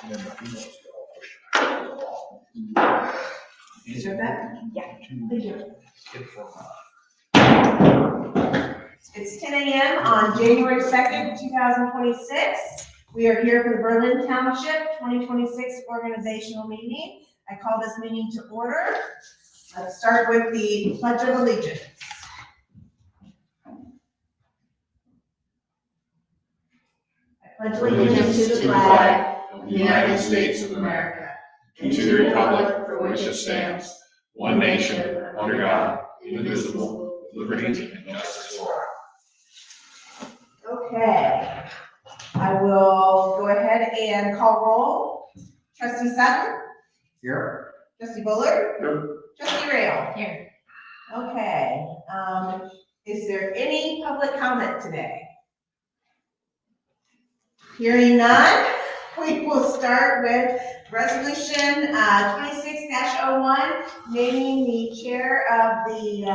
And then the females get all pushed back. You said that? Yeah. Thank you. Get from, It's 10 a.m. on January 2nd, 2026. We are here for the Berlin Township 2026 organizational meeting. I call this meeting to order. Let's start with the Pledge of Allegiance. I pledge allegiance to the flag of the United States of America, and to the republic for which it stands, one nation, under God, indivisible, with liberty and justice for all. Okay. I will go ahead and call roll. Trustee Sutton? here. Trustee Bullard? Here. Trustee Rail? Here. Okay, is there any public comment today? Hearing none, we will start with resolution 26-01, naming the chair of the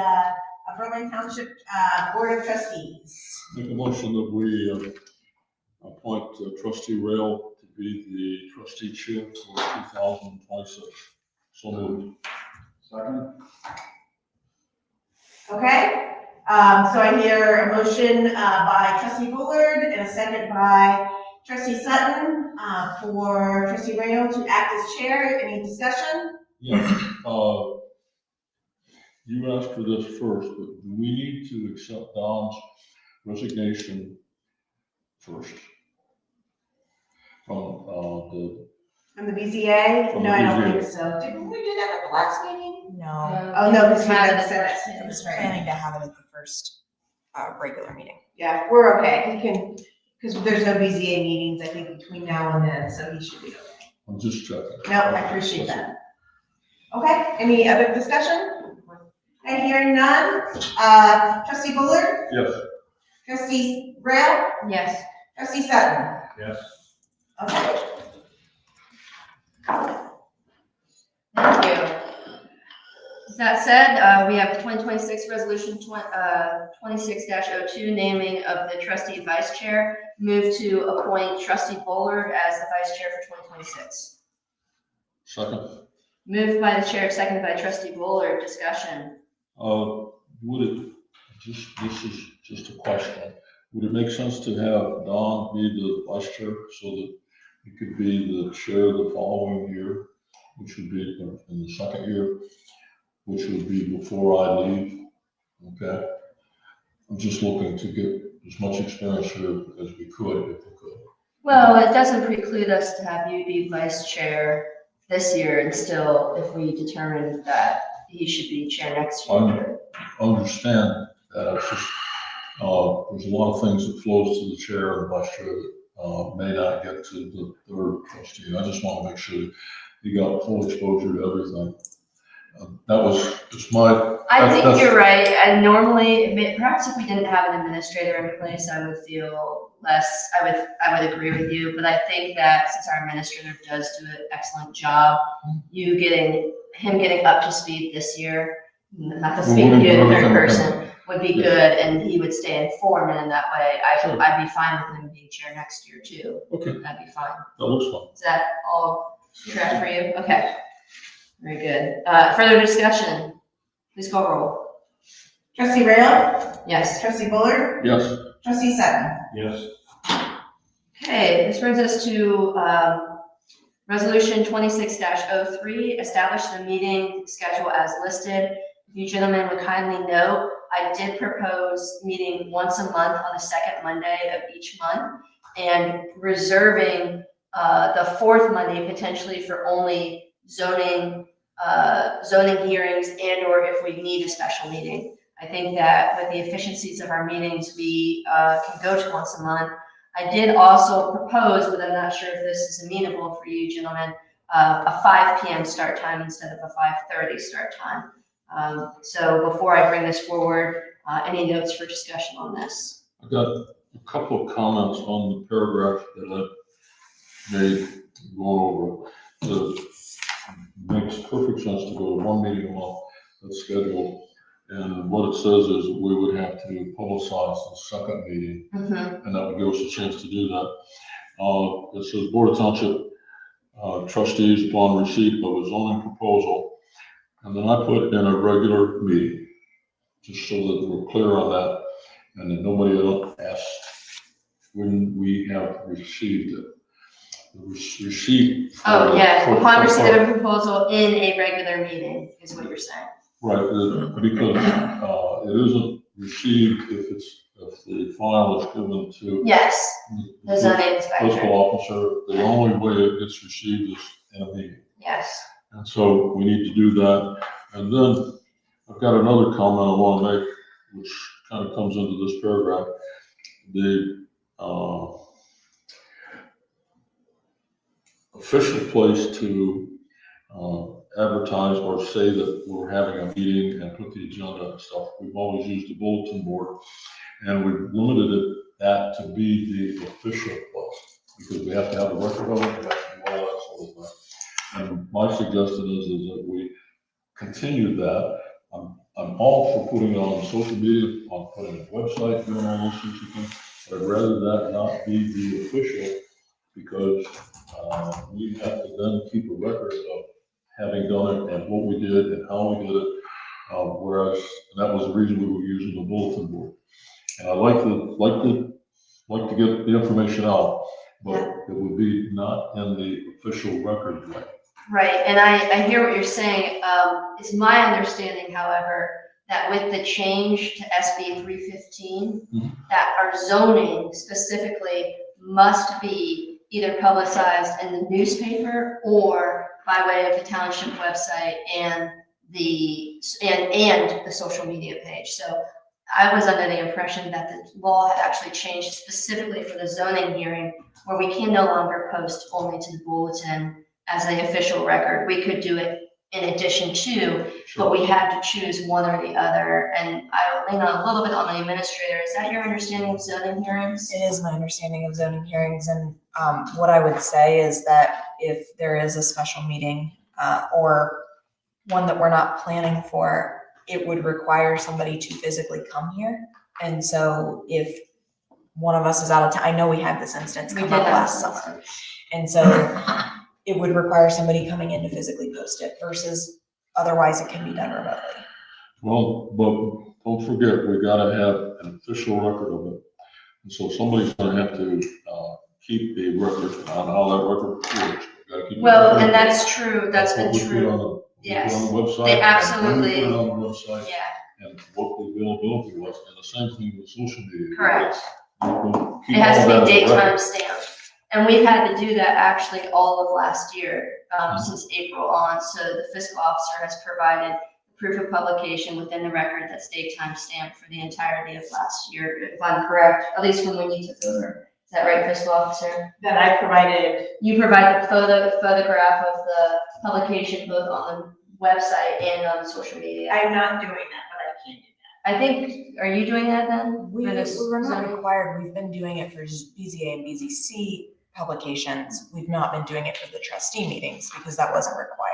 Berlin Township Board of Trustees. Make a motion that we appoint Trustee Rail to be the trustee chair for 2026. So moved. Second. Okay, so I hear a motion by Trustee Bullard and a second by Trustee Sutton for Trustee Rail to act as chair. Any discussion? Yeah, you asked for this first, but do we need to accept Don's resignation first? From From the BZA? From No, the I don't BZA. think so. Didn't we do that at the last meeting? No. Oh, no, because we Have had it said at it. the That's first, right. planning to have it at the first regular meeting. Yeah, we're okay. He can, because there's no BZA meetings, I think, between now and then, so he should be okay. I'm just checking. No, I appreciate that. Okay, any other discussion? And hearing none, Trustee Bullard? Yes. Trustee Rail? Yes. Trustee Sutton? Yes. Okay. Thank you. With that said, we have the 2026 resolution 26-02, naming of the trustee vice chair. Move to appoint Trustee Bullard as the vice chair for 2026. Second. Moved by the chair, seconded by Trustee Bullard. Discussion. Would it, this is just a question, would it make sense to have Don be the vice chair so that he could be the chair the following year, which would be in the second year, which would be before I leave? Okay. I'm just looking to get as much experience here as we could, if we could. Well, it doesn't preclude us to have you be vice chair this year, and still, if we determine that he should be chair next year. I understand that. It's just, there's a lot of things that flows to the chair and the vice chair that may not get to the third trustee. I just want to make sure that you got full exposure to everything. That was just my. I think you're right, and normally, perhaps if we didn't have an administrator in place, I would feel less, I would agree with you, but I think that since our administrator does do an excellent job, him getting up to speed this year, not to speak to you in third person, would be good, and he would stay informed, and in that way, I'd be fine with him being chair next year too. Okay, That'd be fine. that looks fun. Is that all correct for you? Okay, very good. Further discussion, please call roll. Trustee Rail? Yes. Trustee Bullard? Yes. Trustee Sutton? Yes. Okay, this brings us to resolution 26-03, establish the meeting schedule as listed. If you gentlemen would kindly note, I did propose meeting once a month on the second Monday of each month, and reserving the fourth Monday potentially for only zoning hearings and/or if we need a special meeting. I think that with the efficiencies of our meetings, we can go to once a month. I did also propose, but I'm not sure if this is amenable for you gentlemen, a 5 p.m. start time instead of a 5:30 start time. So before I bring this forward, any notes for discussion on this? I got a couple of comments on the paragraph that I made going over. It makes perfect sense to go to one meeting a month that's scheduled. And what it says is we would have to publicize the second meeting, and that would give us a chance to do that. It says Board of Township trustees upon receipt of a zoning proposal. And then I put in a regular meeting, just so that we're clear on that, and that nobody else asks when we have received it. The receipt. Oh, yeah, for- upon for- receipt of a proposal in a regular meeting is what you're saying. Right, because it isn't received if the file is given to Yes, the zoning fiscal inspector, officer. The only way it gets received is in a meeting. yes. And so we need to do that. And then I've got another comment I want to make, which kind of comes into this paragraph. The official place to advertise or say that we're having a meeting and put the agenda and stuff. We've always used the bulletin board, and we've limited that to be the official place, because we have to have a record of it, we have to do all that sort of thing. And my suggestion is that we continue that. I'm all for putting it on social media, on putting it on the website, doing all those sorts of things, but I'd rather that not be the official, because we have to then keep a record of having done it and what we did and how we did it. Whereas that was the reason we were using the bulletin board. And I like to get the information out, but it would be not in the official record way. Right, and I hear what you're saying. It's my understanding, however, that with the change to SB 315, that our zoning specifically must be either publicized in the newspaper or by way of the township website and the social media page. So I was under the impression that the law had actually changed specifically for the zoning hearing, where we can no longer post only to the bulletin as the official record. We could do it in addition to, but we had to choose one or the other. And I will lean on a little bit on the administrator. Is that your understanding of zoning hearings? It is my understanding of zoning hearings, and what I would say is that if there is a special meeting or one that we're not planning for, it would require somebody to physically come here. And so if one of us is out of town, I know we had this instance come up last summer. And so it would require somebody coming in to physically post it versus otherwise it can be done remotely. Well, but don't forget, we gotta have an official record of it. And so somebody's gonna have to keep the record on how that record works. We gotta keep Well, it. and that's true. That's been what we put true. on the- we put Yes. on the website. They and absolutely- when we put it on the website, Yeah, and what the availability was, and the same thing with social media. correct. We'll keep It has all to that be as a date record. time stamped. And we've had to do that actually all of last year, since April on. So the fiscal officer has provided proof of publication within the record that's date time stamped for the entirety of last year, if I'm correct, at least from when you took over. Is that right, fiscal officer? That I provided. You provide the photograph of the publication both on the website and on social media. I'm not doing that, but I can do I think, are you doing that then? We For this were not zoning? required, we've been doing it for BZA and BZC publications. We've not been doing it for the trustee meetings because that wasn't required.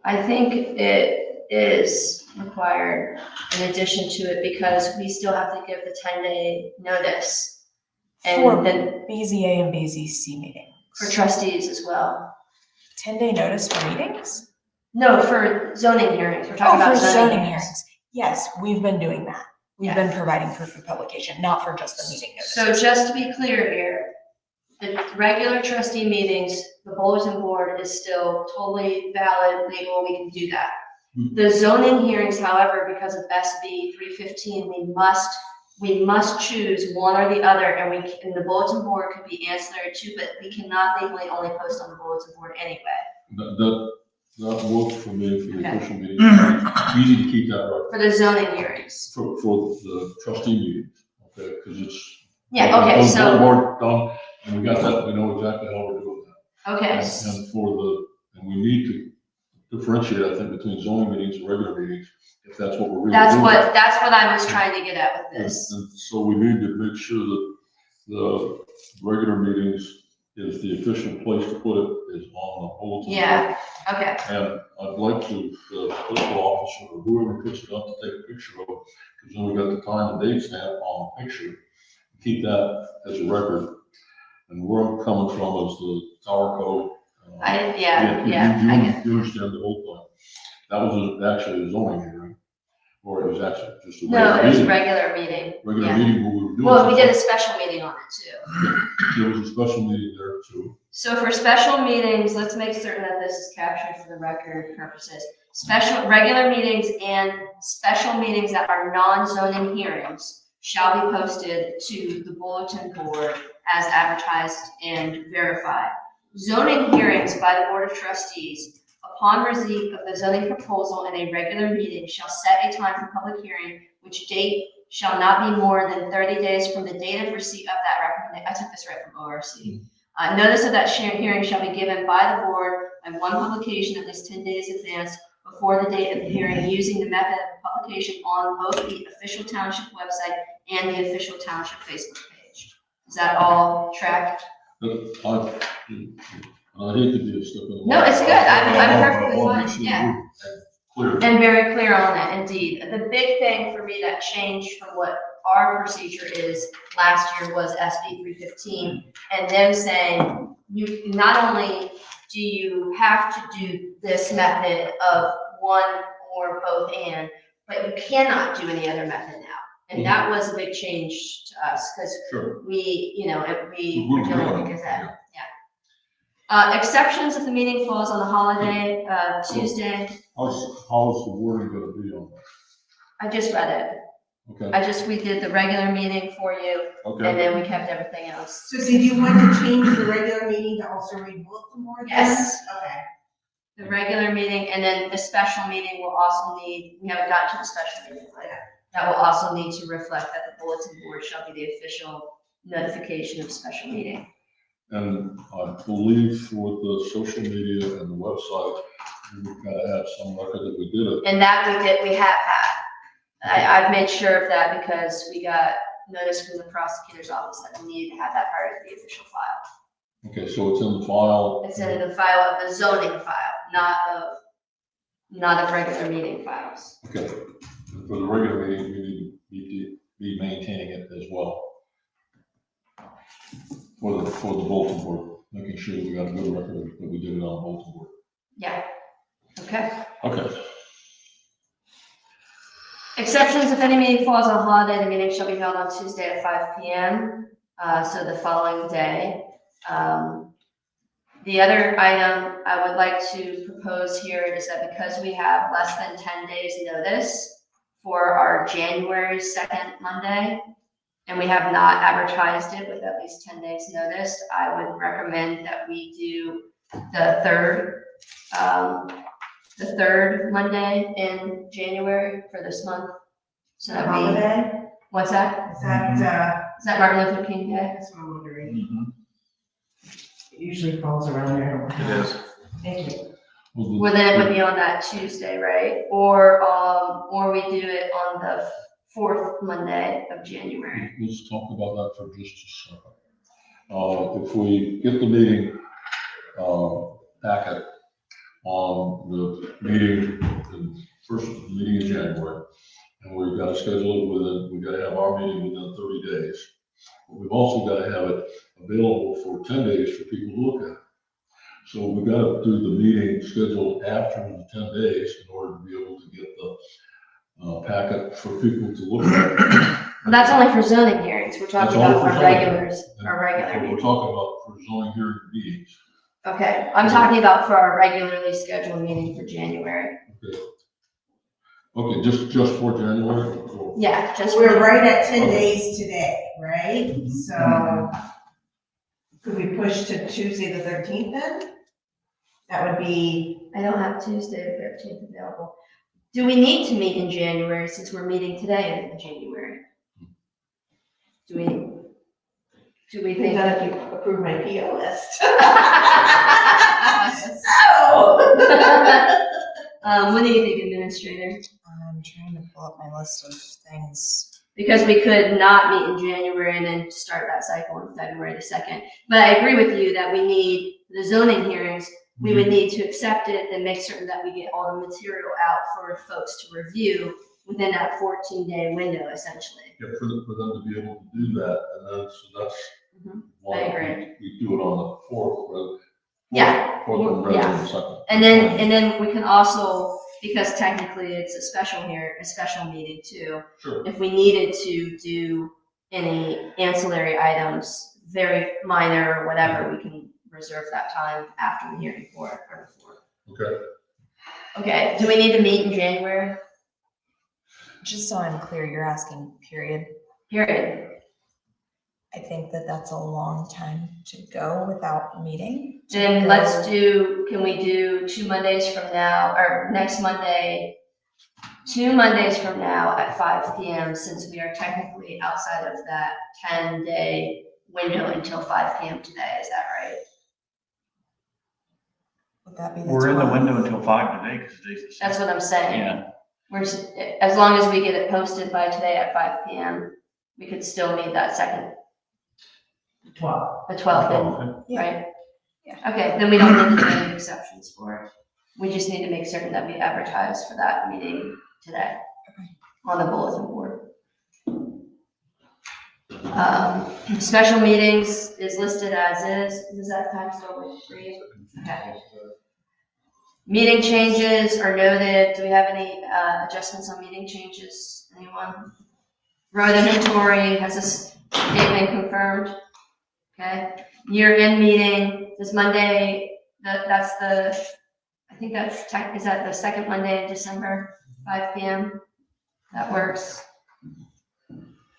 I think it is required in addition to it because we still have to give the 10-day notice. For And then BZA and BZC meetings. for trustees as well. 10-day notice for meetings? No, for zoning hearings, we're talking Oh, about for zoning zoning hearings. hearings. Yes, we've been doing that. We've been providing proof of publication, not for just the meeting notice. So just to be clear here, the regular trustee meetings, the bulletin board is still totally valid, legal, we can do that. The zoning hearings, however, because of SB 315, we must choose one or the other, and the bulletin board could be ancillary too, but we cannot legally only post on the bulletin board anyway. That works for me for the Okay. official meeting. Easy to keep that record For the zoning hearings. for the trustee meetings, okay, because it's. Yeah, okay, Done, so, done, and we got that, we know exactly how we're doing that. okay, And we need to differentiate, I think, between zoning meetings and regular meetings, if that's what we're really that's doing. what I was trying to get at with this. And so we need to make sure that the regular meetings is the official place to put it is on the bulletin. Yeah, okay, And I'd like to, the fiscal officer or whoever puts it up to take a picture of it, because then we got the time and date stamp on the picture. Keep that as a record. And where I'm coming from is the Tower Code Yeah, You I you understand the whole point. That was actually a zoning hearing, or it was actually just a no, it was a regular regular meeting. Regular Yeah. meeting, what we were doing. Well, we did a special meeting on it too. There was a special meeting there too. So for special meetings, let's make certain that this is captured for the record purposes. Regular meetings and special meetings that are non-zoning hearings shall be posted to the bulletin board as advertised and verified. Zoning hearings by the Board of Trustees, upon receipt of the zoning proposal in a regular meeting, shall set a time for public hearing, which date shall not be more than 30 days from the date of receipt of that recommendation. I took this right from ORC. Notice of that hearing shall be given by the board by one publication at least 10 days in advance before the date of the hearing, using the method of publication on both the official township website and the official township Facebook page. Is that all tracked? But I hate to be a step in the. No, it's good. I'm perfectly fine. Sure Yeah. Clear. And very clear on that, indeed. The big thing for me that changed from what our procedure is last year was SB 315, and them saying, you not only do you have to do this method of one or both and, but you cannot do any other method now. And that was a big change to us, because Sure. we, we We're were dealing growing, with Gazette. Yeah. Exceptions if the meeting falls on the holiday, Tuesday. How's the wording gonna be on that? I just read it. Okay, We did the regular meeting for you, and okay. then we kept everything else. So did you want to change the regular meeting to also read bulletin board? then? Yes. Okay. The regular meeting, and then the special meeting will also need, we haven't gotten to the special meeting later. That will also need to reflect that the bulletin board shall be the official notification of special meeting. And I believe with the social media and the website, we've gotta have some record that we did it. And that we have had. I've made sure of that because we got notice from the prosecutor's office that we needed to have that part of the official file. Okay, so it's in the file. It's in the file of the zoning file, not of regular meeting files. Okay, and for the regular meeting, we need to be maintaining it as well. For the bulletin board, making sure we got a good record that we did it on the bulletin board. Yeah, okay. Okay, Exceptions, if any meeting falls on holiday, the meeting shall be held on Tuesday at 5 p.m., so the following day. The other item I would like to propose here is that because we have less than 10 days notice for our January 2nd Monday, and we have not advertised it with at least 10 days notice, I would recommend that we do the third Monday in January for this month. So that we, Holiday? what's that? Is that, Is that Martin Luther King Day? that's what I'm wondering. It usually falls around there. It is. Thank you. Well, then it would be on that Tuesday, right? Or we do it on the fourth Monday of January. let's talk about that for just a second. If we get the meeting, packet on the meeting, the first meeting in January, and we've got to schedule it we've got to have our meeting within 30 days. But we've also got to have it available for 10 days for people to look at it. So we've got to do the meeting scheduled after the 10 days in order to be able to get the packet for people to look at. That's only for zoning hearings. We're That's talking only about for for zoning. regulars, our regular We're meetings. talking about for zoning hearing meetings. Okay, I'm talking about for our regularly scheduled meeting for January. Okay, just for January? Or- Yeah, just We're for, right at 10 days today, right? So could we push to Tuesday the 13th then? That would be, I don't have Tuesday the 13th available. Do we need to meet in January since we're meeting today in January? Do we think depends on that? if you approve my PO list. What do you think, Administrator? I'm trying to pull up my list of things. Because we could not meet in January and then start that cycle in February the 2nd. But I agree with you that we need the zoning hearings. We would need to accept it and make certain that we get all the material out for folks to review within that 14-day window, essentially. Yeah, for them to be able to do that, and then, so that's Mhm. why I agree. we do it on the fourth, rather. Yeah, Fourth vote rather Yeah. than second. And then we can also, because technically it's a special meeting too. Sure. If we needed to do any ancillary items, very minor or whatever, we can reserve that time after the hearing for it or before. Okay. Okay, do we need to meet in January? Just so I'm clear, you're asking period. Period. I think that that's a long time to go without meeting. to Then go- can we do 2 Mondays from now, or next Monday, 2 Mondays from now at 5 PM, since we are technically outside of that 10-day window until 5 PM today, is that right? Would that be the We're in the 12th? window until 5 today, because today's the That's 6th. what I'm saying. Yeah, As long as we get it posted by today at 5 PM, we could still meet that second, 12. the 12th, Yeah. right? Yeah. Okay, then we don't need to do any exceptions for it. We just need to make certain that we advertise for that meeting today on the bulletin board. Special meetings is listed as is. Does that time still work for you? Okay. Meeting changes are noted. Do we have any adjustments on meeting changes? Anyone? Road inventory, has this date been confirmed? Okay. Year-end meeting, this Monday, that's the, I think that's, is that the second Monday in December, 5 PM? That works.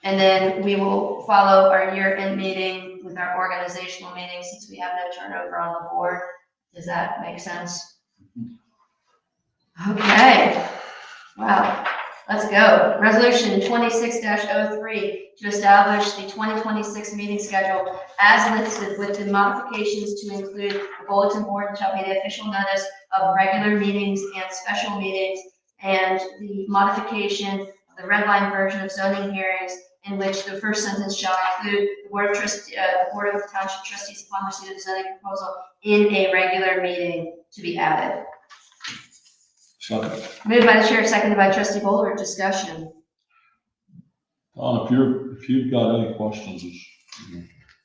And then we will follow our year-end meeting with our organizational meeting since we have no turnover on the board. Does that make sense? Okay. Wow. Let's go. Resolution 26-03 to establish the 2026 meeting schedule as listed with the modifications to include the bulletin board shall be the official notice of regular meetings and special meetings, and the modification of the red line version of zoning hearings in which the first sentence shall include the Board of Township Trustees upon receipt of the zoning proposal in a regular meeting to be added. Second. Moved by the chair, seconded by trustee Bowler. Discussion. Don, if you've got any questions,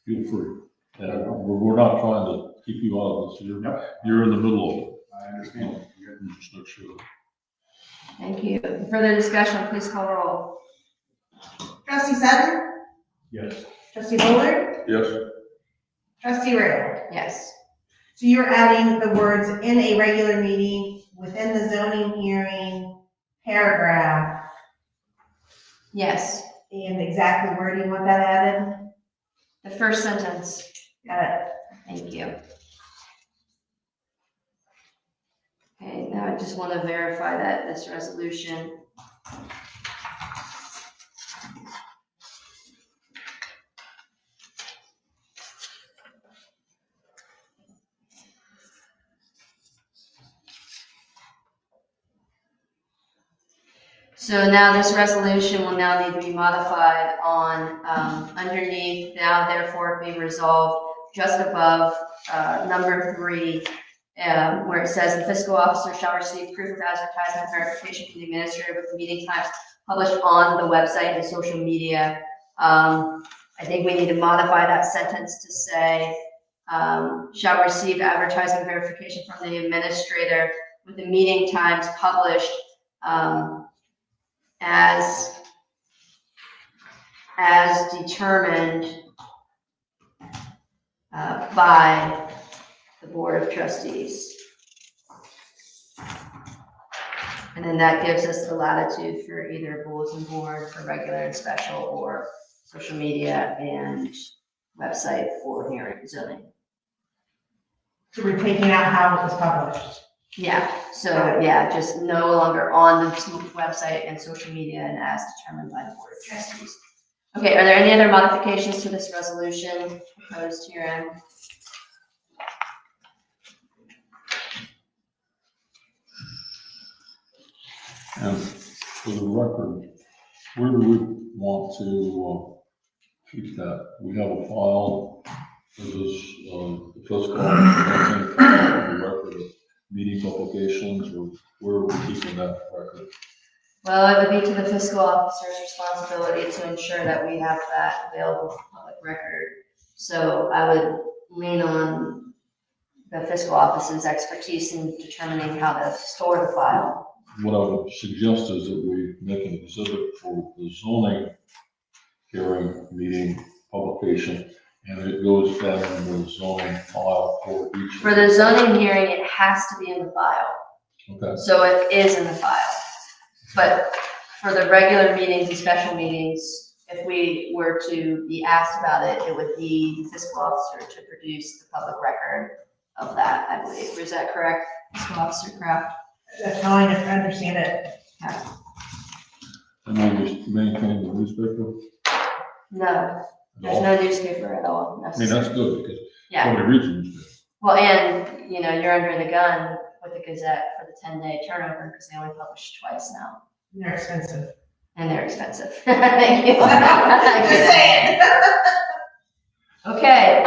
feel free. And we're not trying to keep you out of this. You're in the middle of it. I understand. Just make sure. Thank you. Further discussion, please call roll. Trustee Sutton? Yes. Trustee Bullard? Yes. Trustee Rail? Yes. So you're adding the words "in a regular meeting" within the zoning hearing paragraph, Yes. and exactly where do you want that added? The first sentence. Got it. Thank you. Okay, now I just want to verify that this resolution. So now this resolution will now need to be modified on, underneath, now therefore be resolved, just above, number 3, where it says the fiscal officer shall receive proof of advertisement verification from the administrator with the meeting times published on the website and social media. I think we need to modify that sentence to say, shall receive advertising verification from the administrator with the meeting times published, as determined by the Board of Trustees. And then that gives us the latitude for either bulletin board for regular and special, or social media and website for hearing zoning. So we're taking out how it was published. Yeah, so yeah, just no longer on the website and social media and as determined by the Board of Trustees. Okay, are there any other modifications to this resolution proposed herein? And for the record, where do we want to keep that? We have a file for this, the fiscal officer, the record of meeting publications, or where are we keeping that record? Well, it would be to the fiscal officer's responsibility to ensure that we have that available for public record. So I would lean on the fiscal office's expertise in determining how to store the file. What I would suggest is that we make an exhibit for the zoning hearing meeting publication, and it goes down in the zoning file for each. For the zoning hearing, it has to be in the file. Okay, So it is in the file. But for the regular meetings and special meetings, if we were to be asked about it, it would be the fiscal officer to produce the public record of that, I believe. Is that correct, Fiscal Officer Kraft? That's how I understand it. and then we maintain the newspaper. No, at there's all. no newspaper at all I mean, necessary. that's good, because Yeah, nobody reads the newspaper. well, and, you know, you're under the gun with the Gazette for the 10-day turnover, because they only publish twice now, They're expensive. and they're expensive. Thank you. Just saying. Okay,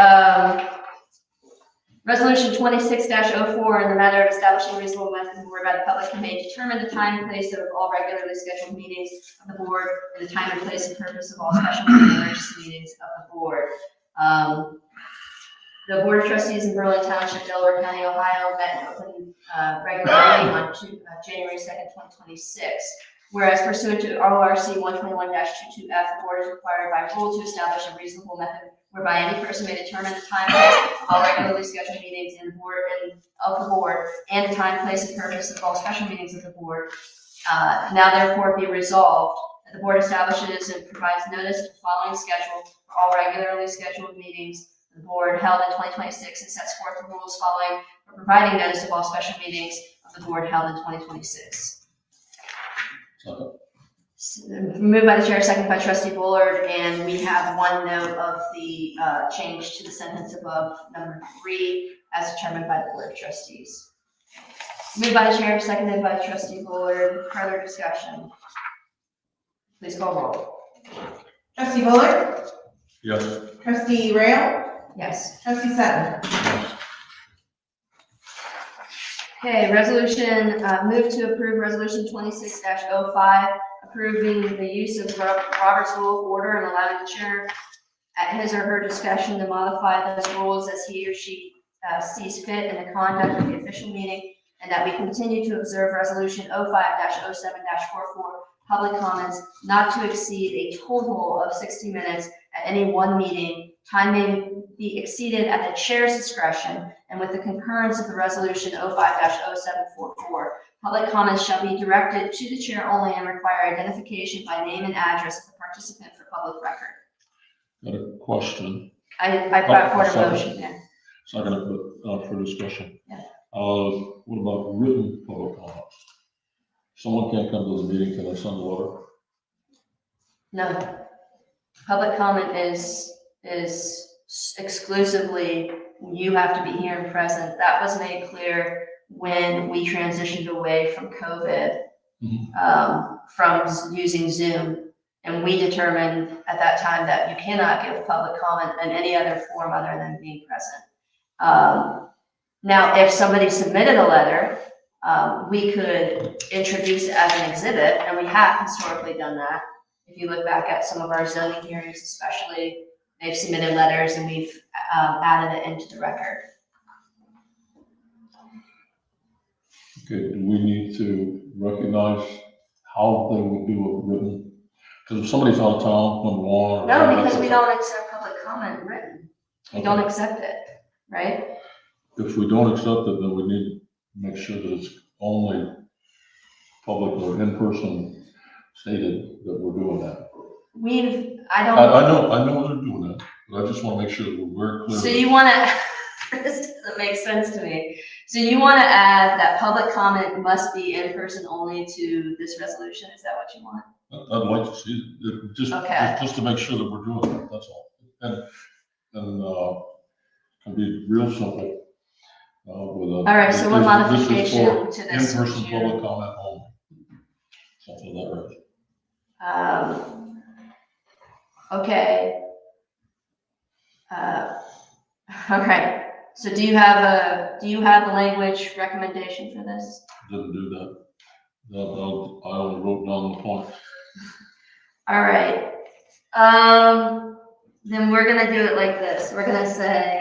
resolution 26-04, in the matter of establishing reasonable method whereby the public may determine the time and place of all regularly scheduled meetings of the board and the time and place and purpose of all special meeting and emergency meetings of the board. The Board of Trustees in Berlin Township, Delaware County, Ohio, met in open regular meeting on January 2nd, 2026. Whereas pursuant to ORC 121-22F, the board is required by rule to establish a reasonable method whereby any person may determine the time and place of all regularly scheduled meetings in the board and of the board, and the time, place, and purpose of all special meetings of the board. Now therefore be resolved that the board establishes and provides notice of the following schedule for all regularly scheduled meetings of the board held in 2026, and sets forth the rules following for providing notice of all special meetings of the board held in 2026. Moved by the chair, second by trustee Bullard, and we have one note of the change to the sentence above number 3 as determined by the board of trustees. Moved by the chair, seconded by trustee Bullard. Further discussion? Please call roll. Trustee Bullard? Yes. Trustee Rail? Yes. Trustee Sutton? Okay, resolution, move to approve resolution 26-05, approving the use of Robert's Rule of Order and allowing the chair at his or her discretion to modify those rules as he or she sees fit in the conduct of the official meeting, and that we continue to observe resolution 05-07-44, public comments not to exceed a total of 60 minutes at any one meeting. Time may be exceeded at the chair's discretion, and with the concurrence of the resolution 05-0744, public comments shall be directed to the chair only and require identification by name and address of the participant for public record. Got a question. I brought forward a Sorry. motion, yeah. Second, for discussion. Yeah. What about written public comments? Someone can't come to the meeting, can I send a letter? No. Public comment is exclusively, you have to be here and present. That was made clear when we transitioned away from COVID, from using Zoom. And we determined at that time that you cannot give public comment in any other form other than being present. Now, if somebody submitted a letter, we could introduce it as an exhibit, and we have historically done that. If you look back at some of our zoning hearings especially, they've submitted letters and we've added it into the record. Okay, do we need to recognize how they would do it written? Because if somebody's out of town, number one. No, because we don't accept public comment written. We don't Okay. accept it, right? If we don't accept it, then we need to make sure that it's only public or in-person stated that we're doing that. I I know they're doing that, but I just want to make sure that we're very clear. So you want to, this doesn't make sense to me. So you want to add that public comment must be in person only to this resolution? Is that what you want? I'd like to see it, Okay. just to make sure that we're doing that, that's all. And can be real simple. All right, so what modification to this would in-person you- public comment only. Something of that range. Okay. All right. So do you have a language recommendation for this? Didn't do that. No, I only wrote down the point. All right. Then we're gonna do it like this. We're gonna say,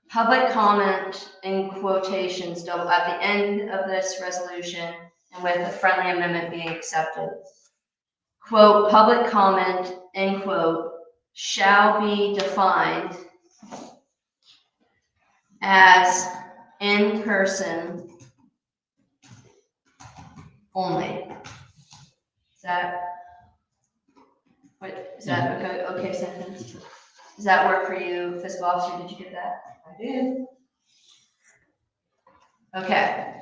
public comment in quotations double at the end of this resolution and with a friendly amendment being accepted. Quote, public comment, end quote, shall be defined as in person only. Is that, what, is that okay sentence? Does that work for you, fiscal officer? Did you get that? I did. Okay.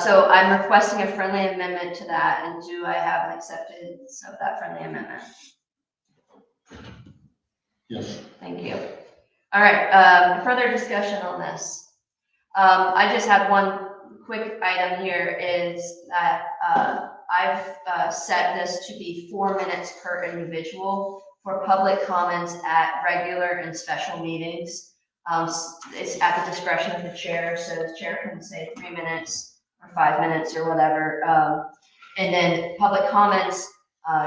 So I'm requesting a friendly amendment to that, and do I have an acceptance of that friendly amendment? Yes. Thank you. All right, further discussion on this. I just had one quick item here is that I've set this to be 4 minutes per individual for public comments at regular and special meetings. It's at the discretion of the chair, so the chair can say 3 minutes or 5 minutes or whatever. And then public comments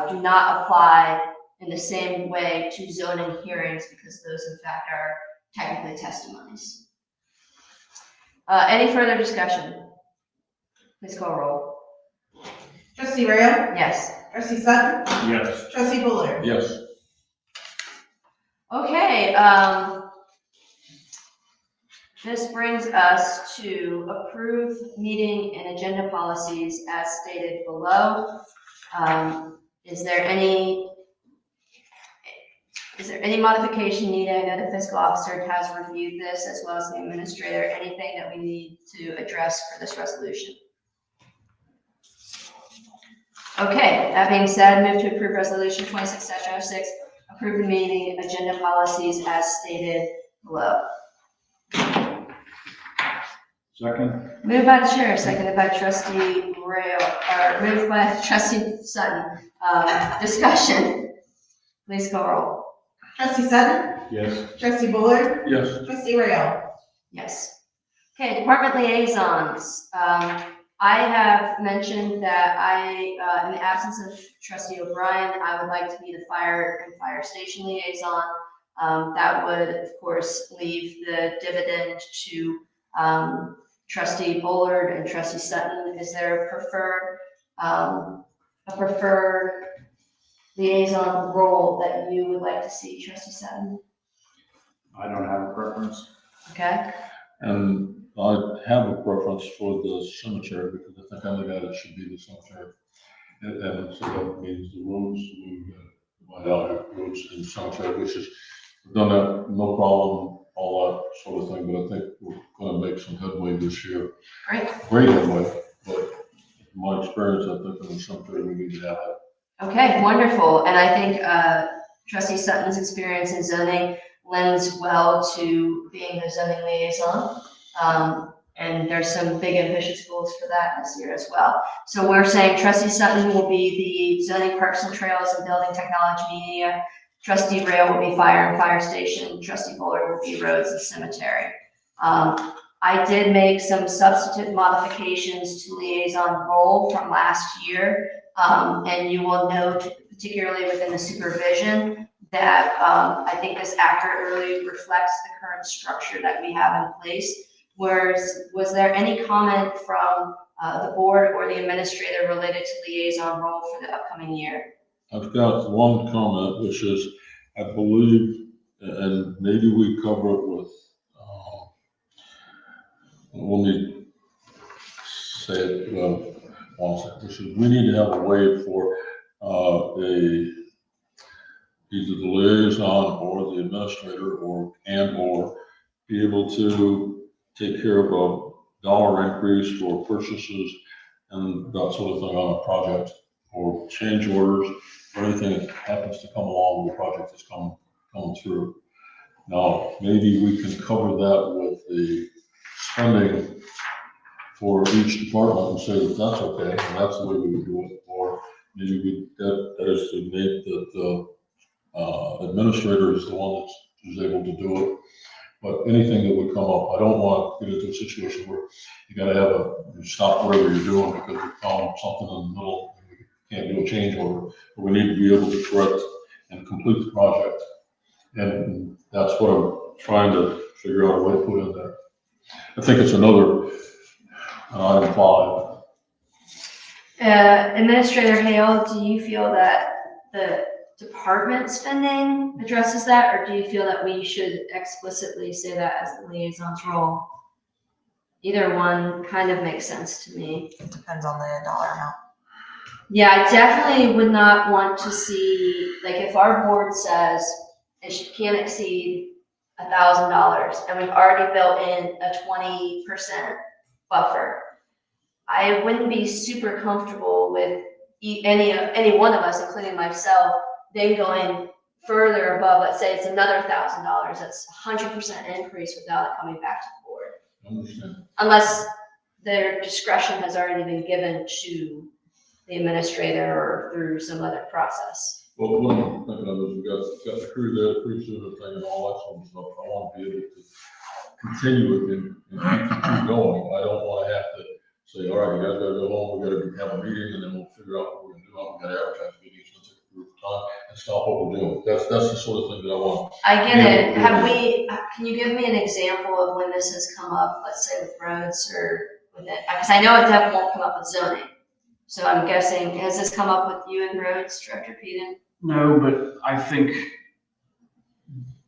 do not apply in the same way to zoning hearings because those in fact are technically testimonies. Any further discussion? Please call roll. Trustee Rayo? Yes. Trustee Sutton? Yes. Trustee Bullard? Yes. Okay, this brings us to approve meeting and agenda policies as stated below. Is there any modification needed? I know the fiscal officer has reviewed this as well as the administrator. Anything that we need to address for this resolution? Okay, that being said, move to approve resolution 26-06, approve the meeting agenda policies as stated below. Second. Moved by the chair, seconded by trustee Rayo, or moved by trustee Sutton. Discussion. Please call roll. Trustee Sutton? Yes. Trustee Bullard? Yes. Trustee Rayo? Yes. Okay, department liaisons. I have mentioned that in the absence of trustee O'Brien, I would like to be the fire and fire station liaison. That would, of course, leave the dividend to trustee Bullard and trustee Sutton. Is there a preferred liaison role that you would like to see, trustee Sutton? I don't have a preference. Okay. And I have a preference for the cemetery because I think I'm the guy that should be the cemetery. And so that means the roads, roads in the cemetery, which is, I've done that, no problem, all that sort of thing, but I think we're gonna make some headway this year. Great. Great headway, but in my experience, I think in the cemetery, we need to have that. Okay, wonderful. And I think trustee Sutton's experience in zoning lends well to being the zoning liaison. And there's some big ambitious goals for that this year as well. So we're saying trustee Sutton will be the zoning, parks and trails and building technology media. Trustee Rayo will be fire and fire station. Trustee Bullard will be roads and cemetery. I did make some substantive modifications to liaison role from last year. And you will note, particularly within the supervision, that I think this accurately reflects the current structure that we have in place. Was there any comment from the board or the administrator related to liaison role for the upcoming year? I've got one comment, which is, I believe, and maybe we cover it with, let me say it one second, which is we need to have a way for either the liaison or the administrator or be able to take care of a dollar increase for purchases and that sort of thing on a project, or change orders, or anything that happens to come along with the project that's coming through. Now, maybe we can cover that with the spending for each department and say that that's okay, and that's the way we would do it. Or maybe that is to make that the administrator is the one who's able to do it. But anything that would come up, I don't want to get into a situation where you got to you stop whatever you're doing because you found something in the middle and you can't do a change order. But we need to be able to correct and complete the project. And that's what I'm trying to figure out a way to put in there. I think it's another, item 5. Administrator Hale, do you feel that the department spending addresses that, or do you feel that we should explicitly say that as the liaison's role? Either one kind of makes sense to me. It depends on the dollar amount. Yeah, I definitely would not want to see, like, if our board says it can't exceed $1,000 and we've already built in a 20% buffer, I wouldn't be super comfortable with any one of us, including myself, then going further above. Let's say it's another $1,000. That's 100% increase without it coming back to the board, I understand. unless their discretion has already been given to the administrator or through some other process. Well, what I'm thinking of is we got the crew there, pretty soon, thing and all that sort of stuff. I want to be able to continue it and keep going. I don't want to have to say, all right, you guys gotta go home, we gotta have a meeting, and then we'll figure out what we're gonna do. We gotta advertise meetings, it's gonna take a group of time, and stop what we're doing. That's the sort of thing that I want. I get it. Can you give me an example of when this has come up, let's say with roads or with it? Because I know it definitely won't come up with zoning. So I'm guessing, has this come up with you and roads, Director Peden? No, but I think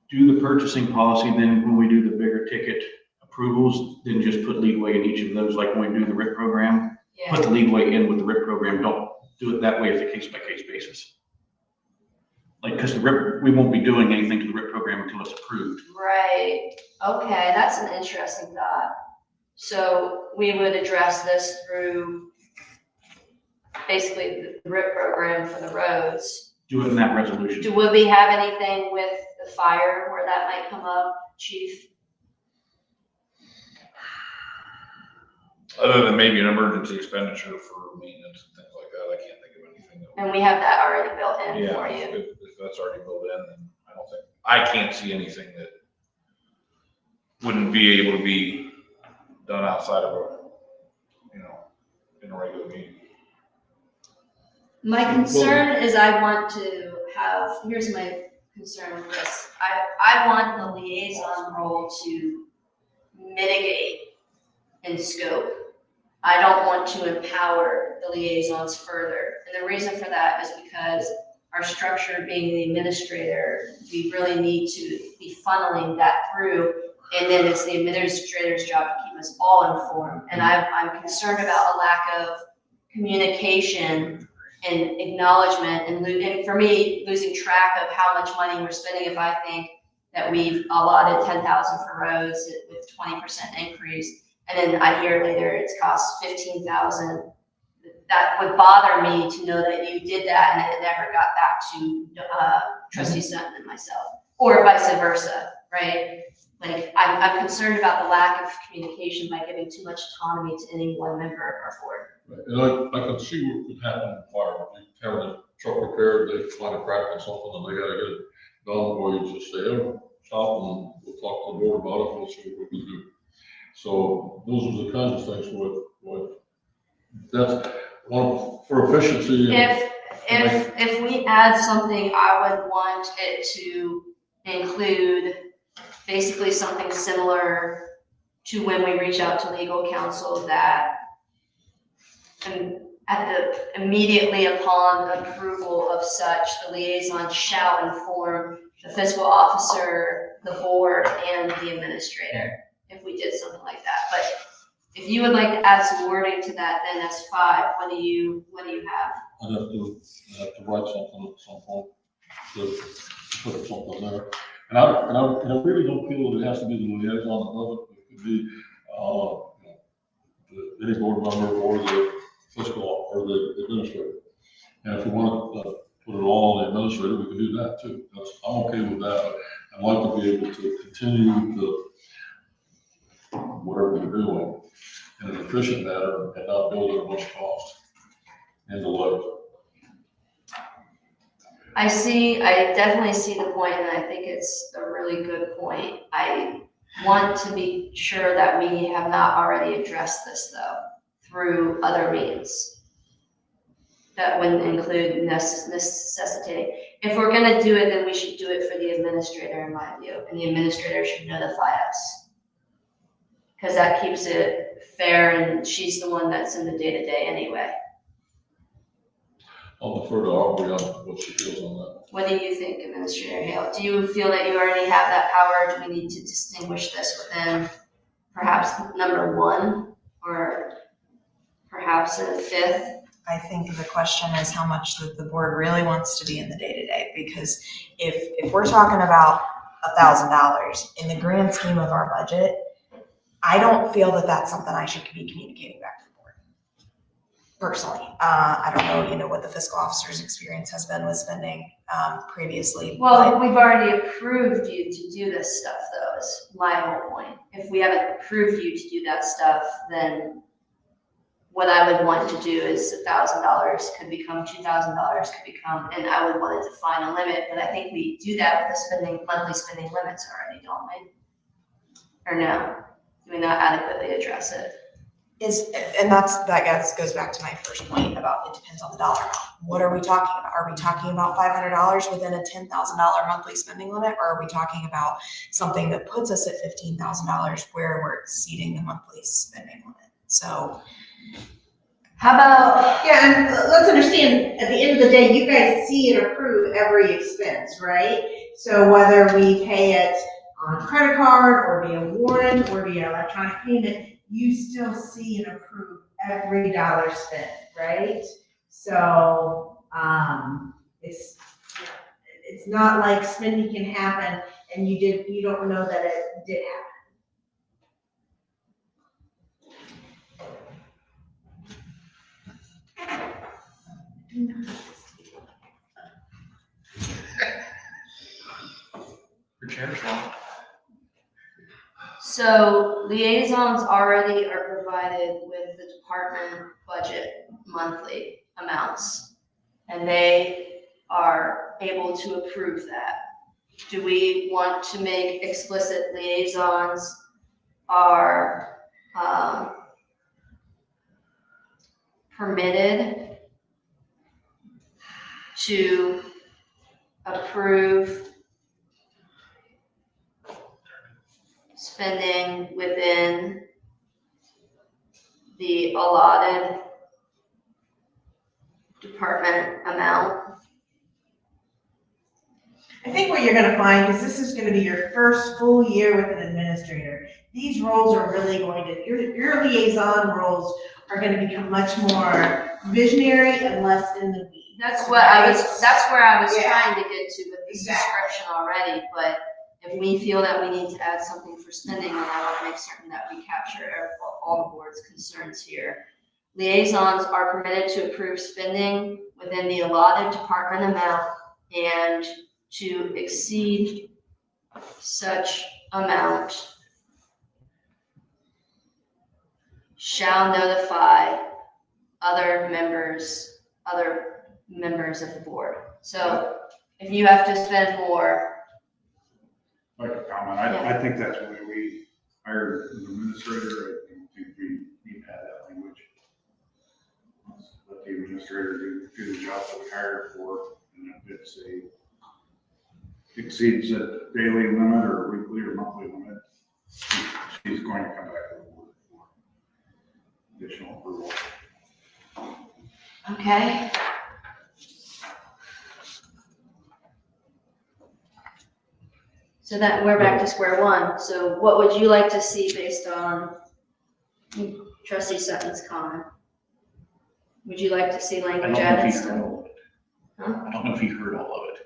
do the purchasing policy, then when we do the bigger ticket approvals, then just put leadway in each of those, like when we do the RIP program. Yeah. Put the leadway in with the RIP program, don't do it that way as a case-by-case basis. Like, because the RIP, we won't be doing anything to the RIP program until it's approved. Right. Okay, that's an interesting thought. So we would address this through basically the RIP program for the roads. Do it in that resolution. Would we have anything with the fire where that might come up, Chief? Other than maybe an emergency expenditure for maintenance and things like that, I can't think of anything that. And we have that already built in Yeah, for you. if that's already built in, then I can't see anything that wouldn't be able to be done outside of in a regular meeting. My concern is I want to have, here's my concern with this. I want the liaison role to mitigate in scope. I don't want to empower the liaisons further. And the reason for that is because our structure being the administrator, we really need to be funneling that through. And then it's the administrator's job to keep us all informed. And I'm concerned about a lack of communication and acknowledgement and for me, losing track of how much money we're spending if I think that we've allotted 10,000 for roads with 20% increase. And then I hear later it's cost 15,000. That would bother me to know that you did that and it never got back to Trustee Sutton and myself, or vice versa, right? Like I'm concerned about the lack of communication by giving too much autonomy to any one member of our board. Right. And I can see what could happen in fire. If you have a truck repaired, they find a crack or something and they gotta get it done, or you just say, oh, stop and we'll talk to the board about it, we'll see what we can do. So those are the kinds of things what that's one for efficiency. If we add something, I would want it to include basically something similar to when we reach out to legal counsel that immediately upon approval of such, the liaison shall inform the fiscal officer, the board, and the administrator, if we did something like that. But if you would like to add some wording to that, then that's fine. What do you have? I'd have to write something at some point to put something there. And I really don't feel that it has to be the liaison that does it. It could be, any board member or the fiscal or the administrator. And if you want to put it all on the administrator, we can do that too. I'm okay with that. I'd like to be able to continue whatever we're doing in an efficient manner and not build up much cost and delay. I definitely see the point, and I think it's a really good point. I want to be sure that we have not already addressed this though, through other means. That wouldn't include necessitating. If we're gonna do it, then we should do it for the administrator, in my view, and the administrator should notify us. Because that keeps it fair, and she's the one that's in the day-to-day anyway. I'll defer to Aubrey on what she feels on that. What do you think, Administrator Hale? Do you feel that you already have that power? Do we need to distinguish this within perhaps number 1 or perhaps in the 5th? I think the question is how much the board really wants to be in the day-to-day, because if we're talking about $1,000 in the grand scheme of our budget, I don't feel that that's something I should be communicating back to the board. Personally, I don't know, what the fiscal officer's experience has been with spending previously. Well, we've already approved you to do this stuff, though, is my whole point. If we haven't approved you to do that stuff, then what I would want to do is $1,000 could become $2,000 could become, and I would want to define a limit, but I think we do that with the monthly spending limits already, don't we? Or no? Do we not adequately address it? That goes back to my first point about it depends on the dollar amount. What are we talking about? Are we talking about $500 within a $10,000 monthly spending limit, or are we talking about something that puts us at $15,000 where we're exceeding the monthly spending limit? So, How about, Yeah, and let's understand, at the end of the day, you guys see and approve every expense, right? So whether we pay it on credit card or via warrant or via electronic payment, you still see and approve every dollar spent, right? So, it's not like spending can happen and you don't know that it did happen. Your chair's long. so liaisons already are provided with the department budget monthly amounts, and they are able to approve that. Do we want to make explicit liaisons are permitted to approve spending within the allotted department amount? I think what you're gonna find, because this is gonna be your first full year with an administrator, these roles are really going to, your liaison roles are gonna become much more visionary and less in the weeds. That's where I was Yeah. trying to get to with this Exactly. description already, but if we feel that we need to add something for spending, then I want to make certain that we capture all the board's concerns here. Liaisons are permitted to approve spending within the allotted department amount and to exceed such amount shall notify other members of the board. So if you have to spend more, Like a comment, I think that's when we hired an administrator, I don't think we need to add that language. Let's let the administrator do the job that we hired for, and if it's exceeds a daily limit or weekly or monthly limit, she's going to come back to the board for additional approval. okay? So that we're back to square one. So what would you like to see based on Trustee Sutton's comment? Would you like to see I don't language know added if he heard still? all of it. Huh? I don't know if he heard all of it.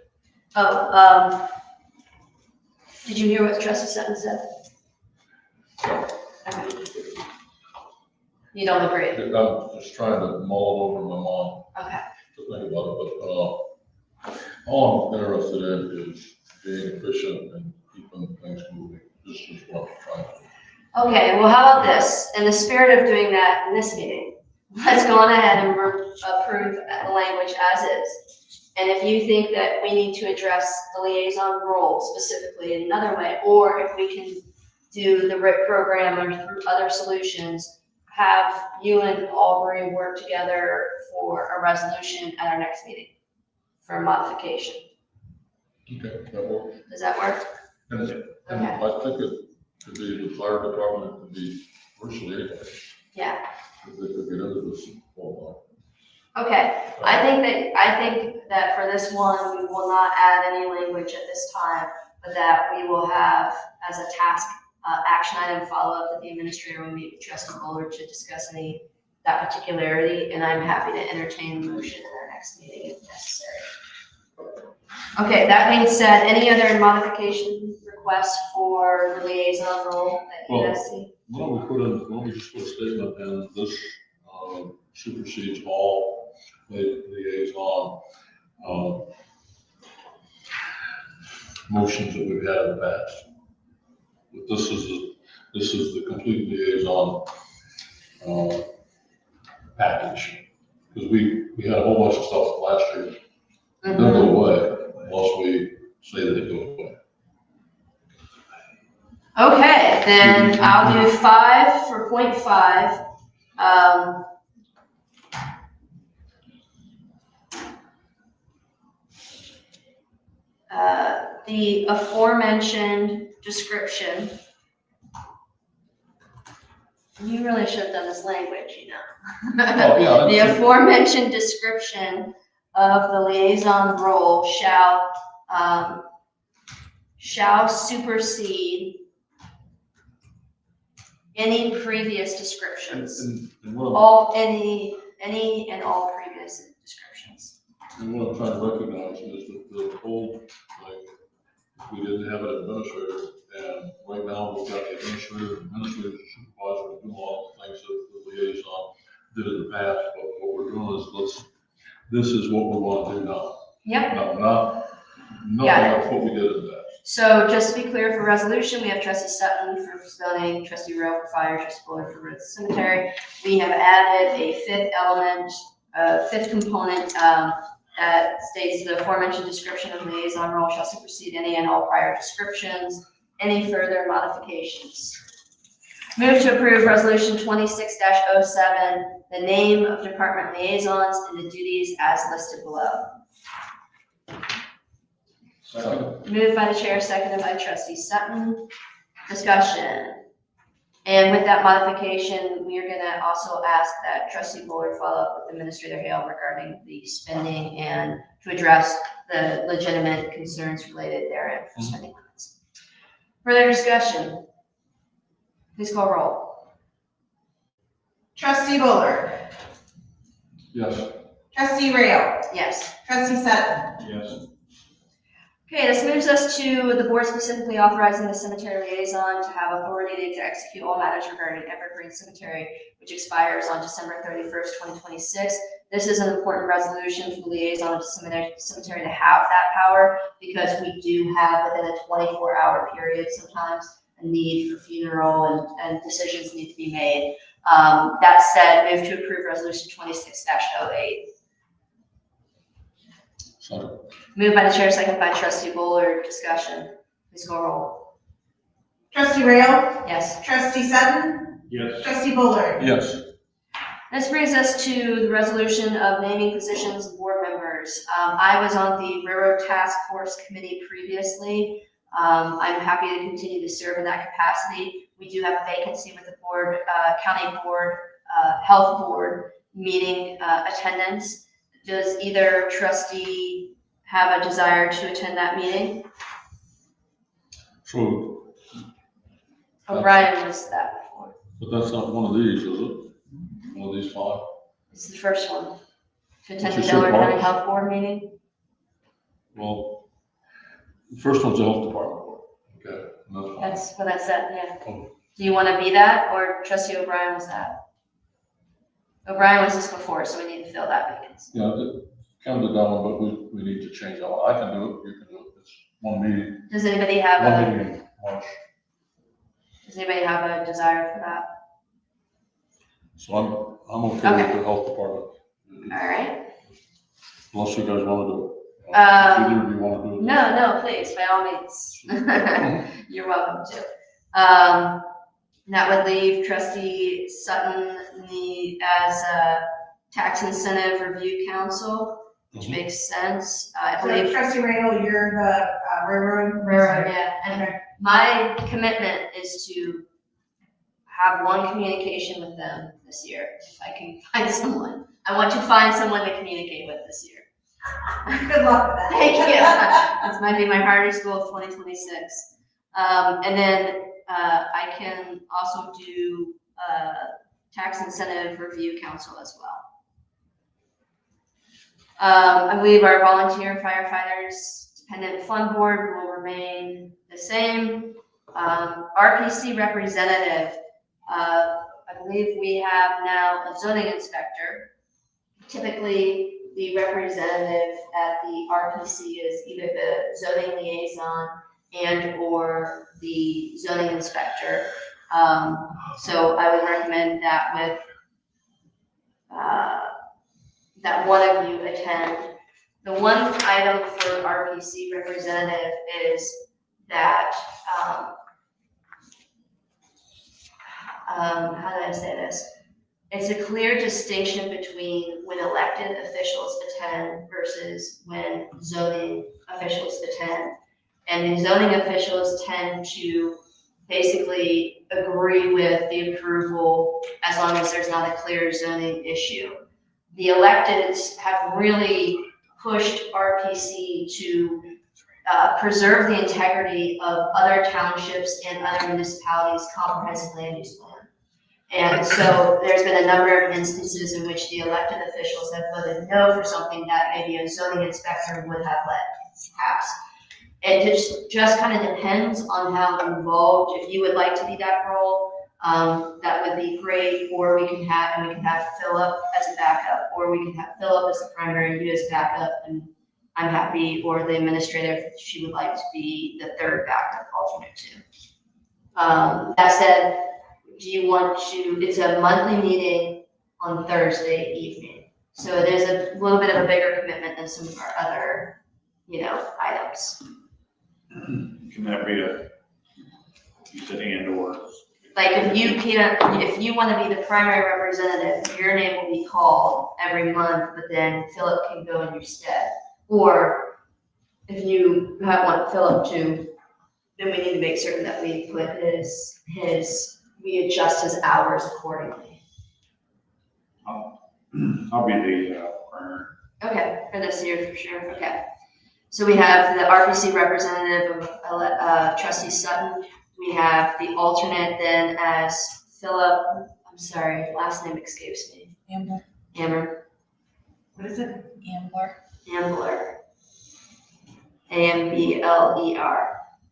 Oh, did you hear what Trustee Sutton said? Okay. You don't agree? I'm just trying to mull it over in my mind Okay. to think about it, but, all I'm interested in is being efficient and keeping things moving. This is what I'm trying to do. Okay, well, how about this? In the spirit of doing that in this meeting, let's go on ahead and approve the language as is. And if you think that we need to address the liaison role specifically in another way, or if we can do the RIP program or through other solutions, have you and Aubrey work together for a resolution at our next meeting for a modification. Okay, that works. Does that work? And Okay. I think it could be the fire department, it could be virtually anybody, Yeah. if they could get into this. Well, Okay, I think that for this one, we will not add any language at this time, but that we will have as a task, action item follow-up that the administrator will meet with Trustee Bullard to discuss that particularity, and I'm happy to entertain the motion in our next meeting if necessary. Okay, that being said, any other modification requests for the liaison role that you guys see? why don't we just put a statement in this, supersedes all liaison, motions that we've had in the past. But this is the complete liaison, package. Because we had a whole bunch of stuff last year. They'll go away unless we say that they go away. Okay, then I'll do 5 for point 5. The aforementioned description. You really should have done this language, you know. Oh, yeah. The aforementioned description of the liaison role shall supersede any previous descriptions. And what Any and all previous descriptions. I'm trying to recognize is that the whole, like, we didn't have an administrator, and right now we've got the administrator, supervisor, doing all the things that the liaison did in the past, but what we're doing is this is what we want to do now. Yep. Nothing Got it. like what we did in the past. So just to be clear for resolution, we have Trustee Sutton for zoning, Trustee Rowe for fire, Trustee Bullard for roads and cemetery. We have added a 5th element, 5th component, that states the aforementioned description of liaison role shall supersede any and all prior descriptions. Any further modifications? Move to approve resolution 26-07, the name of department liaisons and the duties as listed below. Second. Moved by the chair, seconded by Trustee Sutton. Discussion. And with that modification, we are gonna also ask that Trustee Bullard follow up with Administrator Hale regarding the spending and to address the legitimate concerns related therein for spending limits. Further discussion? Please call roll. Trustee Bullard. Yes. Trustee Rail. Yes. Trustee Sutton. Yes. Okay, this moves us to the board specifically authorizing the cemetery liaison to have authority to execute all matters regarding Evergreen Cemetery, which expires on December 31st, 2026. This is an important resolution for the liaison of the cemetery to have that power because we do have within a 24-hour period sometimes a need for funeral and decisions need to be made. That said, move to approve resolution 26-08. Second. Moved by the chair, second by Trustee Bullard. Discussion. Please call roll. Trustee Rail. Yes. Trustee Sutton. Yes. Trustee Bullard. Yes. This brings us to the resolution of naming positions of board members. I was on the Railroad Task Force Committee previously. I'm happy to continue to serve in that capacity. We do have a vacancy with the board, county board, health board meeting attendance. Does either trustee have a desire to attend that meeting? So, O'Brien was that before. but that's not one of these, is it? One of these 5? It's the first one. To attend the It's a Delaware short County one. Health Board meeting? Well, the first one's the health department board, okay? And that's fine. That's what I said, yeah. Oh. Do you want to be that, or trustee O'Brien was that? O'Brien was this before, so we need to fill that vacancy. Yeah, it comes to that one, but we need to change that one. I can do it, you can do it. It's one meeting, Does anybody have one a, meeting in March. does anybody have a desire for that? So I'm okay Okay. with the health department. All right. Unless you guys want to do it. Um, Either of you want to do it. No, please, by all means. You're welcome to. That would leave trustee Sutton as a tax incentive review council. which Mhm. makes sense. I So believe trustee Randall, you're the railroad. railroad, yeah. And Okay. my commitment is to have one communication with them this year, if I can find someone. I want to find someone to communicate with this year. Good luck with that. Thank you. This might be my hardest goal of 2026. And then I can also do tax incentive review council as well. I believe our volunteer firefighters dependent fund board will remain the same. RPC representative, I believe we have now a zoning inspector. Typically, the representative at the RPC is either the zoning liaison and or the zoning inspector. So I would recommend that with that one of you attend. The one item for RPC representative is that, how did I say this? It's a clear distinction between when elected officials attend versus when zoning officials attend. And the zoning officials tend to basically agree with the approval as long as there's not a clear zoning issue. The electeds have really pushed RPC to preserve the integrity of other townships and other municipalities' comprehensive land use plan. And so there's been a number of instances in which the elected officials have voted no for something that maybe a zoning inspector would have let pass. It just kind of depends on how involved. If you would like to be that role, that would be great. Or we can have Philip as a backup, or we can have Philip as the primary, you as backup, and I'm happy. Or the administrator, if she would like to be the third backup alternate too. That said, do you want to? It's a monthly meeting on Thursday evening, so there's a little bit of a bigger commitment than some of our other, items. Can that be you said and or? Like if you want to be the primary representative, your name will be called every month, but then Philip can go in your stead. Or if you want Philip to, then we need to make certain that we put we adjust his hours accordingly. I'll be the primary. Okay, for this year for sure. Okay. So we have the RPC representative of trustee Sutton. We have the alternate then as Philip. I'm sorry, last name escapes me. Amber. What is it? Ambler. Ambler.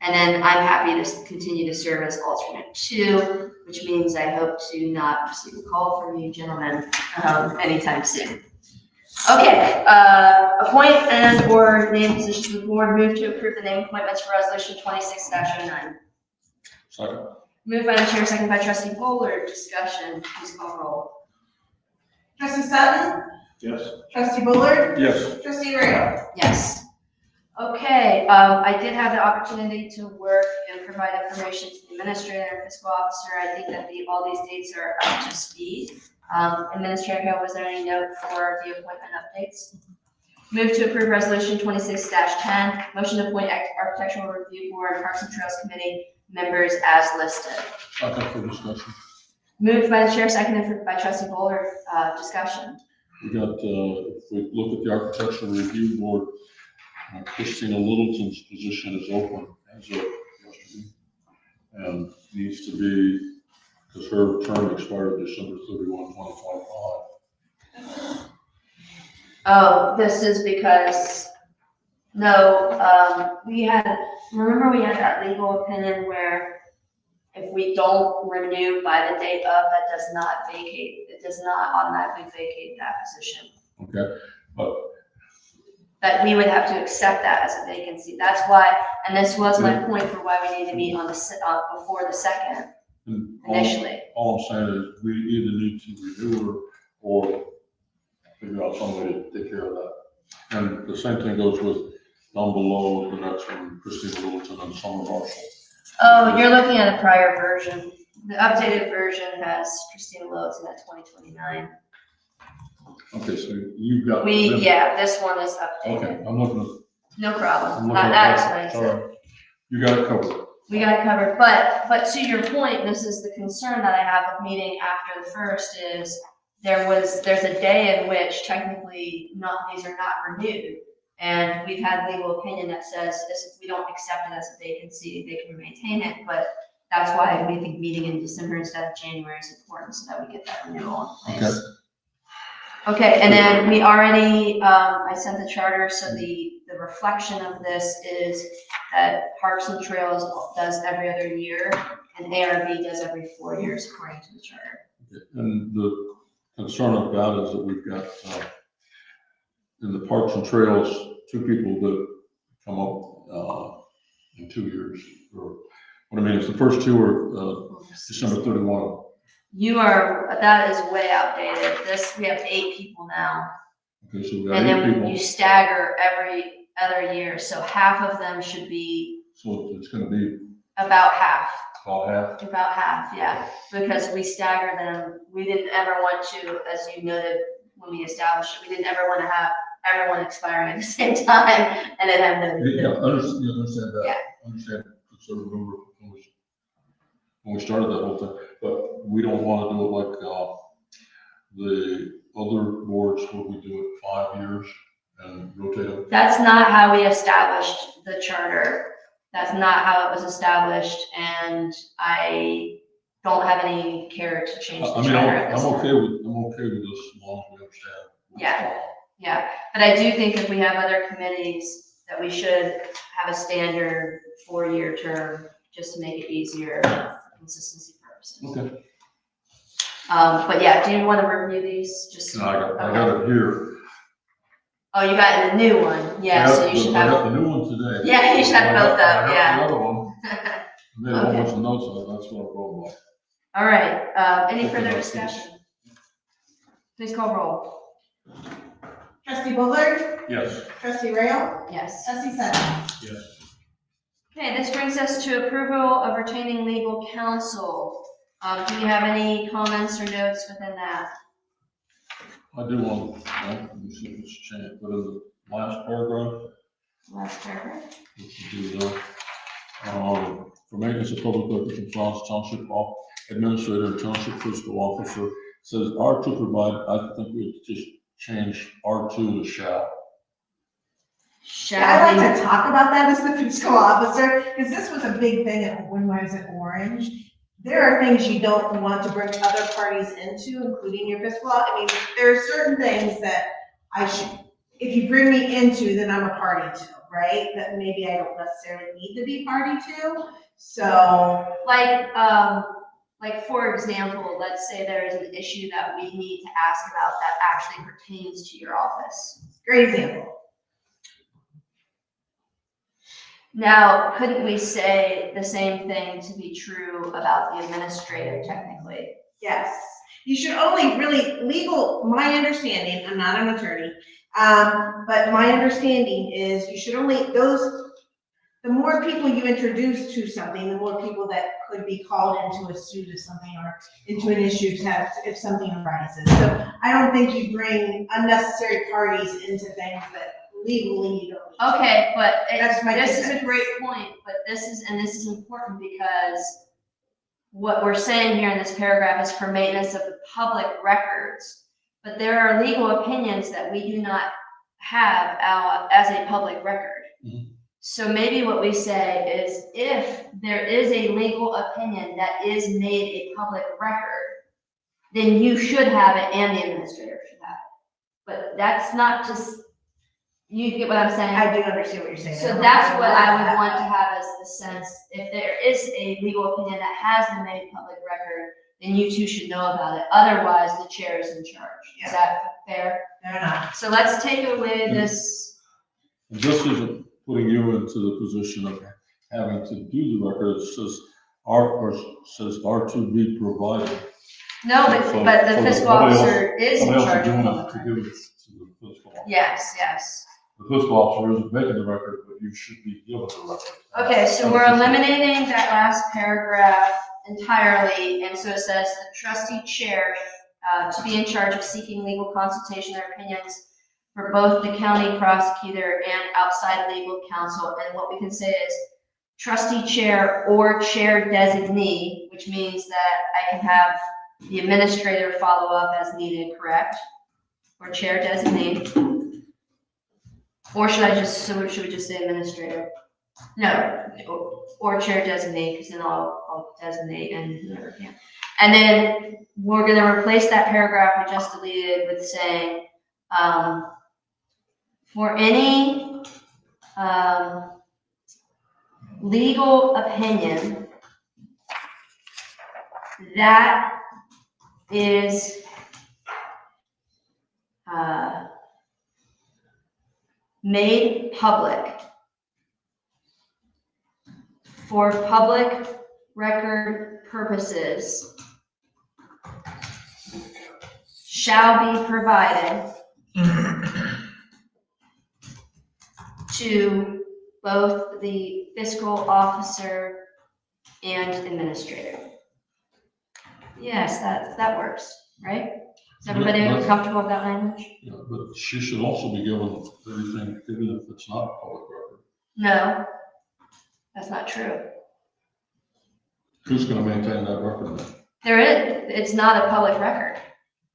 And then I'm happy to continue to serve as alternate 2, which means I hope to not receive a call from you gentlemen anytime soon. Okay, appoint and or name position to the board. Move to approve the name appointments for resolution 26-09. Second. Moved by the chair, seconded by trustee Bowler. Discussion, please call roll. Trustee Sutton? Yes. Trustee Bullard? Yes. Trustee Randall? Yes. Okay, I did have the opportunity to work and provide information to the administrator and fiscal officer. I think that all these dates are up to speed. Administrator, was there any note for the appointment updates? Move to approve resolution 26-10, motion to appoint architectural review board, Parks and Trails committee members as listed. Second for discussion. Moved by the chair, seconded by trustee Bowler. Discussion. We got, if we look at the architectural review board, Christina Littleton's position is open as of yesterday. And needs to be, because her term expired December 31, 2025. Oh, this is because, we had that legal opinion where if we don't renew by the date of, it does not automatically vacate that position. Okay, but That we would have to accept that as a vacancy. That's why, and this was my point for why we need to meet on before the second initially. all I'm saying is we either need to renew her or figure out some way to take care of that. And the same thing goes with down below the next one, Christina Littleton and Summer Marshall. Oh, you're looking at a prior version. The updated version has Christina Littleton at 2029. Okay, so you've got. This one is updated. Okay, I'm looking at. No I'm problem. looking That at. explains it. Sorry. You got it covered. We got it covered, but to your point, this is the concern that I have with meeting after the first is there's a day in which technically these are not renewed. And we've had legal opinion that says this, if we don't accept it as a vacancy, they can maintain it, but that's why we think meeting in December instead of January is important so that we get that renewal in place. Okay, and then we already, I sent the charter, so the reflection of this is that Parks and Trails does every other year, and ARB does every 4 years, according to the charter. And the concern I've got is that we've got, in the Parks and Trails, 2 people that come up, in 2 years, or, what I mean is the first 2 are, December 31. That is way outdated. We have 8 people now. Okay, so we got And 8 then people. you stagger every other year, so half of them should be So it's gonna be about half. about half. Yeah, because we stagger them. We didn't ever want to, as you noted when we established it, we didn't ever want to have everyone expiring at the same time and then have no. Yeah, understand that. Yeah. Understand, because I remember when we started that whole thing, but we don't want to do it like, the other boards where we do it 5 years and rotate them. That's not how we established the charter. That's not how it was established, and I don't have any care to change the I mean, charter at I'm this okay time. with this as long as we understand. what's Yeah. going on. Yeah, but I do think if we have other committees, that we should have a standard 4-year term, just to make it easier for consistency purposes. Okay. But yeah, do you want to review these? Just. I got it here. Oh, you got the new one, yeah, so you should I got have, the new one today. yeah, you should have both up, I yeah. got the other one. Made a whole Okay. bunch of notes on it, that's what I'm going by. All right, any Okay, further no, discussion? Please call roll. Trustee Bullard, Yes. trustee Rail, Yes. trustee Sutton. Yes. Okay, this brings us to approval of retaining legal counsel. Do you have any comments or notes within that? I do want, let me see if it's changed, but in the last paragraph, Last paragraph? which would be there, for maintenance of public records and files, township administrator and township fiscal officer, says are to provide, I think we just change R2 to shall. I'd like to talk about that as the fiscal officer, because this was a big thing when I was at Orange. There are things you don't want to bring other parties into, including your fiscal, I mean, there are certain things that if you bring me into, then I'm a party to, right? That maybe I don't necessarily need to be party to, so. Like for example, let's say there is an issue that we need to ask about that actually pertains to your office. Great example. Now, couldn't we say the same thing to be true about the administrator technically? Yes, you should only my understanding, I'm not an attorney, but my understanding is you should only, the more people you introduce to something, the more people that could be called into a suit of something or into an issue if something arises. So I don't think you bring unnecessary parties into things that legally you don't need to. Okay, but That's my this is a defense. great point, but this is important because what we're saying here in this paragraph is for maintenance of the public records. But there are legal opinions that we do not have as a public record. Mhm. So maybe what we say is if there is a legal opinion that is made a public record, then you should have it and the administrator should have it. But that's not just, you get what I'm saying? I do understand what you're saying. So that's what I would want to have as the sense, if there is a legal opinion that has been made public record, then you two should know about it. Otherwise, the chair is in charge. Is that fair? They're not. So let's take away this. And this isn't putting you into the position of having to do the record, it says says R2 be provided. No, So- but the so fiscal somebody officer is in Somebody else charge is of doing public it to record. give it to the fiscal officer. Yes. The fiscal officer isn't making the record, but you should be given the record. Okay, so we're eliminating that last paragraph entirely, and so it says the trustee chair to be in charge of seeking legal consultation or opinions for both the county prosecutor and outside legal counsel. And what we can say is trustee chair or chair designee, which means that I can have the administrator follow up as needed, correct? Or chair designee. Or should we just say administrator? No, or chair designate, because then I'll designate and whoever can. And then we're gonna replace that paragraph we just deleted with saying, for any, legal opinion that is, made public for public record purposes shall be provided to both the fiscal officer and administrator. Yes, that works, right? Is everybody comfortable with that language? Yeah, but she should also be given everything, even if it's not a public record. No, that's not true. Who's gonna maintain that record then? There is, it's not a public record.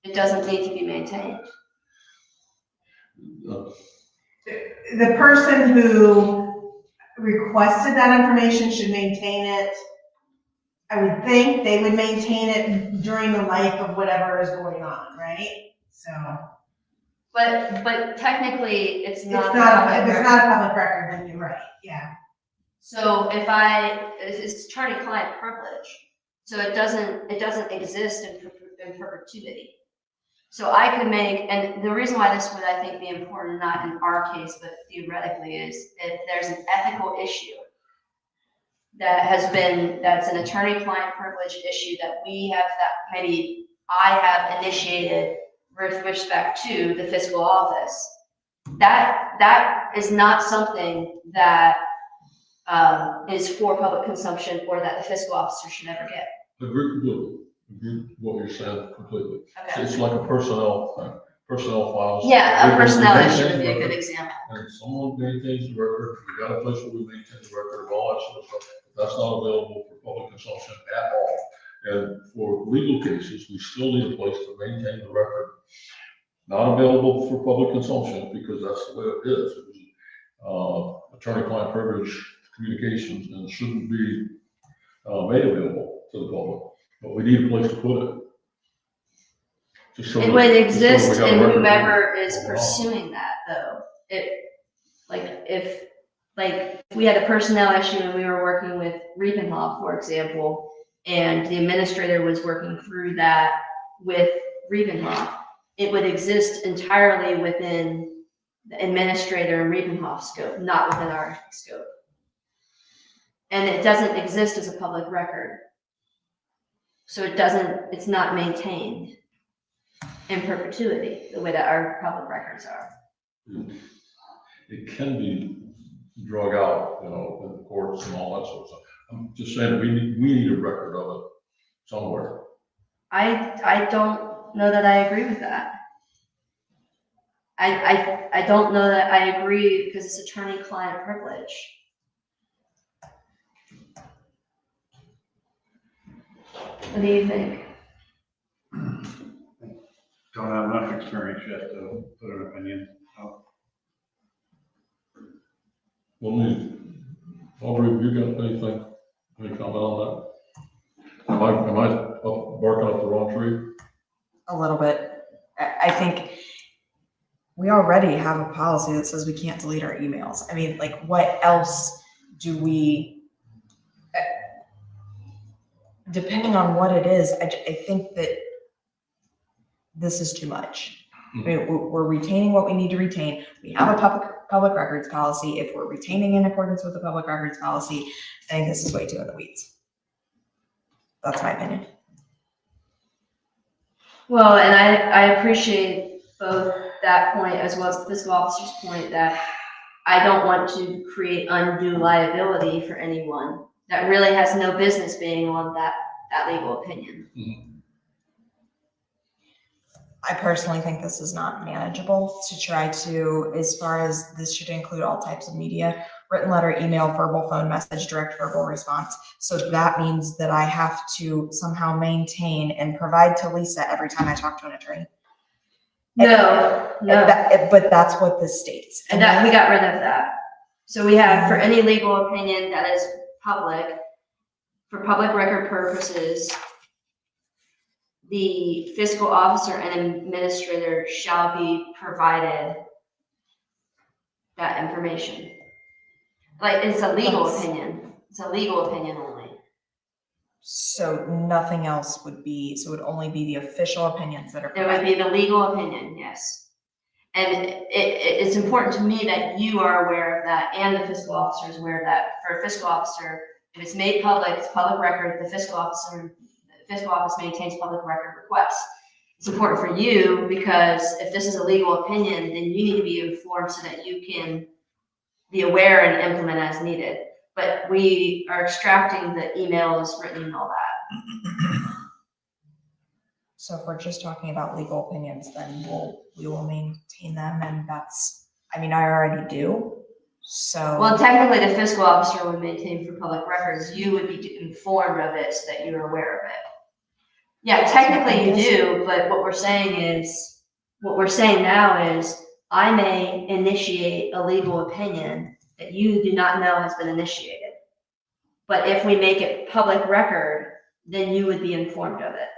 It doesn't need to be maintained. The person who requested that information should maintain it. I would think they would maintain it during the life of whatever is going on, right? So. But technically, it's not. If it's not a public record, then you're right, yeah. So it's attorney-client privilege, so it doesn't exist in perpetuity. So I could make, and the reason why this would, I think, be important, not in our case, but theoretically, is if there's an ethical issue that's an attorney-client privilege issue that maybe I have initiated with respect to the fiscal office. That is not something that is for public consumption or that the fiscal officer should ever get. Agree with what you're saying completely. Okay. It's like a personnel thing, personnel files. Yeah, a personnel We issue maintain would be a the good record, example. And someone maintains the record, we got a place where we maintain the record of all that sort of stuff. But that's not available for public consumption at all. And for legal cases, we still need a place to maintain the record. Not available for public consumption because that's the way it is. It was attorney-client privilege communications and shouldn't be made available to the public. But we need a place to put it. It would exist in whomever is pursuing that, though. If we had a personnel issue and we were working with Riepenhoff, for example, and the administrator was working through that with Riepenhoff, it would exist entirely within the administrator and Riepenhoff scope, not within our scope. And it doesn't exist as a public record. So it's not maintained in perpetuity, the way that our public records are. It can be drug out, in the courts and all that sort of stuff. I'm just saying, we need a record of it somewhere. I don't know that I agree with that. I don't know that I agree because it's attorney-client privilege. What do you think? Don't have enough experience yet to put an opinion out. Well, Aubrey, have you got anything, any comment on that? Am I barking up the wrong tree? A little bit. I think we already have a policy that says we can't delete our emails. I mean, like, what else do we, depending on what it is, I think that this is too much. I mean, we're retaining what we need to retain. We have a public records policy. If we're retaining in accordance with the public records policy, I think this is way too in the weeds. That's my opinion. Well, and I appreciate both that point as well as the fiscal officer's point that I don't want to create undue liability for anyone that really has no business being on that legal opinion. Mm-hmm. I personally think this is not manageable to try to, as far as this should include all types of media, written letter, email, verbal, phone message, direct verbal response. So that means that I have to somehow maintain and provide to Lisa every time I talk to an attorney. No, no. But that's what this states. And that, we got rid of that. So we have, for any legal opinion that is public, for public record purposes, the fiscal officer and administrator shall be provided that information. Like, it's a legal opinion. It's a legal opinion only. So nothing else would be, so it would only be the official opinions that are It would provided. be the legal opinion, yes. And it's important to me that you are aware of that and the fiscal officer is aware of that. For a fiscal officer, if it's made public, it's public record, the fiscal office maintains public record requests. It's important for you because if this is a legal opinion, then you need to be informed so that you can be aware and implement as needed. But we are extracting the emails, written, and all that. So if we're just talking about legal opinions, then we will maintain them, and that's, I mean, I already do, so. Well, technically, the fiscal officer would maintain for public records. You would be informed of it so that you're aware of it. Yeah, technically you do, but what we're saying now is I may initiate a legal opinion that you do not know has been initiated. But if we make it public record, then you would be informed of it.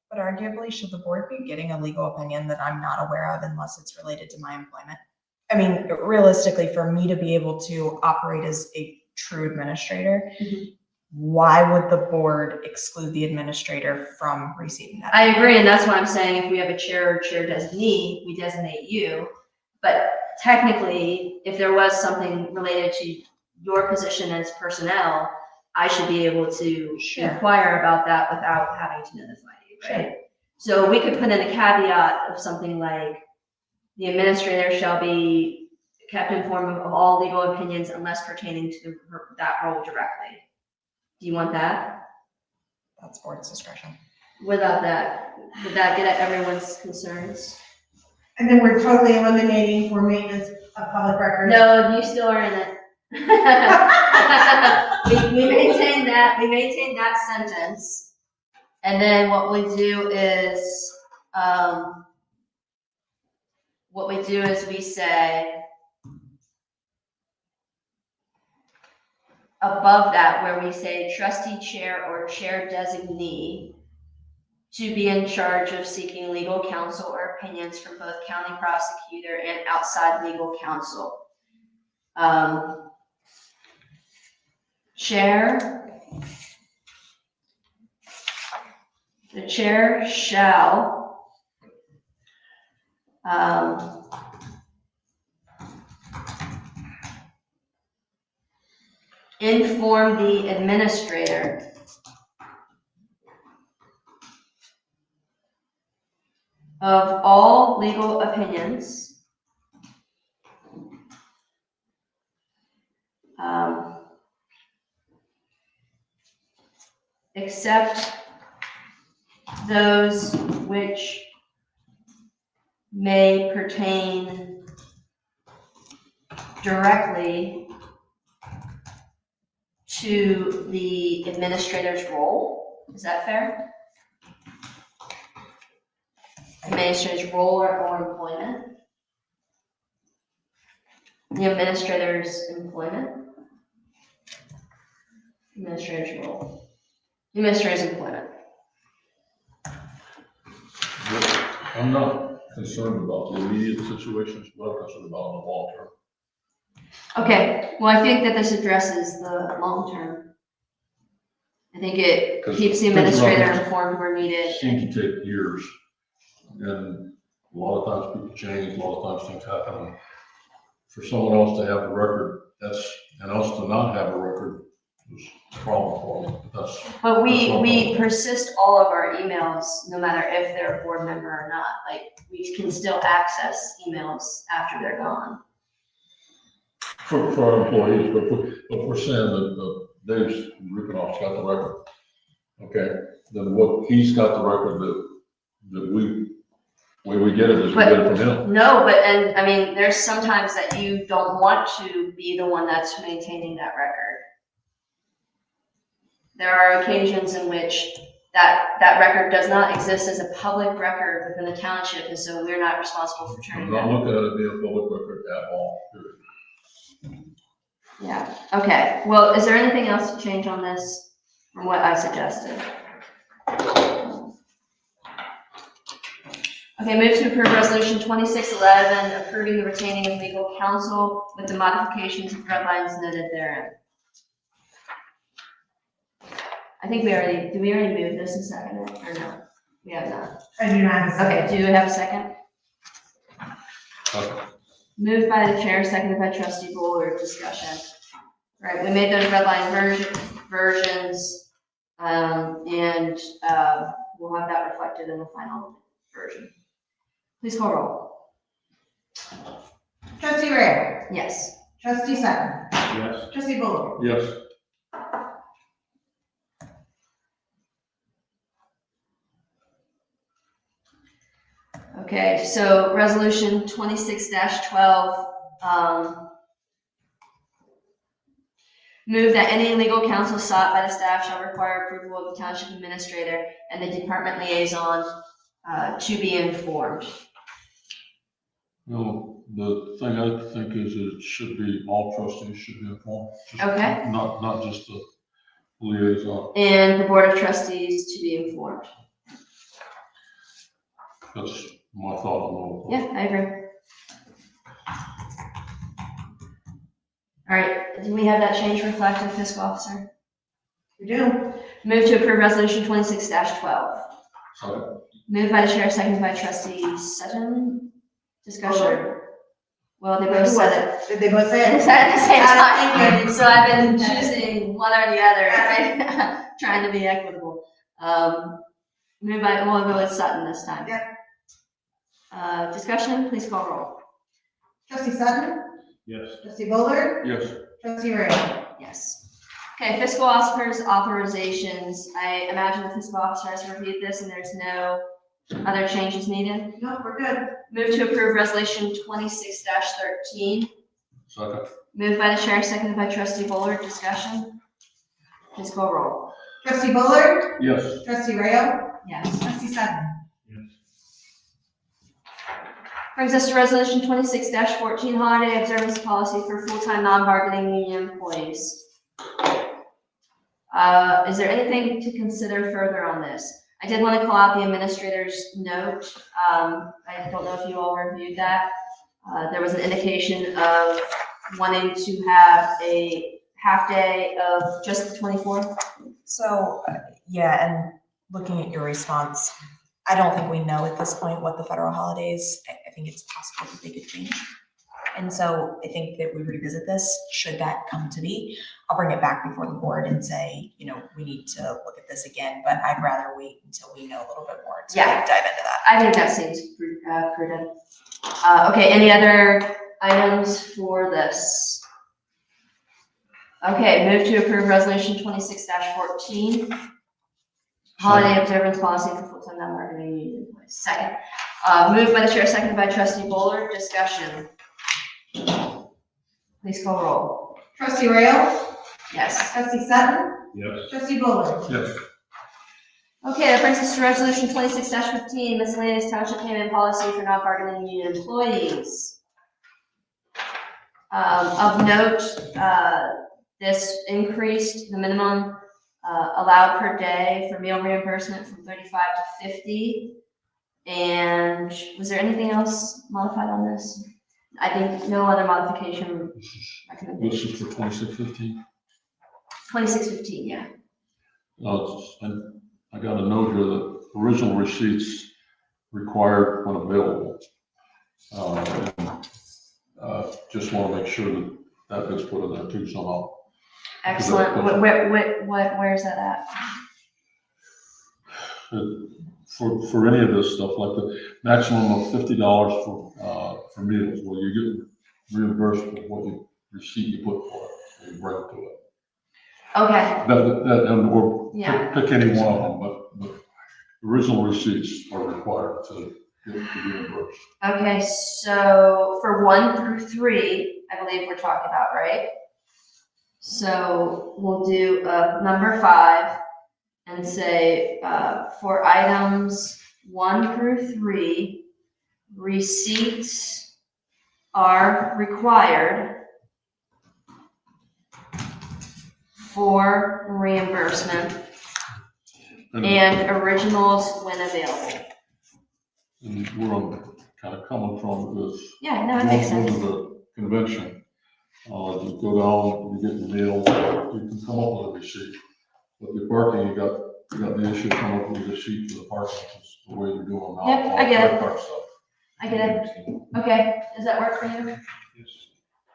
But arguably, should the board be getting a legal opinion that I'm not aware of unless it's related to my employment? I mean, realistically, for me to be able to operate as a true administrator, why would the board exclude the administrator from receiving that? I agree, and that's why I'm saying if we have a chair or chair designee, we designate you. But technically, if there was something related to your position as personnel, I should be able to inquire about that without having to notify you, right? So we could put in a caveat of something like, the administrator shall be kept informed of all legal opinions unless pertaining to that role directly. Do you want that? That's board's discretion. Without that, would that get at everyone's concerns? And then we're totally eliminating for maintenance of public records. No, you still are in it. we maintain that sentence. And then what we do is, we say, above that, where we say trustee chair or chair designee to be in charge of seeking legal counsel or opinions from both county prosecutor and outside legal counsel. The chair shall inform the administrator of all legal opinions except those which may pertain directly to the administrator's role. Is that fair? Administrator's role or employment. The administrator's employment. Administrator's role. Administrator's employment. I'm not concerned about the immediate situations, but I'm concerned about the long term. Okay, well, I think that this addresses the long term. I think it 'Cause keeps the things like administrator this informed where needed. Seem to take years, and a lot of times people change, a lot of times things happen. For someone else to have a record, and us to not have a record is a problem for me, but that's. But that's not we problem. persist all of our emails, no matter if they're a board member or not. Like, we can still access emails after they're gone. For our employees, but we're saying that Dave's Ripenoff's got the record, okay? Then what, he's got the record that we Way we get it is we get it from him. No, but, and, I mean, there's sometimes that you don't want to be the one that's maintaining that record. There are occasions in which that record does not exist as a public record within the township, and so we're not responsible for turning I'm that. not looking at it being a public record at all, period. Yeah, okay, well, is there anything else to change on this from what I suggested? Okay, move to approve resolution 2611, approving the retaining of legal counsel with the modifications of red lines noted therein. I think did we already move this and second it, or no? We have not. I do not have a second. Okay, do you have a second? Okay. Moved by the chair, seconded by trustee Boller, discussion. All right, we made those red line versions, and we'll have that reflected in the final version. Please call roll. Trustee Ray, Yes. trustee Sutton, Yes. trustee Bowie, Yes. Okay, so resolution 26-12, move that any legal counsel sought by the staff shall require approval of the township administrator and the department liaison to be informed. No, the thing I think is it should be, all trustees should be informed. Just Okay. Not just the liaison. And the board of trustees to be informed. That's my thought on Yeah, I agree. All right, do we have that change reflected, fiscal officer? we do. Move to approve resolution 26-12. Second. Moved by the chair, seconded by trustee Sutton. Discussion. Well, they both said it. Did they both say At it? the same Thank time, so I've been choosing one or the other, right? Trying to be equitable. Moved by, we'll go with Sutton this time. Yep. Discussion, please call roll. Trustee Sutton, Yes. trustee Boller, Yes. trustee Ray. Yes. Okay, fiscal officer's authorizations. I imagine the fiscal officer has reviewed this and there's no other changes needed. No, we're good. Move to approve resolution 26-13. Second. Moved by the chair, seconded by trustee Boller. Discussion. Please call roll. Trustee Boller, Yes. trustee Rayo, Yes. trustee Sutton. Brings us to resolution 26-14, holiday observance policy for full-time non-bargaining union employees. Is there anything to consider further on this? I did want to call out the administrator's note. I don't know if you all reviewed that. There was an indication of wanting to have a half day of just the 24th. So, yeah, and looking at your response, I don't think we know at this point what the federal holidays, I think it's possible that they could change. And so I think that we revisit this, should that come to be. I'll bring it back before the board and say, you know, we need to look at this again, but I'd rather wait until we know a little bit more to Yeah. dive into that. I think that seems prudent. Okay, any other items for this? Okay, move to approve resolution 26-14. Holiday observance policy for full-time non-bargaining union employees. Second. Moved by the chair, seconded by trustee Boller. Discussion. Please call roll. Trustee Rayo, Yes. trustee Sutton, Yes. trustee Boller. Yes. Okay, that brings us to resolution 26-15, miscellaneous township payment policy for non-bargaining union employees. Of note, this increased the minimum allowed per day for meal reimbursement from 35 to 50. And was there anything else modified on this? I think no other modification recommended. This is for 2615. 26-15, yeah. I got a note here that original receipts required when available. Just want to make sure that that gets put in there too somehow. Excellent. Where is that at? For any of this stuff, like the maximum of $50 for meals, well, you get reimbursed for what receipt you put for it, you bring it to it. Okay, Or yeah. pick any one of them, but original receipts are required to get reimbursed. Okay, so for 1 through 3, I believe we're talking about, right? So we'll do number 5 and say for items 1 through 3, receipts are required for reimbursement and originals when available. And where I'm kind of coming from is Yeah, no, it makes going sense. to the convention, you go down, you get the meal, you can come up with a receipt. But the parking, you got the issue of coming up with a receipt for the parking, is the way you're doing now. Yep, I get it. All that stuff. I get it. Okay, does that work for you? Yes.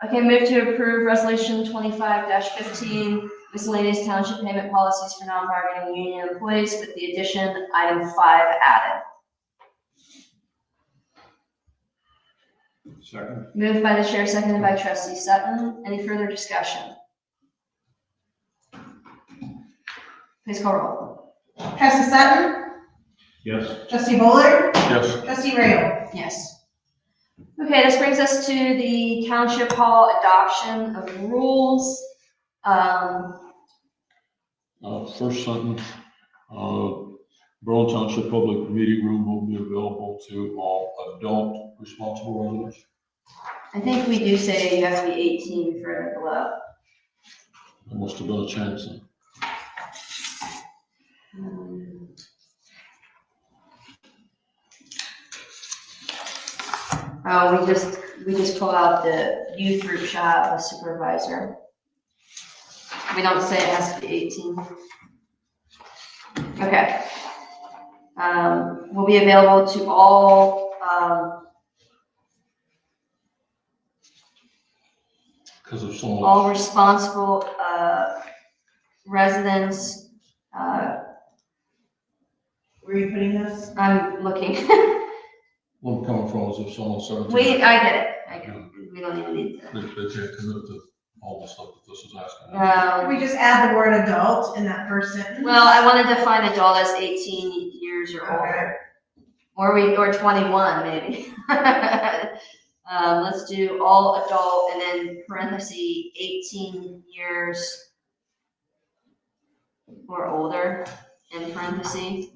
Okay, move to approve resolution 25-15, miscellaneous township payment policies for non-bargaining union employees with the addition item 5 added. Second. Moved by the chair, seconded by trustee Sutton. Any further discussion? Please call roll. Trustee Sutton? Yes. Trustee Bullard? Yes, Trustee Rayo? Yes. Okay, this brings us to the township hall adoption of rules. first sentence, Berlin Township Public Meeting Room will be available to all adult responsible residents. I think we do say you have to be 18 for and below. There must have been a chance then. Oh, we just pull out the youth group shall have a supervisor. We don't say it has to be 18. Okay. Will be available to all, Because of so all much, responsible, residents, Where are you putting this? I'm looking. where I'm coming from is if someone 17. I get it. We don't even need to. They can't commit to all the stuff that this is asking. We just add the word adult in that first sentence. Well, I want to define adult as 18 years or older. Or 21 maybe. Let's do all adult and then parenthesis 18 years or older in parentheses.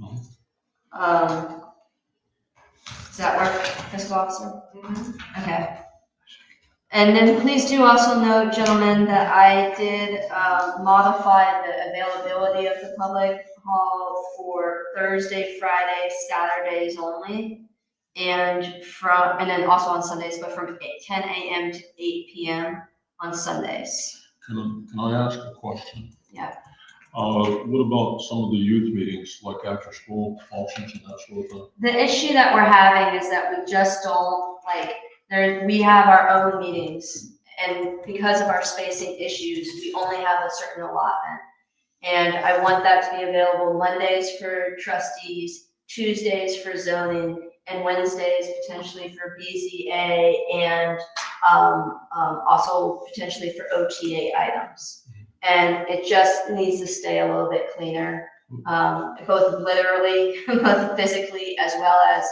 Does that work, fiscal officer? Okay. And then please do also note, gentlemen, that I did modify the availability of the public hall for Thursday, Friday, Saturdays only. And then also on Sundays, but from 10 a.m. to 8 p.m. on Sundays. Can I ask a question? Yeah. What about some of the youth meetings, like after school functions and that sort of thing? The issue that we're having is that we just don't, we have our own meetings, and because of our spacing issues, we only have a certain allotment. And I want that to be available Mondays for trustees, Tuesdays for zoning, and Wednesdays potentially for BZA, and also potentially for OTA items. And it just needs to stay a little bit cleaner, both literally, both physically, as well as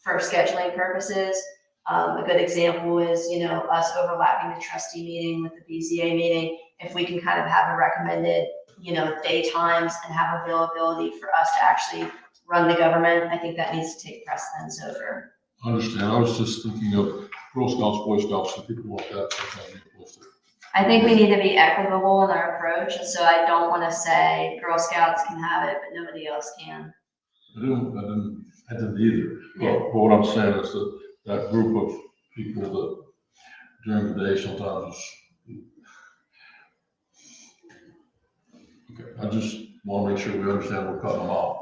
for scheduling purposes. A good example is, us overlapping the trustee meeting with the BZA meeting. If we can kind of have a recommended, day times and have availability for us to actually run the government, I think that needs to take precedence over. I understand. I was just thinking of Girl Scouts, Boy Scouts, and people like that. I think we need to be equitable in our approach, and so I don't want to say Girl Scouts can have it, but nobody else can. I didn't either. Yeah. But what I'm saying is that group of people that during the day sometimes okay, I just want to make sure we understand we're cutting them out.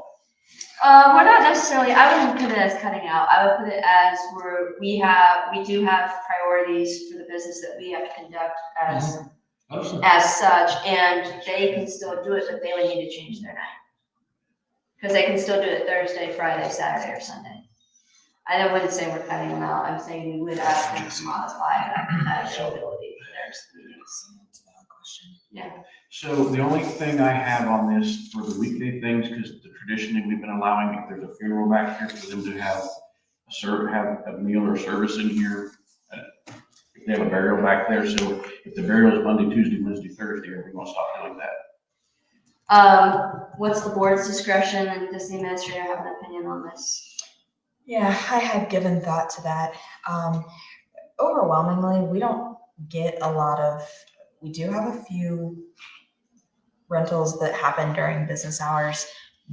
We're not necessarily, I wouldn't put it as cutting out. I would put it as we do have priorities for the business that we have to conduct as such, and they can still do it, but they would need to change their night. Because they can still do it Thursday, Friday, Saturday, or Sunday. I wouldn't say we're cutting them out. I'm saying we would ask them to modify that availability for their meetings. Yeah. So the only thing I have on this for the weekday things, because traditionally we've been allowing, if there's a funeral back here, for them to have a have a meal or service in here. If they have a burial back there, so if the burial is Monday, Tuesday, Wednesday, Thursday, are we gonna stop doing that? What's the board's discretion, and does the administrator have an opinion on this? Yeah, I had given thought to that. Overwhelmingly, we don't get a lot of, we do have a few rentals that happen during business hours.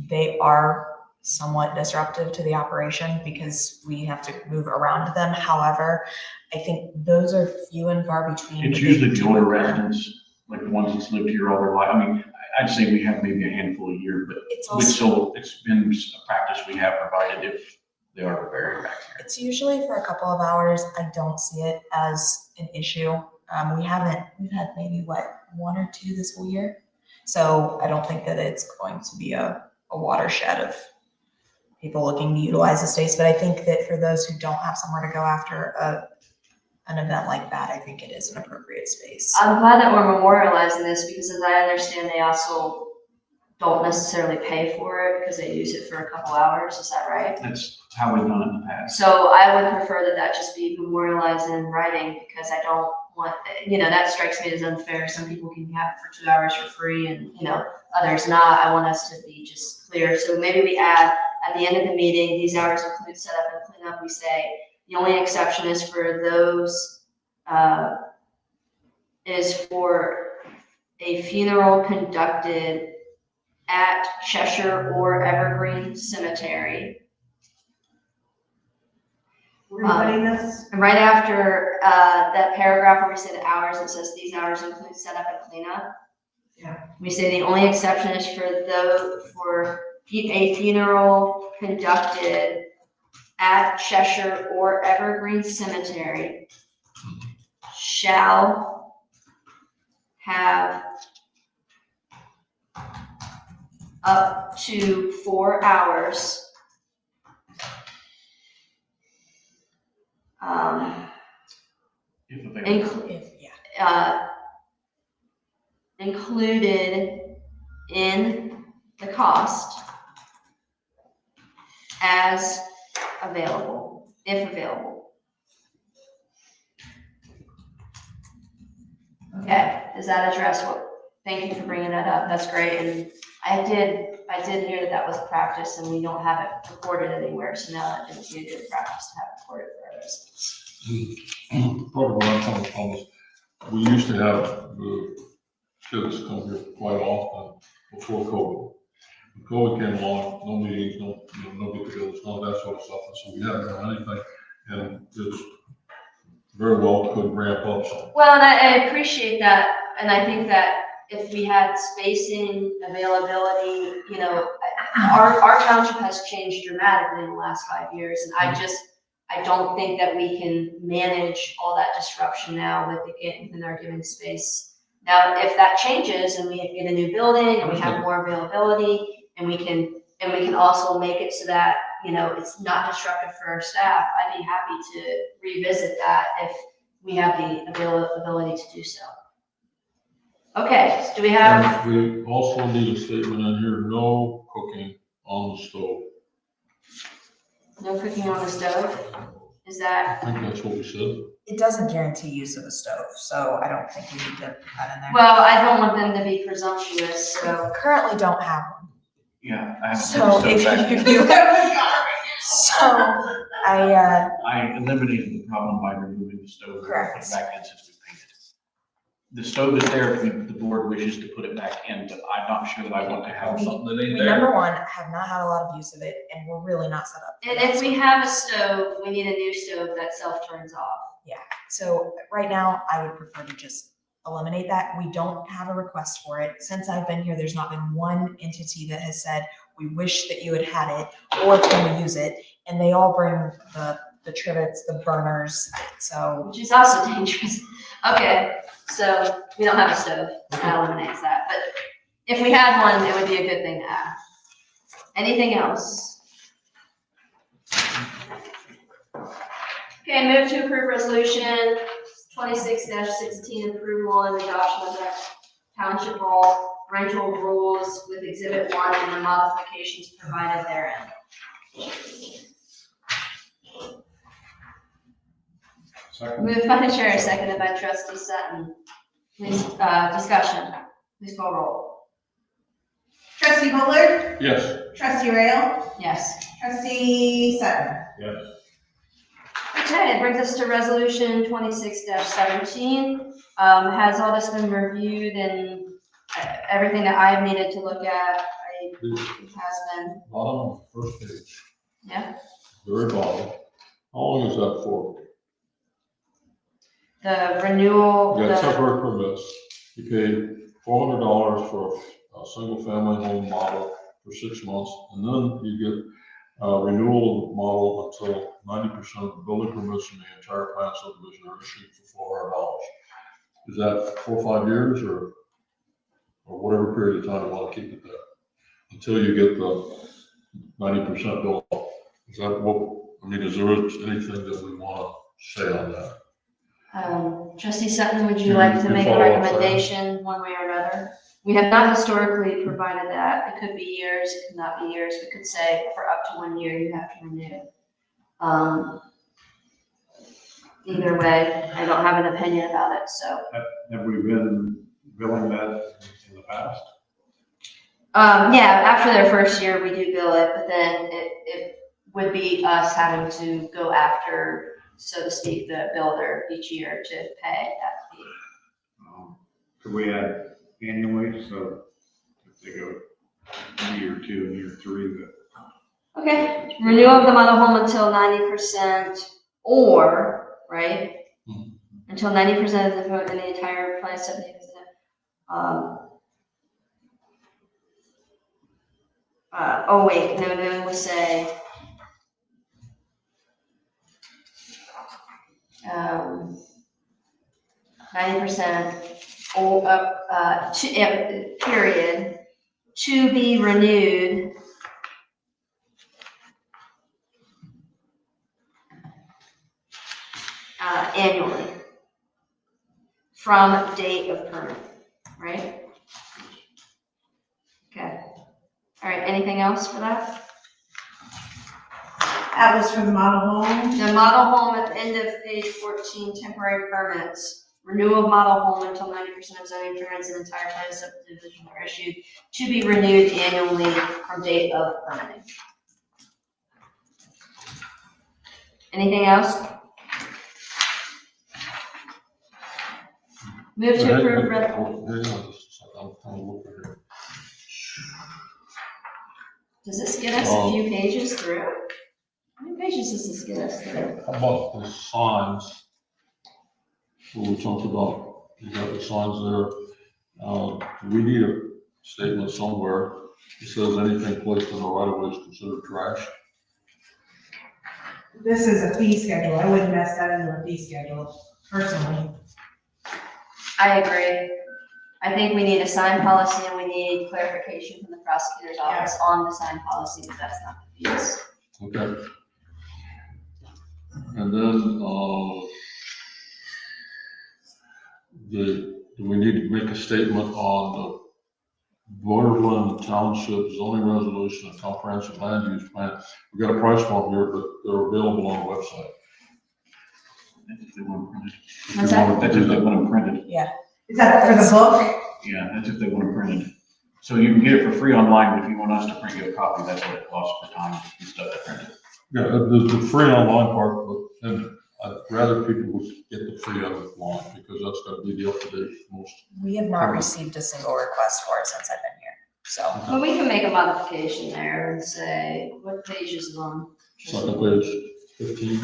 They are somewhat disruptive to the operation because we have to move around them. However, I think those are few and far between. It's usually the older residents, like the ones that's lived here all their life. I mean, I'd say we have maybe a handful a year, but It's which also, so it's been a practice we have provided if they are buried back here. it's usually for a couple of hours. I don't see it as an issue. We've had maybe one or two this whole year. So I don't think that it's going to be a watershed of people looking to utilize the space. But I think that for those who don't have somewhere to go after an event like that, I think it is an appropriate space. I'm glad that we're memorializing this because as I understand, they also don't necessarily pay for it because they use it for a couple hours. Is that right? That's how we've done it in the past. So I would prefer that just be memorialized in writing because I don't want, that strikes me as unfair. Some people can have it for 2 hours for free and, others not. I want us to be just clear. So maybe we add at the end of the meeting, these hours include setup and cleanup. We say the only exception is for those, is for a funeral conducted at Cheshire or Evergreen Cemetery. We're putting this, And right after that paragraph where we say the hours, it says these hours include setup and cleanup. Yeah. We say the only exception is for a funeral conducted at Cheshire or Evergreen Cemetery shall have up to 4 hours. If available. Included in the cost as available, if available. Okay, does that address thank you for bringing that up, that's great, and I did hear that was a practice and we don't have it recorded anywhere, so now that it's a good practice to have it recorded for our residents. Part of what I'm coming from is, we used to have the kids come here quite often before COVID. When COVID came along, no meetings, no get-togethers, none of that sort of stuff, and so we hadn't done anything, and it's very well could ramp up some. Well, and I appreciate that, and I think that if we had spacing, availability, our township has changed dramatically in the last 5 years, and I don't think that we can manage all that disruption now within our given space. Now, if that changes and we get a new building and we have more availability and we can also make it so that, it's not disruptive for our staff, I'd be happy to revisit that if we have the ability to do so. Okay, do we have? And we also need a statement in here, no cooking on the stove. No cooking on the stove? Is that? I think that's what we said. It doesn't guarantee use of a stove, so I don't think we need to put that in there. Well, I don't want them to be presumptuous, so. Currently don't have one. Yeah, I have. So if you, I eliminated the problem by removing the stove. Correct. Put it back in since we painted it. The stove is there if the board wishes to put it back in, but I'm not sure that I want to have something that ain't we, there. number one, have not had a lot of use of it, and we're really not set up for And that. if we have a stove, we need a new stove that self-turns off. So right now, I would prefer to just eliminate that. We don't have a request for it. Since I've been here, there's not been one entity that has said, we wish that you had had it, or can we use it? And they all bring the trivets, the burners, so. Which is also dangerous. Okay, so we don't have a stove, that eliminates that, but if we had one, it would be a good thing to have. Anything else? Okay, move to approve resolution 26-16, approval and adoption of the township hall rental rules with exhibit 1 and the modifications provided therein. Second. Moved by the chair, seconded by trustee Sutton. Please, discussion. Please call roll. Trustee Bullard, Yes. trustee Rail, Yes. trustee Sutton. Yes. Okay, it brings us to resolution 26-17. Has all this been reviewed and everything that I've needed to look at, it has been, Bottom of the first page, yeah. very bottom. How long is that for? The renewal, You got the, temporary permits. You pay $400 for a single family home model for 6 months, and then you get renewal of the model until 90% of the building permits in the entire plan subdivision are issued for $400. Is that 4 or 5 years or whatever period of time you want to keep it there? Until you get the 90% built up. Is that what, I mean, is there anything that we want to say on that? trustee Sutton, would you You- like to you make a follow up, recommendation one way or another? We have not historically provided that. It could be years, it could not be years. We could say for up to 1 year, you have to renew. Either way, I don't have an opinion about it, so. Have we been billing that in the past? Yeah, after their first year, we do bill it, but then it would be us having to go after, so to speak, the builder each year to pay that fee. Could we add annually, so if they go year 2 and year 3, that. Okay, renew of the model home until 90% or, right? Mhm. Until 90% of the vote in the entire plan subdivision. Oh wait, no, then we'll say, 90% or up, period, to be renewed annually from date of permit, right? Okay. All right, anything else for that? That was for the model home. The model home at the end of page 14, temporary permits. Renewal of model home until 90% of zoning permits and entire plan subdivision are issued to be renewed annually from date of permitting. Anything else? Move to approve. Hang on just a second, I'm trying to look at here. Does this get us a few pages through? How many pages does this get us through? How about the signs? What we talked about, you got the signs there. We need a statement somewhere that says anything placed in the right of way is considered trash. This is a fee schedule. I wouldn't mess that into a fee schedule, personally. I agree. I think we need a sign policy and we need clarification from the prosecutor's office on the sign policy, but that's not the fees. Okay. And then, do we need to make a statement on the Borderland Township zoning resolution and comprehensive land use plan? We got a price one here, but they're available on the website. That's if they want them printed. What's that? That's if they want them printed. Is that for the book? Yeah, that's if they want them printed. So you can get it for free online, but if you want us to print you a copy, that's what it costs for time and stuff to print it. Yeah, the free online part, but and I'd rather people would get the free online because that's gotta be the up-to-date most. We have not received a single request for it since I've been here, so. Well, we can make a modification there and say, what page is it on? Second page, 15.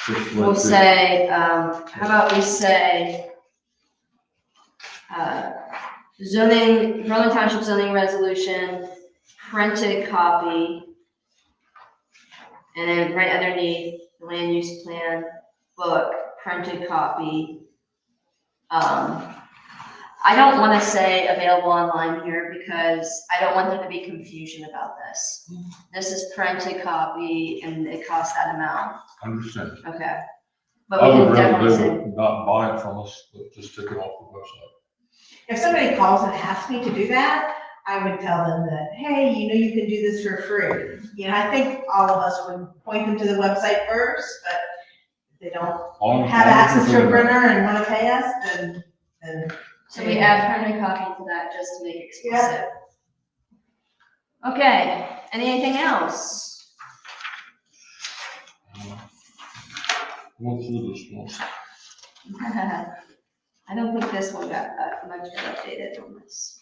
Just right We'll there. say, how about we say, zoning, Berlin Township zoning resolution, printed copy. And then right underneath, the land use plan book, printed copy. I don't want to say available online here because I don't want there to be confusion about this. This is printed copy and it costs that amount. Understand. Okay. But I we would can rather definitely they say, would not buy it from us, but just take it off the website. If somebody calls and asks me to do that, I would tell them that, hey, you know, you can do this for free. You know, I think all of us would point them to the website first, but if they don't have access to a printer and want to pay us, then. So we add permanent copy to that just to make it explicit. Okay, anything else? Go through this one. I don't think this one got much updated on this.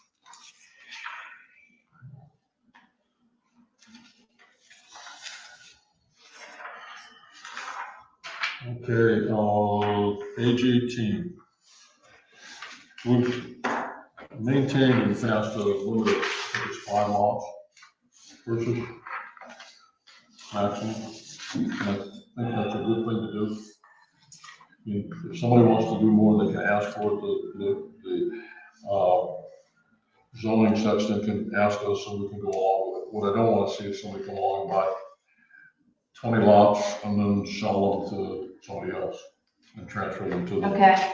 Okay, page 18. We've maintained in the past a limit of, I think it's 5 lots purchase maximum. And I think that's a good thing to do. I mean, if somebody wants to do more, they can ask for it. The zoning section can ask us so we can go along with it. What I don't want to see is somebody come along and buy 20 lots and then sell them to somebody else and transfer them to them. Okay.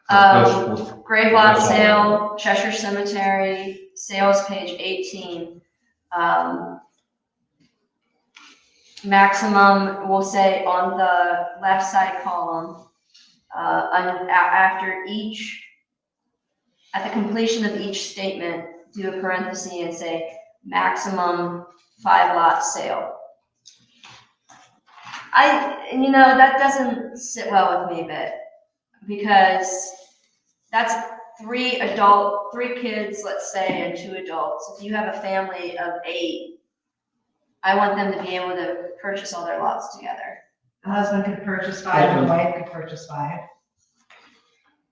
That's what- Grave lot that's all. sale, Cheshire Cemetery, sales page 18. Maximum, we'll say on the left side column, after each, at the completion of each statement, do a parenthesis and say maximum 5 lot sale. That doesn't sit well with me a bit, because that's 3 kids, let's say, and 2 adults. If you have a family of 8, I want them to be able to purchase all their lots together. A husband could purchase 5, a wife could purchase 5.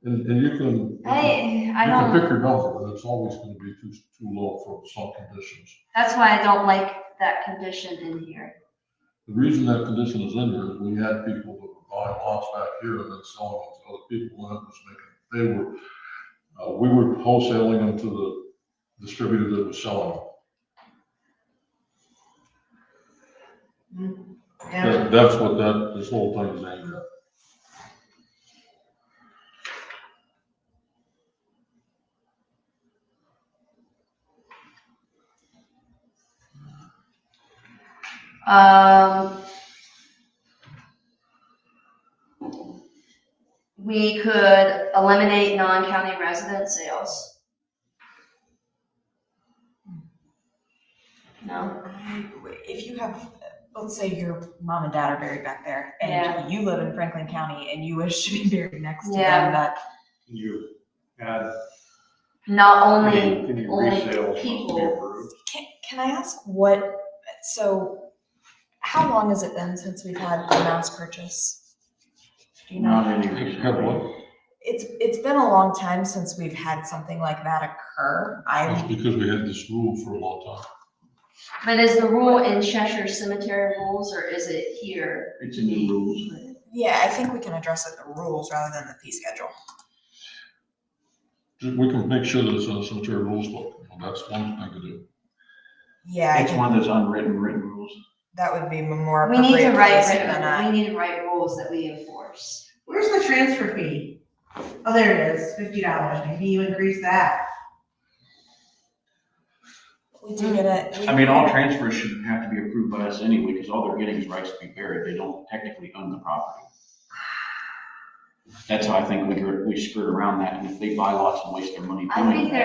And you can. I You can don't, pick your number, but it's always going to be too low for some conditions. that's why I don't like that condition in here. The reason that condition is in there is we had people that were buying lots back here and then selling them to other people, and it was we were wholesaling them to the distributor that was selling them. Yeah. That's what this whole thing is aimed at. We could eliminate non-county resident sales. No? If you have, let's say your mom and dad are buried back there, Yeah. and you live in Franklin County, and you wish to be buried next to Yeah. them, that You add Not only, any only resale must be people. approved. Can I ask how long has it been since we've had a mass purchase? Do you know? Not any Have reason. what? It's been a long time since we've had something like that occur. It's because we had this rule for a long time. But is the rule in Cheshire Cemetery rules, or is it here? It's in the rules. Yeah, I think we can address it in the rules rather than the fee schedule. We can make sure that it's in the cemetery rules book. That's one thing to do. Yeah, I It's think one of those unwritten rules. that would be more We need to appropriate write, place than we need to write rules that we enforce. Where's the transfer fee? Oh, there it is, $50. Maybe you increase that. we do get it. I mean, all transfers should have to be approved by us anyway, because all they're getting is rights to be buried. They don't technically own the property. That's how I think we skirt around that, and if they buy lots and waste their money I doing think that.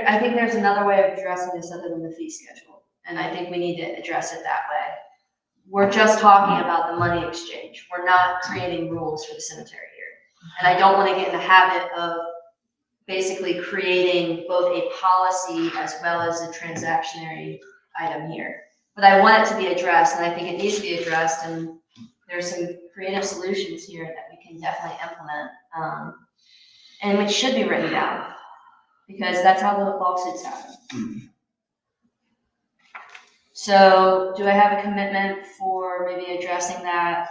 I think there's another way of addressing this other than the fee schedule, and I think we need to address it that way. We're just talking about the money exchange. We're not creating rules for the cemetery here. And I don't want to get in the habit of basically creating both a policy as well as a transactionary item here. But I want it to be addressed, and I think it needs to be addressed, and there's some creative solutions here that we can definitely implement, and which should be written down, because that's how the lawsuits happen. So do I have a commitment for maybe addressing that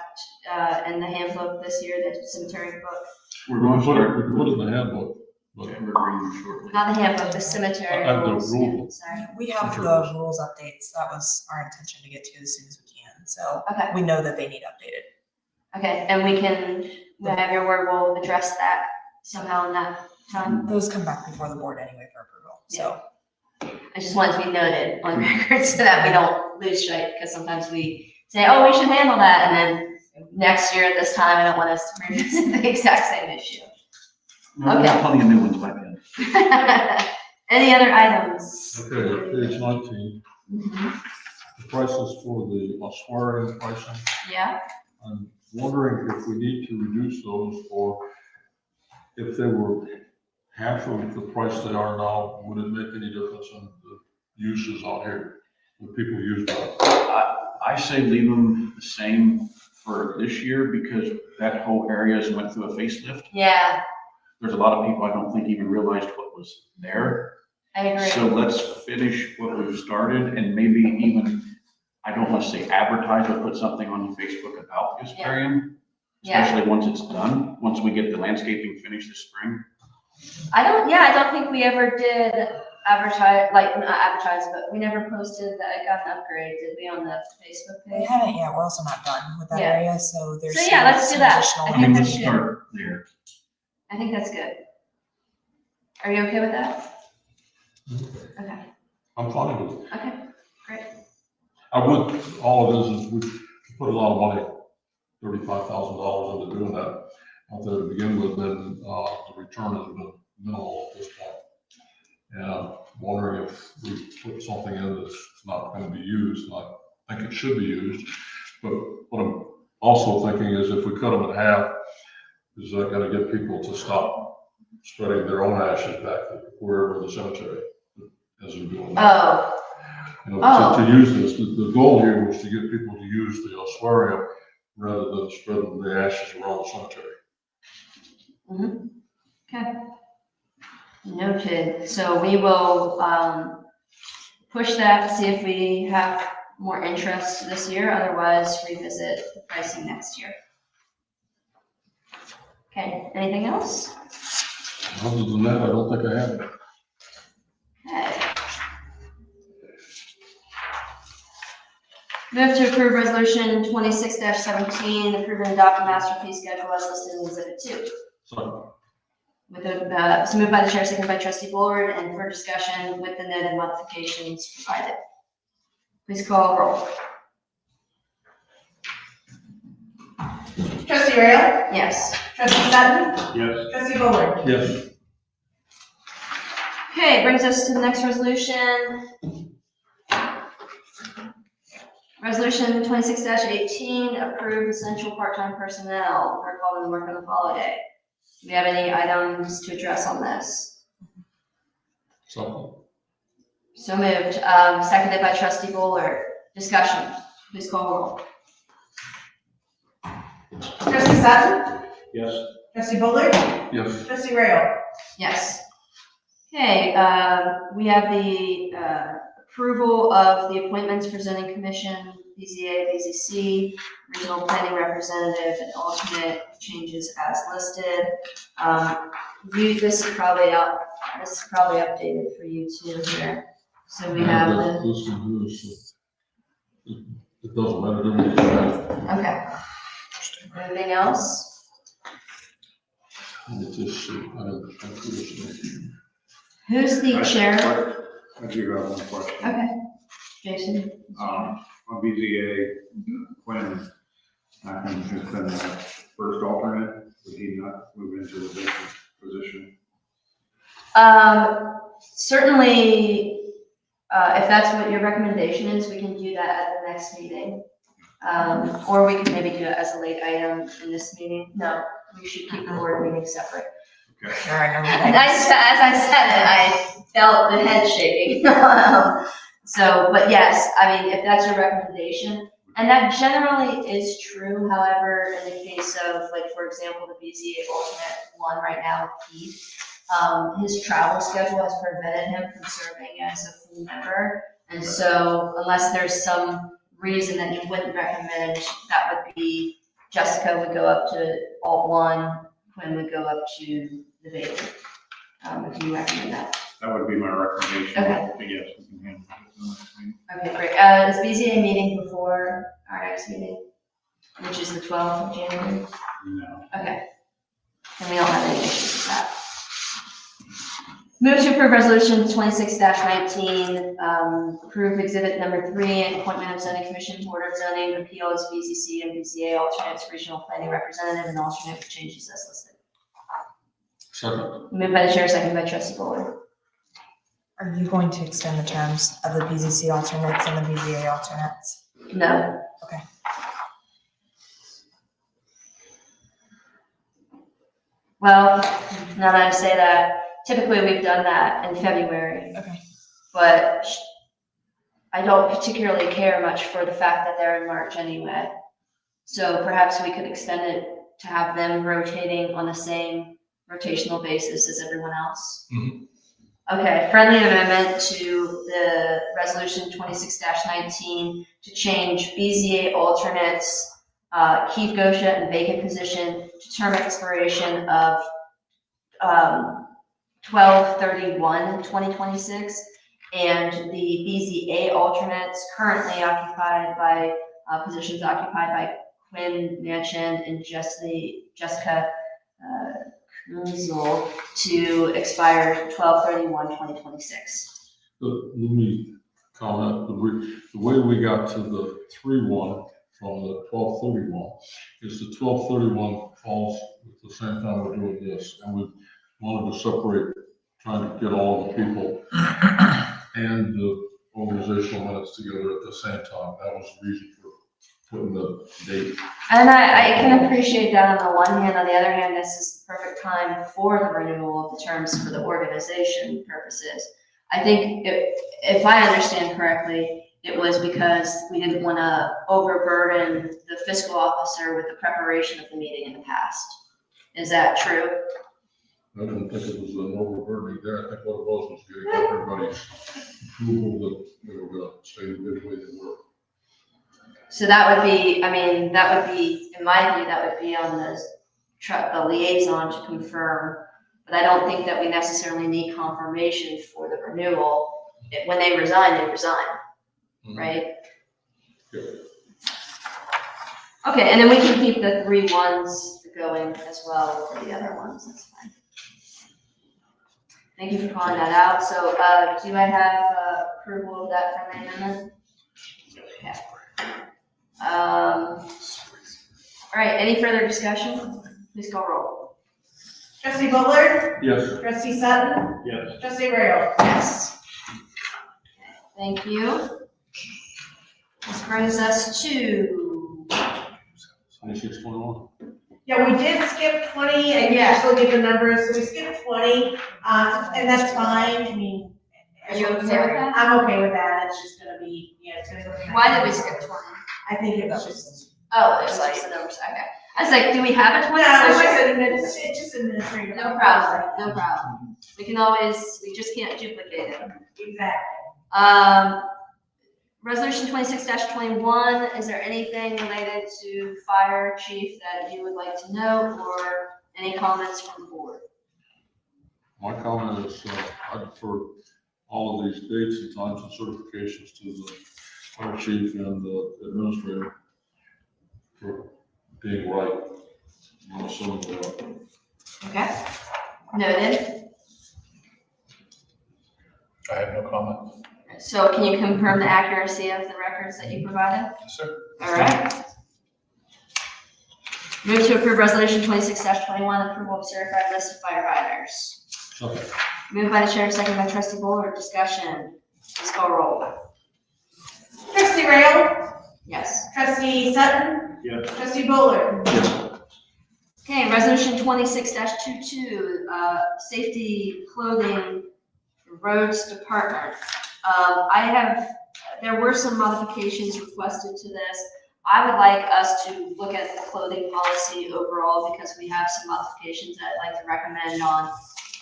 in the handbook this year, the cemetery book? We're We going can to put it in the handbook, but we're agreeing shortly. Not the handbook, the cemetery I have the rules. rule. Yeah, sorry. We have Sure. the rules updates. That was our intention to get to as soon as we can. So Okay, we know that they need updated. okay, and we have your word, we'll address that somehow in that Tom? Those come back before the board anyway for approval, so. I just want it to be noted on record so that we don't lose sight, because sometimes we say, oh, we should handle that, and then next year at this time, I don't want us to revisit the exact same issue. No, we have plenty of new ones by then. Any other items? Okay, page 19, Mhm. the prices for the swearing pricing. Yeah, I'm wondering if we need to reduce those, or if they were half of the price they are now, would it make any difference in the uses out here, the people use them? I say leave them the same for this year because that whole area has went through a facelift. yeah, There's a lot of people I don't think even realized what was there. I agree. So let's finish what we've started and maybe even, I don't want to say advertise, but put something on Facebook about the Asparium. Yeah. Especially once it's done, once we get the landscaping finished this spring. I don't think we ever did advertise, like, not advertise, but we never posted that I got an upgrade, did we, on the Facebook We page? haven't yet, we're also not done with that Yeah. area, so there's. So, yeah, let's do some that. additional- I I think mean, we let's should. start there. I think that's good. Are you okay with that? Okay, I'm fine with it. okay, great. I would, all it is we put a lot of money, $35,000 into doing that out there to begin with, and the return has been minimal at this point. And I'm wondering if we put something in that's not going to be used, and I think it should be used. But what I'm also thinking is if we cut them in half, is that going to get people to stop spreading their own ashes back wherever the cemetery as they're doing that? Oh, You know, to use this, the goal here was to get people to use the ossuarium rather than spreading the ashes around the cemetery. okay. Noted. So we will, push that, see if we have more interest this year, otherwise revisit the pricing next year. Okay, anything else? Other than that, I don't think I have it. Okay. Move to approve resolution 26-17, approve and adopt a master fee schedule as listed in exhibit 2. So, With the, it's moved by the chair, seconded by trustee Bullard, and for discussion with the noted modifications provided. Please call roll. Trustee Rail? Yes. Trustee Sutton? Yes. Trustee Bullard? yes, Okay, brings us to the next resolution. Resolution 26-18, approve essential part-time personnel, we're calling them work on the holiday. Do we have any items to address on this? so, So moved, seconded by trustee Bullard. Discussion, please call roll. Trustee Sutton? Yes. Trustee Bullard? yes, Trustee Rail? Yes. Okay, we have the approval of the appointments for zoning commission, BZA, BZC, regional planning representative, and alternate changes as listed. This is probably updated for you too here. So we have the, this one here, so it doesn't matter to me. okay. Anything else? It's just, I don't think it's- Who's the chair? I do have one question. Okay, Jason. On BZA, Quinn, I think has been the first alternate, would he not move into the vacant position? Certainly, if that's what your recommendation is, we can do that at the next meeting. Or we can maybe do it as a late item in this meeting. No, we should keep the board meeting separate. Okay. There are no And as I said it, I felt the head shaking. So, but yes, I mean, if that's your recommendation, and that generally is true, however, in the case of, like, for example, the BZA alternate one right now, Keith, his travel schedule has prevented him from serving as a full member. And so unless there's some reason that you wouldn't recommend, that would be Jessica would go up to alt one, Quinn would go up to the vacant. If you recommend that. That would be my recommendation. Okay. But yes, we can handle it in the next meeting. Okay, great. Is BZA meeting before our next meeting, which is the 12th of January? No. Okay. And we don't have any issues with that. Move to approve resolution 26-19, approve exhibit number 3, and appointment of zoning commission, board of zoning appeals, BZC and BZA alternates, regional planning representative, and alternate with changes as listed. Second. Moved by the chair, second by trustee Bullard. Are you going to extend the terms of the BZC alternates and the BZA alternates? No. Okay. Well, now that I say that, typically we've done that in February, Okay. but I don't particularly care much for the fact that they're in March anyway. So perhaps we could extend it to have them rotating on the same rotational basis as everyone else. Mhm. Okay, friendly amendment to the resolution 26-19 to change BZA alternates, Keith Gosha and vacant position to term expiration of 12/31/2026, and the BZA alternates currently occupied by positions occupied by Quinn Manchin and Jessica Kunzel to expire 12/31/2026. Let me comment, the way we got to the 3-1 from the 12/31 is the 12/31 falls at the same time we're doing this, and we wanted to separate, trying to get all the people and the organizational minutes together at the same time. That was the reason for putting the date. And I can appreciate that on the one hand. On the other hand, this is the perfect time for the renewal of the terms for the organization purposes. I think if I understand correctly, it was because we didn't want to overburden the fiscal officer with the preparation of the meeting in the past. Is that true? I don't think it was an overburdening there. I think what it was getting everybody's approval that they were going to stay the good way they were. So that would be, I mean, that would be, in my view, that would be on the liaison to confirm. But I don't think that we necessarily need confirmation for the renewal. When they resign, right? Yeah. Okay, and then we can keep the 3 ones going as well for the other ones, that's fine. Thank you for calling that out. So, do I have approval of that friendly amendment? Okay. All right, any further discussion? Please call roll. Trustee Bullard? Yes. Trustee Sutton? Yes. Trustee Rayo? Yes. Thank you. This brings us to, 26/21. Yeah, we did skip 20, and you Yeah. still get the numbers, so we skipped 20, and that's fine, I mean. Are you okay with that? I'm okay with that, it's just gonna be, it's gonna go. why did we skip 20? I think it was just. Oh, it's just the numbers, okay. I was like, do we have a No, 20? it's just administrative. No problem, no problem. We can always, we just can't duplicate it. Exactly. Resolution 26-21, is there anything related to fire chief that you would like to know, or any comments from the board? My comment is, I defer all of these dates and times and certifications to the fire chief and the administrator for being right. I'm assuming they are. Okay, noted. I have no comment. So can you confirm the accuracy of the records that you provided? Yes, sir. All right. Move to approve resolution 26-21, approval of certified list of firefighters. Okay. Moved by the chair, second by trustee Bullard, discussion. Please call roll. Trustee Rayo? Yes. Trustee Sutton? Yes. Trustee Bullard? Okay, resolution 26-22, safety clothing roads department. There were some modifications requested to this. I would like us to look at the clothing policy overall because we have some modifications that I'd like to recommend on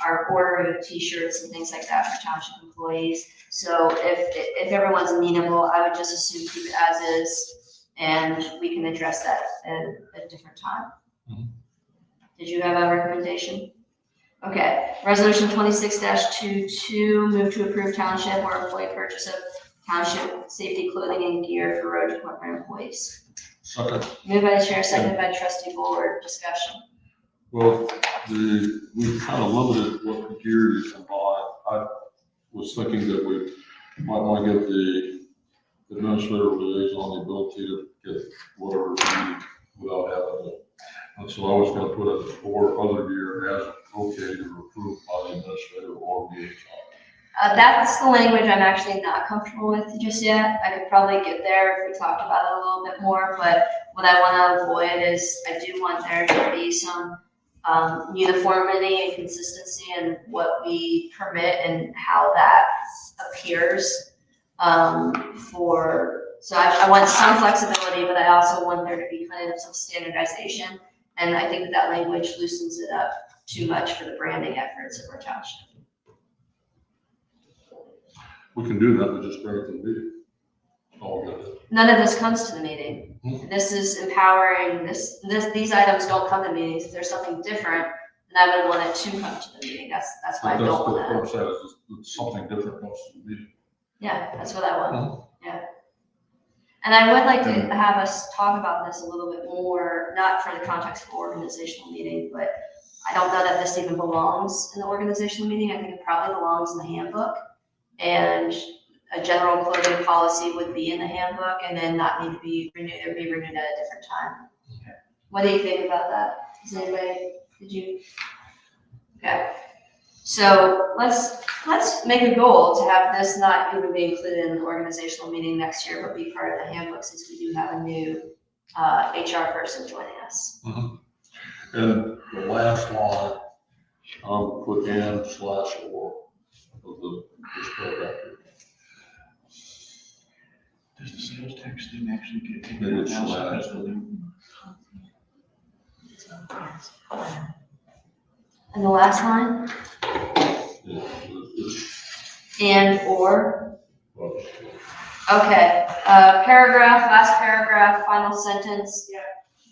our ordering of t-shirts and things like that for township employees. So if everyone's amenable, I would just assume keep it as is, and we can address that at a different time. Mhm. Did you have a recommendation? Okay, resolution 26-22, move to approve township or employee purchase of township safety clothing and gear for road department employees. Second. Moved by the chair, seconded by trustee Bullard, discussion. Well, we kind of limited what gear you can buy. I was thinking that we might want to give the administrative liaison the ability to get whatever we need without having to. And so I was going to put it for other gear as okayed or approved by the administrator or liaison. That's the language I'm actually not comfortable with just yet. I could probably get there if we talked about it a little bit more, but what I want to avoid is I do want there to be some uniformity and consistency in what we permit and how that appears. So I want some flexibility, but I also want there to be kind of some standardization. And I think that language loosens it up too much for the branding efforts of our township. We can do that, but just bring it to the meeting. All good. None of this comes to the meeting. This is empowering, these items don't come to meetings. If there's something different, then I would want it to come to the meeting. That's why I don't want that. That's what I'm saying, is something different comes to the meeting. Yeah, that's what I want. Yeah. And I would like to have us talk about this a little bit more, not for the context of organizational meeting, but I don't know that this even belongs in the organizational meeting. I think it probably belongs in the handbook. And a general clothing policy would be in the handbook and then not need to be renewed or be renewed at a different time. Okay. What do you think about that? Does anybody, did you? Okay. So let's make a goal to have this not even be included in the organizational meeting next year, but be part of the handbook since we do have a new HR person joining us. Mm-hmm. And the last line, put and/or of this paragraph here. Does the sales tax thing actually get Maybe taken it's out? allowed. Because the new- And the last line, Yeah, it's, and or. well, Okay, last paragraph, final sentence.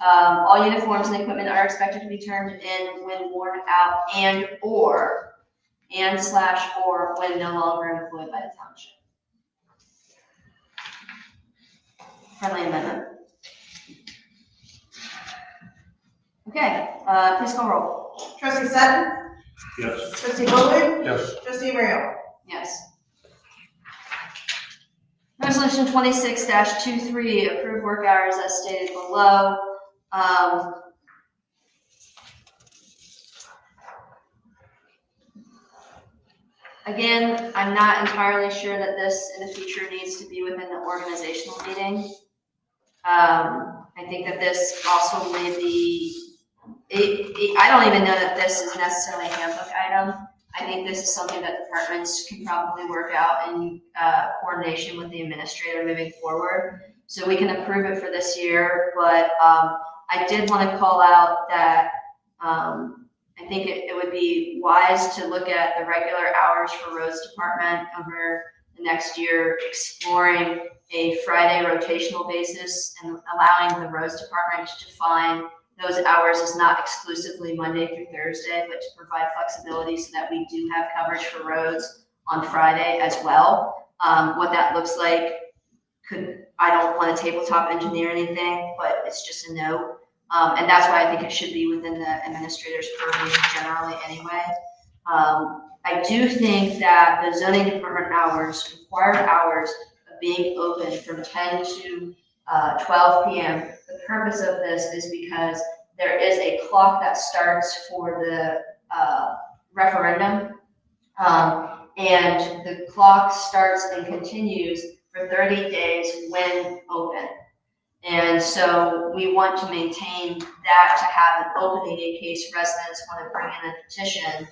All uniforms and equipment are expected to be turned in when worn out and/or when no longer employed by the township. Friendly amendment. Okay, please call roll. Trustee Sutton? Yes. Trustee Bowman? yes, Trustee Rail? Yes. Resolution 26-23, approve work hours as stated below. Again, I'm not entirely sure that this in the future needs to be within the organizational meeting. I think that this also may be, I don't even know that this is necessarily a handbook item. I think this is something that departments can probably work out in coordination with the administrator moving forward. So we can approve it for this year, but I did want to call out that I think it would be wise to look at the regular hours for roads department over the next year, exploring a Friday rotational basis and allowing the roads department to define those hours as not exclusively Monday through Thursday, but to provide flexibility so that we do have coverage for roads on Friday as well. What that looks like I don't want to tabletop engineer anything, but it's just a note. And that's why I think it should be within the administrator's purview generally anyway. I do think that the zoning department hours, required hours of being open from 10 to 12 p.m. The purpose of this is because there is a clock that starts for the referendum. And the clock starts and continues for 30 days when open. And so we want to maintain that to have an opening in case residents want to bring in a petition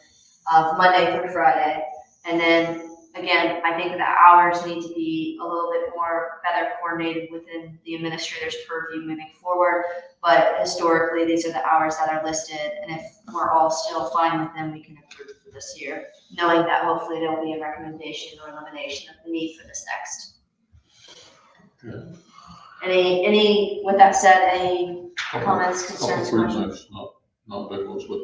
of Monday through Friday. And then again, I think the hours need to be a little bit more better coordinated within the administrator's purview moving forward. But historically, these are the hours that are listed. And if we're all still fine with them, we can approve for this year, knowing that hopefully there will be a recommendation or elimination of the need for this next. okay. With that said, any comments, concerns? Couple things, not big ones, but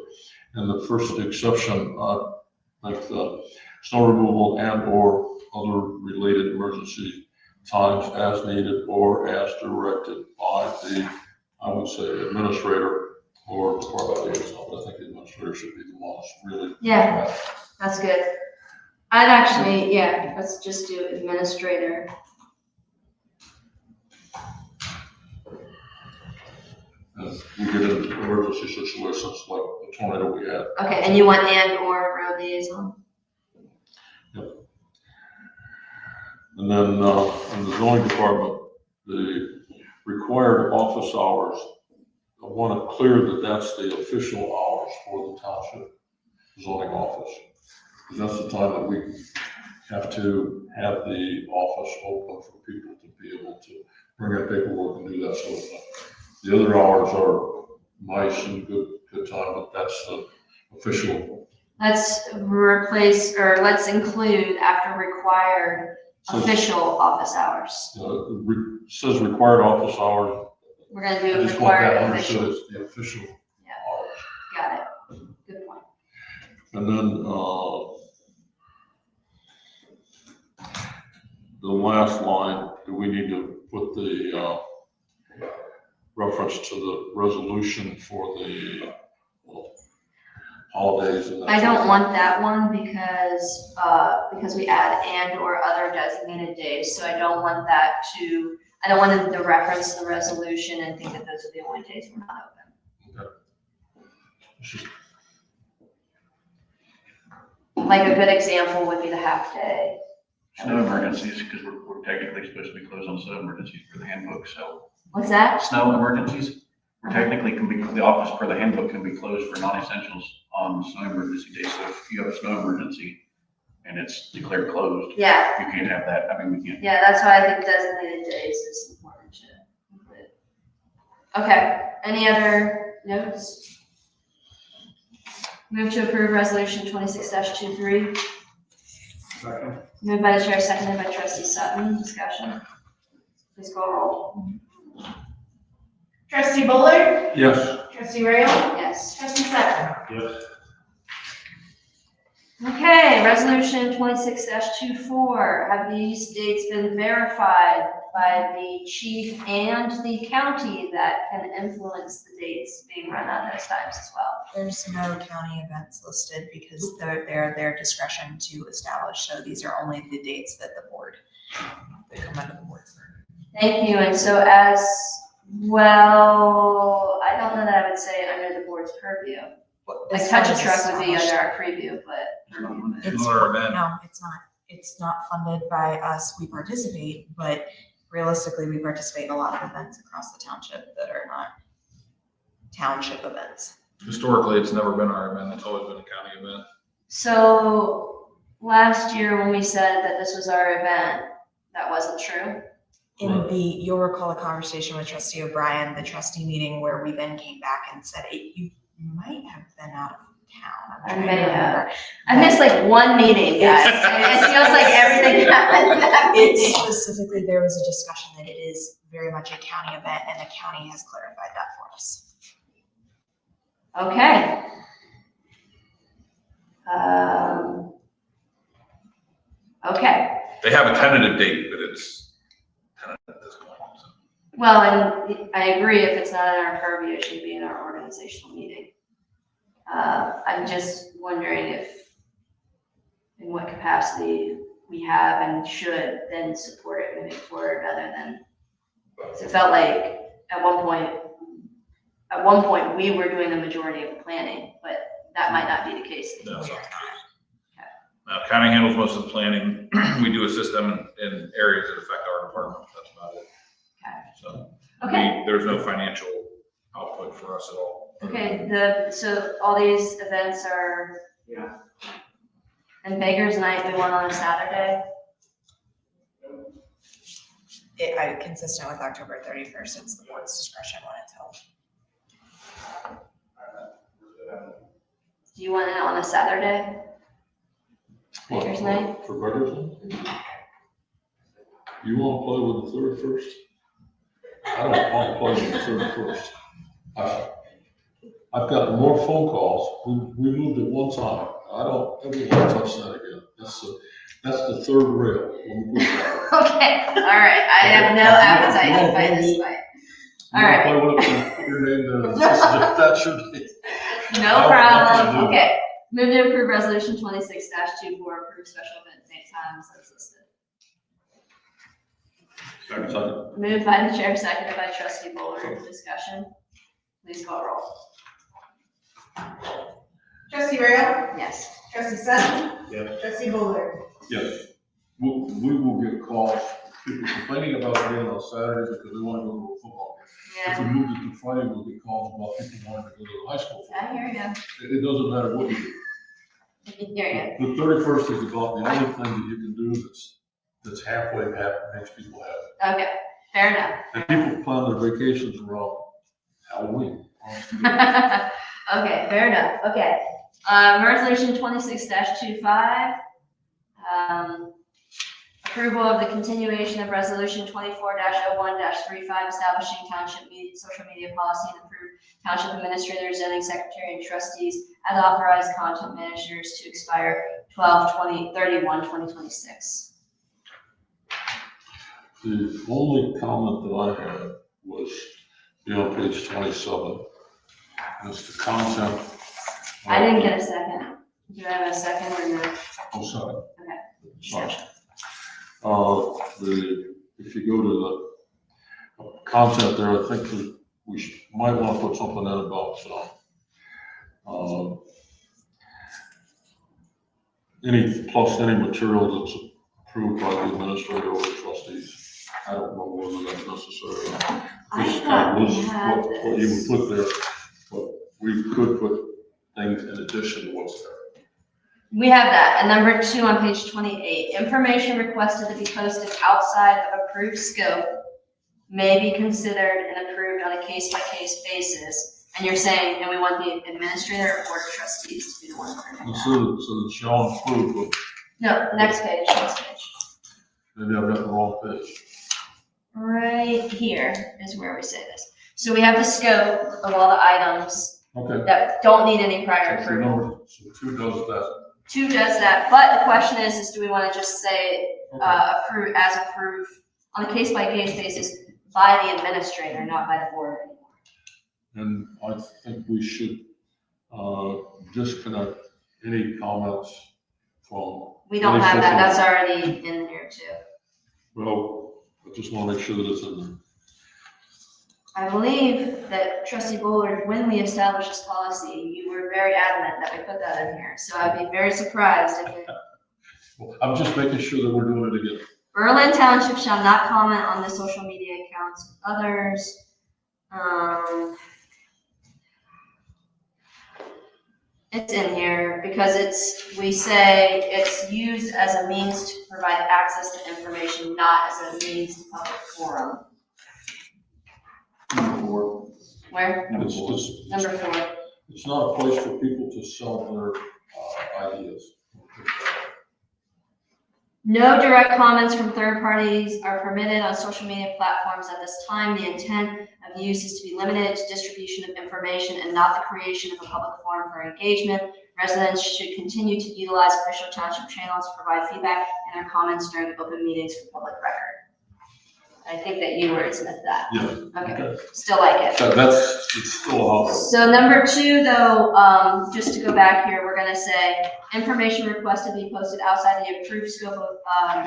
in the first exception, like the snow removal and or other related emergency times as needed or as directed by the, I would say, administrator or department liaison, but I think the administrator should be the one that's really. Yeah. That's good. I'd actually, yeah, let's just do administrator. And we get into emergency situations like the tornado we had. Okay, and you want and or road liaison? And then, in the zoning department, the required office hours, I want to clear that that's the official hours for the township zoning office. Because that's the time that we have to have the office open for people to be able to bring in paperwork and do that sort of thing. The other hours are nice and good time, but that's the official. Let's replace, or let's include after required official office hours. It says required office hours. We're gonna I do just want that required understood official. as the official Yeah. hours. Got it. Good point. And then, the last line, do we need to put the, reference to the resolution for the holidays and that? I don't want that one because we add and or other designated days, so I don't want that to, I don't want them to reference the resolution and think that those are the only days we're not open. Okay. It's just- Like a good example would be the half day. Snow emergencies, because we're technically supposed to be closed on snow emergencies for the handbook, so. What's that? Snow emergencies, we're technically the office per the handbook can be closed for non-essentials on snow emergency days. So if you have a snow emergency and it's declared closed, Yeah, you can't have that. I mean, we can't. yeah, that's why I think designated days is important to include. Okay, any other notes? Move to approve resolution 26-23. Second. Moved by the chair, seconded by trustee Sutton. Discussion. Please call roll. Trustee Bullard? Yes. Trustee Rail? Yes. Trustee Sutton? Yes. Okay, resolution 26-24. Have these dates been verified by the chief and the county that can influence the dates being run at those times as well? There's no county events listed because they're their discretion to establish, so these are only the dates that the board, they come under the board for. Thank you, and so as well, I don't know that I would say under the board's purview. Like As touch far a as truck would be under established. our preview, but. It's, Another event. no, it's not. It's not funded by us. We participate, but realistically, we participate in a lot of events across the township that are not township events. Historically, it's never been our event. It's always been a county event. So last year when we said that this was our event, that wasn't true. You'll recall a conversation with Trustee O'Brien, the trustee meeting where we then came back and said, you might have been out of town. I'm I trying may to have. remember. I missed like one meeting, guys. It feels like everything happened in that It's meeting. specifically, there was a discussion that it is very much a county event and the county has clarified that for us. Okay. Okay. They have a tentative date, but it's tentative at this point. So. Well, and I agree, if it's not in our purview, it should be in our organizational meeting. I'm just wondering if, in what capacity we have and should then support it moving forward rather than, it felt like at one point we were doing the majority of the planning, but that might not be the case. No, it's anymore. not. County handles most of the planning. We do assist them in areas that affect our department. That's about it. So Okay. there's no financial output for us at all. Okay, so all these events are. Yeah. And Beggars Night, we went on a Saturday. Consistent with October 31st, it's the board's discretion when it's held. Do you want it on a Saturday? What, Beggars Night? For Beggars Night? You want to play with the 31st? I don't want to play with the 31st. I've gotten more phone calls. We moved it one time. I don't ever want to touch that again. That's the third rail. Okay, all right, I have no appetite to fight this fight. All right. Play with it, your name there. That's your name. No I'll problem. do it. Okay. Move to approve resolution 26-24, approve special event date times as listed. Second. Moved by the chair, seconded by trustee Bullard. Discussion. Please call roll. Trustee Rail, Yes. trustee Sutton, Yes. trustee Bullard. Yes. We will get calls, people complaining about being on Saturday because they want to go to a football game. If we Yeah. moved it to Friday, we'll get calls about people wanting to go to the high school. I hear you. It doesn't matter what you do. I hear you. The 31st is about the only thing that you can do that's halfway happy, makes people happy. Okay. Fair enough. And people plan their vacations around Halloween. Okay, fair enough. Okay. Resolution 26-25. Approval of the continuation of resolution 24-01-35, establishing social media policy and approve township administrator, zoning secretary, and trustees as authorized content managers to expire 12/20/31/2026. The only comment that I had was, on page 27, is the content. I didn't get a second. Do I have a second or no? Oh, sorry. Okay. Sorry. If you go to the content there, I think we might want to put something in about, any material that's approved by the administrator or the trustees. I don't know whether that's necessary. I This thought we was had what you would this. put there, but we could put things in addition to what's there. We have that. And number 2 on page 28, information requested to be posted outside of approved scope may be considered and approved on a case-by-case basis. And you're saying, and we want the administrator or board of trustees to be the one approving that. So that shall include, but No, next page, maybe I've got the wrong page. Right here is where we say this. So we have the scope of all the items Okay. that don't need any prior approval. So 2 does that. 2 does that, but the question is do we want to just say approve on a case-by-case basis by the administrator, not by the board anymore? And I think we should disconnect any comments from. We don't any have that, social- that's already in here too. Well, I just want to make sure that it's in there. I believe that trustee Bullard, when we established this policy, you were very adamant that we put that in here. So I'd be very surprised if it. Well, I'm just making sure that we're doing it again. Berlin Township shall not comment on the social media accounts of others. It's in here because we say it's used as a means to provide access to information, not as a means to public forum. Number 4. Where? Number It's 4. just, Number 4. it's not a place for people to sell their ideas. No direct comments from third parties are permitted on social media platforms at this time. The intent of use is to be limited to distribution of information and not the creation of a public forum for engagement. Residents should continue to utilize official township channels to provide feedback and their comments during open meetings for public record. I think that you wordsmith that. Yeah. Okay, still like it. So it's still out there. So number 2, though, just to go back here, we're gonna say, information requested be posted outside the approved scope of,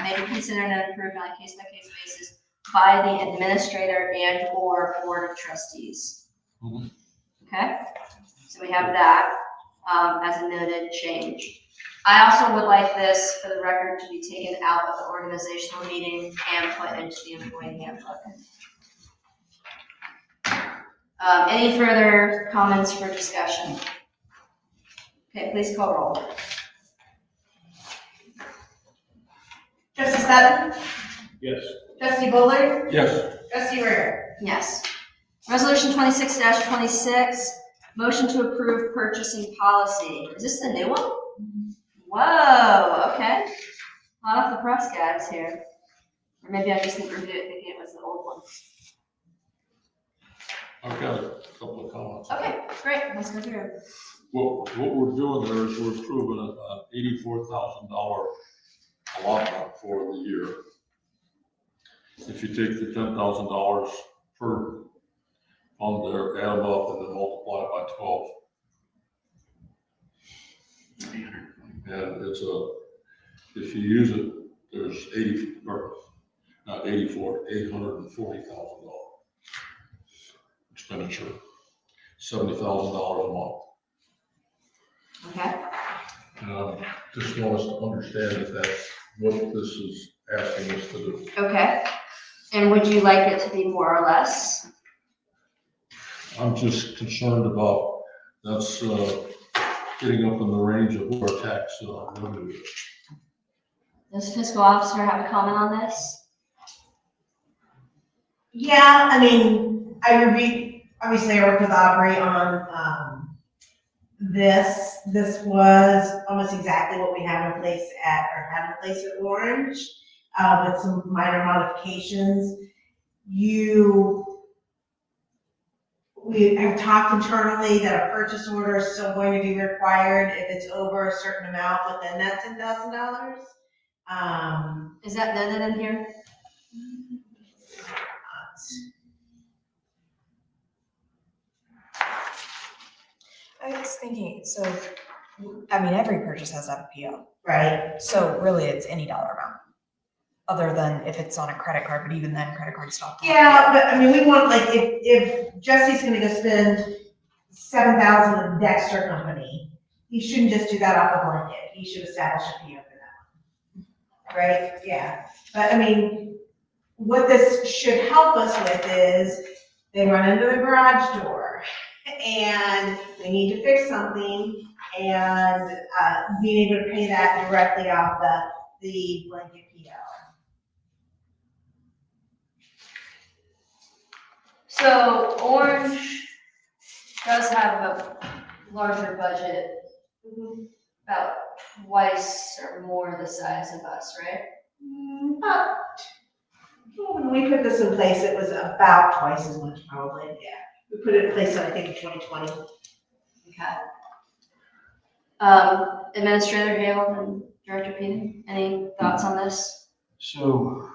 may be considered and approved on a case-by-case basis by the administrator and or board of trustees. Mhm. Okay, so we have that, as a noted change. I also would like this, for the record, to be taken out of the organizational meeting and put into the employee handbook. Any further comments for discussion? Okay, please call roll. Trustee Sutton, Yes. trustee Bullard, Yes. trustee Rail. Yes. Resolution 26-26, motion to approve purchasing policy. Is this the new one? Whoa, okay. Hot off the press, guys, here. Or maybe I just thinking it was the old one. I've got a couple of comments. Okay, great, let's go through. What we're doing there is we're approving an $84,000 allotment for the year. If you take the $10,000 per on there, add them up, and then multiply it by 12. And it's if you use it, there's $840,000 expenditure, $70,000 a month. Okay, And just want us to understand that that's what this is asking us to do. okay. And would you like it to be more or less? I'm just concerned about that's getting up in the range of what our tax revenue is. Does fiscal officer have a comment on this? Yeah, I mean, obviously I worked with Aubrey on, this. This was almost exactly what we had in place at Orange, with some minor modifications. We have talked internally that a purchase order is still going to be required if it's over a certain amount within that $10,000. Is that noted in here? I was thinking, so, I mean, every purchase has to have a PO. Right, So really, it's any dollar amount, other than if it's on a credit card, but even then, credit card stuff. yeah, but I mean, we want, like, if Jesse's gonna go spend $7,000 with Dexter Company, he shouldn't just do that off the blanket, he should establish a PO for that. Right, yeah, but I mean, what this should help us with is, they run into the garage door, and they need to fix something, and, being able to pay that directly off the blanket PO. So Orange does have a larger budget, about twice or more the size of us, right? When we put this in place, it was about twice as much probably, yeah. We put it in place, I think, in 2020. Okay. Administrator Hale and Director Peden, any thoughts on this? So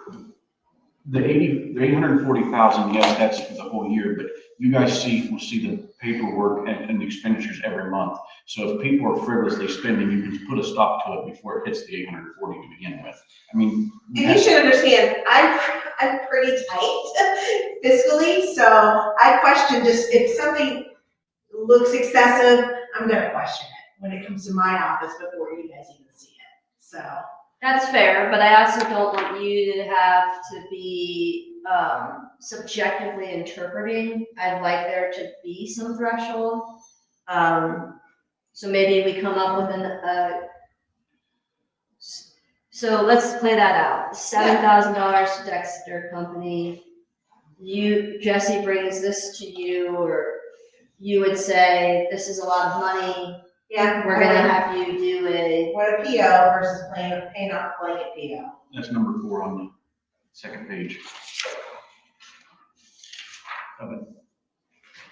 the 840,000, yes, that's for the whole year, but you guys will see the paperwork and the expenditures every month. So if people are frivolously spending, you can put a stop to it before it hits the 840 to begin with. I mean. And you should understand, I'm pretty tight fiscally, so I question just, if something looks excessive, I'm gonna question it when it comes to my office before you guys even see it, so. That's fair, but I also don't want you to have to be subjectively interpreting. I'd like there to be some threshold. So maybe we come up with so let's play that out. $7,000 to Dexter Company. Jesse brings this to you, or you would say, this is a lot of money. Yeah. We're gonna have you do What a PO versus paying off blanket PO. That's number 4 on the second page.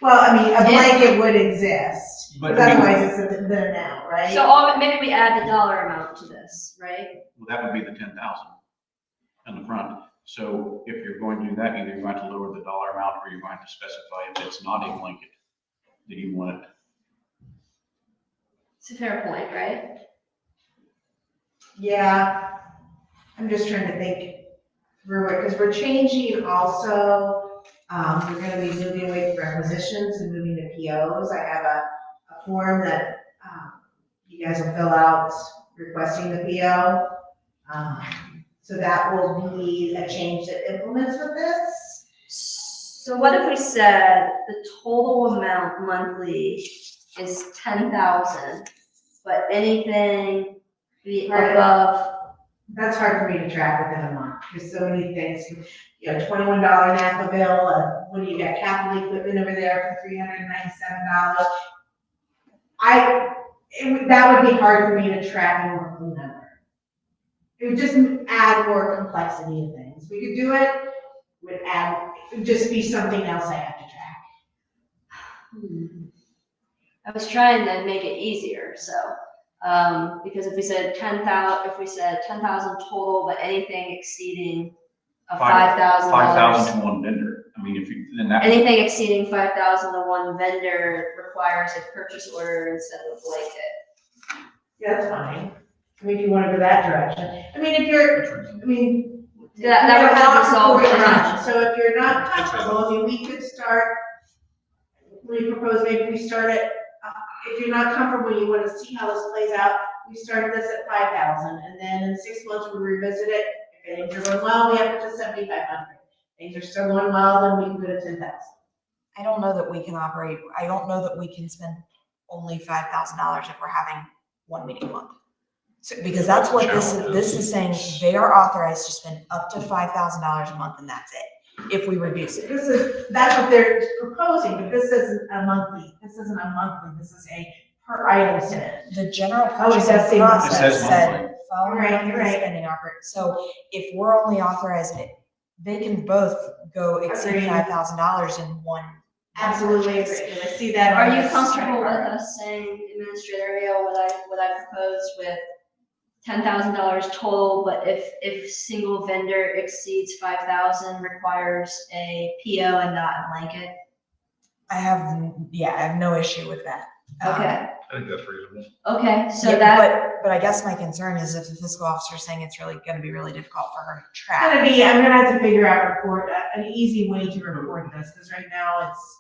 Well, I mean, a blanket would exist, But but I mean, otherwise it's a the amount, right? So maybe we add the dollar amount to this, right? well, that would be the 10,000 on the front. So if you're going to do that, either you're going to lower the dollar amount or you're going to specify if it's not a blanket that you want it. It's a fair point, right? Yeah, I'm just trying to think through it, because we're changing also, we're gonna be moving away from requisitions and moving to POs. I have a form that, you guys will fill out requesting the PO. So that will be a change that implements with this. So what if we said the total amount monthly is 10,000, but anything above? That's hard for me to track within a month. There's so many things, $21 NAPA bill, when you got capital equipment over there for $397. That would be hard for me to track and work the number. It would just add more complexity to things. We could do it, it would just be something else I have to track. I was trying to make it easier, so, because if we said 10,000 total, but anything exceeding of $5,000. 5,000 to one vendor. I mean, if you, then that. Anything exceeding 5,000 to one vendor requires a purchase order instead of a blanket. Yeah, that's fine. I mean, if you want to go that direction. I mean, if you're, I mean. That we would have help resolve before the you run. tension. So if you're not comfortable, I mean, we could start, we propose maybe we start at, if you're not comfortable, you want to see how this plays out, we start this at 5,000, and then in 6 months, we revisit it. If things are going well, we have it to 7,500. Things are still going well, then we can go to 10,000. I don't know that we can operate, I don't know that we can spend only $5,000 if we're having one meeting a month. So, because that's what this is saying, they are authorized to spend up to $5,000 a month and that's it, if we reduce it. That's what they're proposing, but this isn't a monthly, this is a per item spend. The general Oh, it does purchasing say monthly. It process says said monthly. following Right, monthly you're right. spending operate. So if we're only authorizing it, they can both go exceed Agreed. $5,000 in one. Absolutely purchase. agree, I see that. Are on you this comfortable with credit card. us saying, Administrator Ariel, what I proposed with $10,000 total, but if single vendor exceeds 5,000 requires a PO and not a blanket? I have no issue with that. Okay, I think that's reasonable. okay, so Yeah, that, but I guess my concern is if the fiscal officer is saying it's really gonna be really difficult for her to It's track. I'm gonna have to figure out an easy way to report this, because right now it's.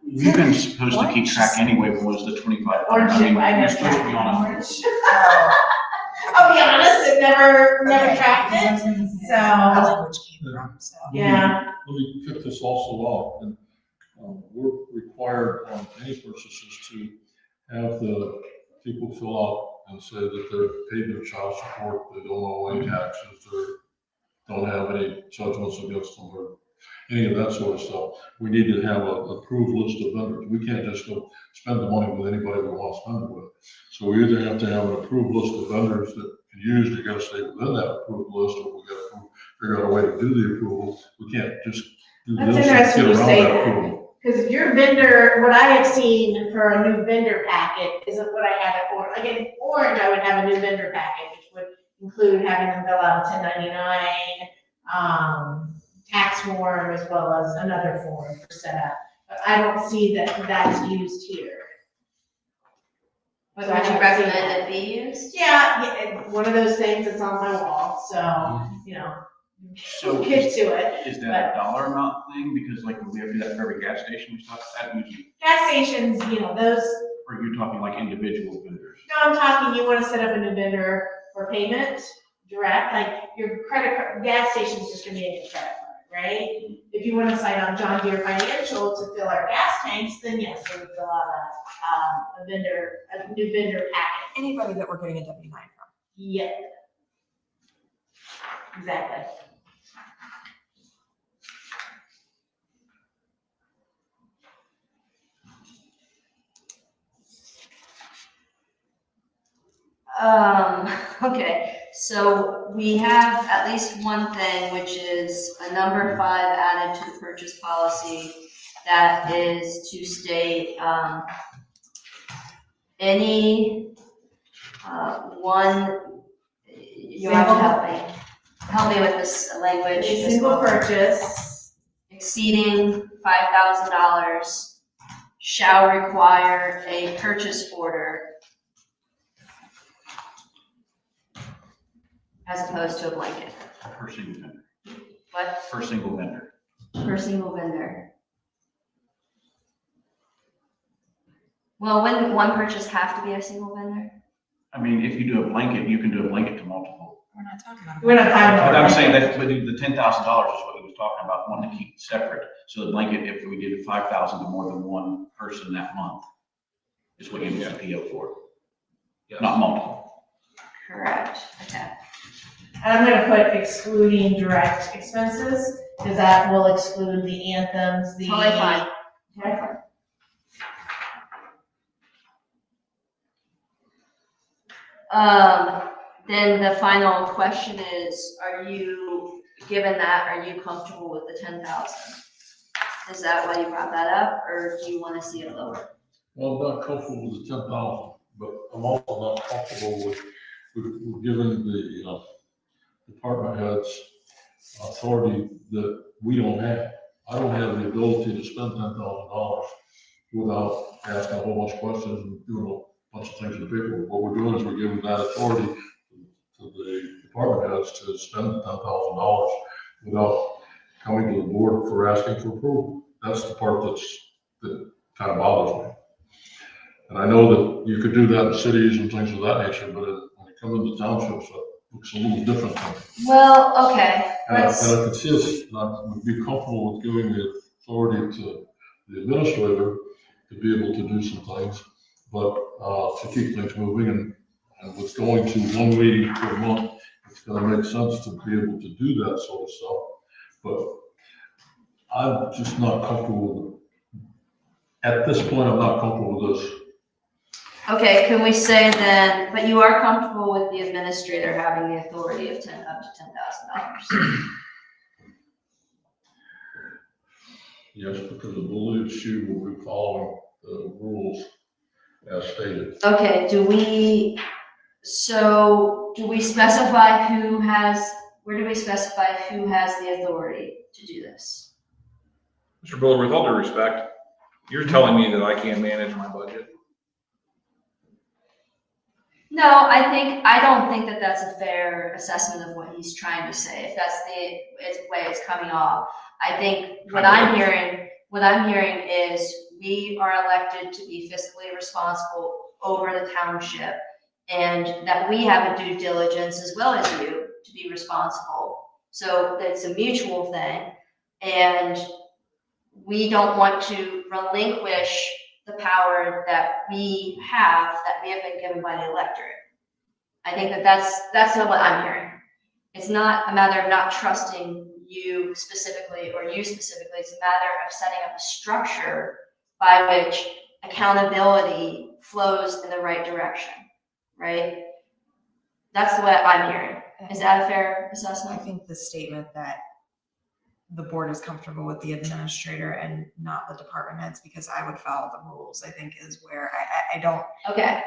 We've been supposed to keep track anyway, what was the 25? Orange, I mean, I you're never supposed to be on it. Orange. Oh, I'll be honest, it never okay. tracked it, Where so, language came from, so. yeah. Let me kick this also off, and we're required on any purchases to have the people fill out and say that they've paid their child support, they don't owe any taxes, they don't have any judgments against them, or any of that sort of stuff. We need to have an approved list of vendors. We can't just go spend the money with anybody we want to spend it with. So we either have to have an approved list of vendors that can use, they gotta stay within that approved list, or we gotta figure out a way to do the approval. We can't just do That's this and interesting get you around say that that. approval. Because if your vendor, what I have seen for a new vendor packet isn't what I had at Orange. Like in Orange, I would have a new vendor packet, which would include having them fill out a 1099, tax form, as well as another form for setup. But I don't see that that's used here. would So I you haven't recommend seen it be used? Yeah, one of those things that's on my wall, so, you know, So we'll get to it. is that a dollar amount thing? Because like we have to do that for every gas station we talk about, usually, Gas stations, you know, those, or are you talking like individual vendors? no, I'm talking, you wanna set up a new vendor for payment, direct, like your credit card, gas station's just gonna be a new credit card, right? If you wanna sign on John Deere Financial to fill our gas tanks, then yes, we would fill out a new vendor packet. Anybody that we're getting a W-9 from. Yeah. Exactly. Okay, so we have at least one thing, which is a number 5 added to the purchase policy. That is to state, any, one, you have to help me with this language. A single purchase Exceeding $5,000 shall require a purchase order as opposed to a blanket. Per single vendor, What? per single vendor. Per single vendor. Well, wouldn't one purchase have to be a single vendor? I mean, if you do a blanket, you can do a blanket to multiple. We're not talking about. We're not talking But about. I'm saying that with the $10,000 is what he was talking about, wanting to keep it separate. So the blanket, if we did 5,000 to more than one person that month, is what you use a PO for, Yes. not multiple. Correct, okay. And I'm gonna put excluding direct expenses, because that will exclude the anthems, the. Totally fine. Okay. Then the final question is, are you, given that, are you comfortable with the 10,000? Is that why you brought that up, or do you want to see it lower? Well, I'm not comfortable with the 10,000, but I'm also not comfortable with giving the department heads authority that we don't have. I don't have the ability to spend $10,000 without asking a whole bunch of questions and doing a bunch of things in the paperwork. What we're doing is we're giving that authority to the department heads to spend $10,000 without coming to the board for asking for approval. That's the part that kind of bothers me. And I know that you could do that in cities and things of that nature, but when you come into townships, it looks a little different to me. Well, okay, And I let's, can see us, and I would be comfortable with giving the authority to the administrator to be able to do some things, but to keep things moving and with going to one meeting per month, it's gonna make sense to be able to do that sort of stuff. But I'm just not comfortable with it. At this point, I'm not comfortable with this. okay, can we say then, but you are comfortable with the administrator having the authority of up to $10,000? Yes, because I believe she will be following the rules as stated. Okay, do we specify where do we specify who has the authority to do this? Mr. Buller, with all due respect, you're telling me that I can't manage my budget? No, I don't think that that's a fair assessment of what he's trying to say, if that's the way it's coming off. I think what I'm hearing is we are elected to be fiscally responsible over the township, and that we have a due diligence as well as you to be responsible. So it's a mutual thing, and we don't want to relinquish the power that we have been given by the electorate. I think that's not what I'm hearing. It's not a matter of not trusting you specifically or you specifically. It's a matter of setting up a structure by which accountability flows in the right direction, right? That's what I'm hearing. Is that a fair I assessment? think the statement that the board is comfortable with the administrator and not the department heads because I would follow the rules, I think is where I don't Okay,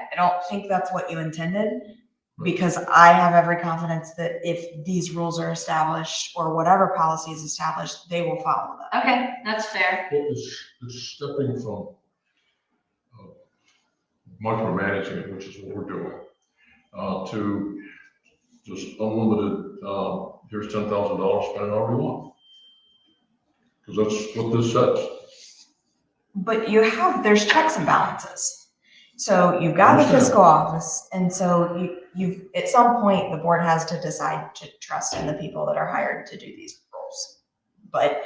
think that's what you intended. Because I have every confidence that if these rules are established or whatever policy is established, they will follow them. okay, that's fair. Well, it's stepping from micromanaging it, which is what we're doing, to just unlimited, here's $10,000, spend it however you want. Because that's what this says. But there's checks and balances. So you've got the Understand. fiscal office, and so you've, at some point, the board has to decide to trust in the people that are hired to do these roles. But,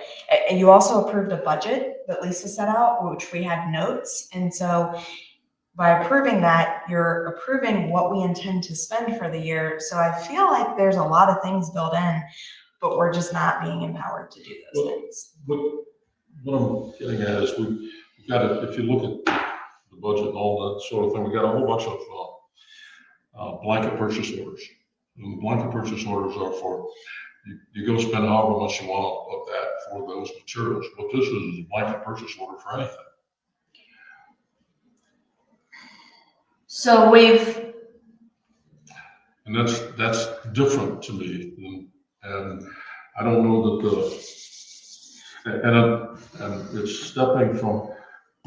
and you also approved a budget that Lisa set out, which we had notes, and so by approving that, you're approving what we intend to spend for the year. So I feel like there's a lot of things built in, but we're just not being empowered to do those things. But what I'm getting at is we've got to, if you look at the budget and all that sort of thing, we got a whole bunch of blanket purchase orders. And the blanket purchase orders are for, you go spend however much you want of that for those materials. What this is a blanket purchase order for anything. So And that's different to me. And I don't know that and it's stepping from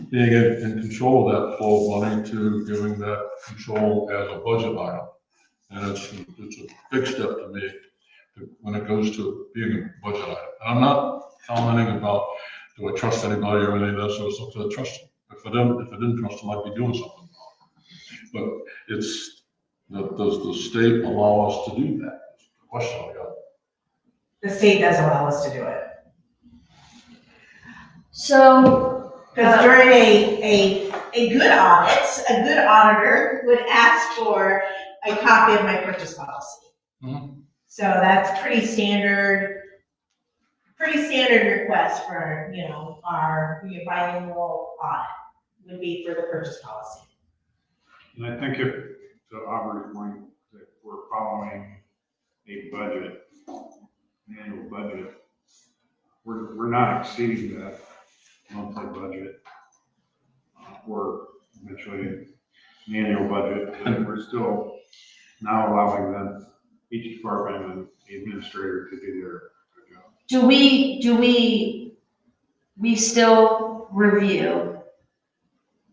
being in control of that flow of money to giving that control as a budget item. And it's a big step to me when it goes to being a budget item. And I'm not commenting about, do I trust anybody or anything of that sort of stuff, I trust them. If I didn't trust them, I'd be doing something wrong. But it's, does the state allow us to do that? That's the question I got. The state does allow us to do it. Because during a good audit, a good auditor would ask for a copy of my purchase policy. Mhm. So that's pretty standard request for, our biannual audit would be for the purchase policy. And I think if, to Aubrey's point, that we're following a budget, an annual budget, we're not exceeding that monthly budget. Or eventually an annual budget, and we're still now allowing them, each department and the administrator to do their do we still review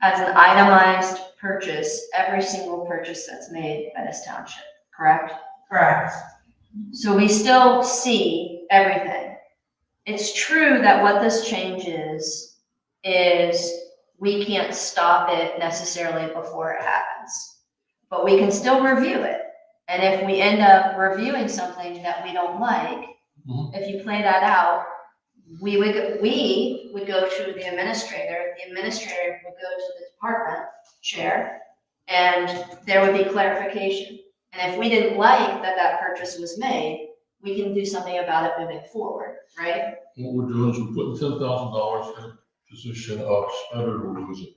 as an itemized purchase, every single purchase that's made by this township, correct? Correct. So we still see everything. It's true that what this change is we can't stop it necessarily before it happens, but we can still review it. And if we end up reviewing something that we don't like, if you play that out, we would go to the administrator would go to the department chair, and there would be clarification. And if we didn't like that purchase was made, we can do something about it moving forward, right? What we're doing is we're putting $10,000 in a position of spend it or lose it.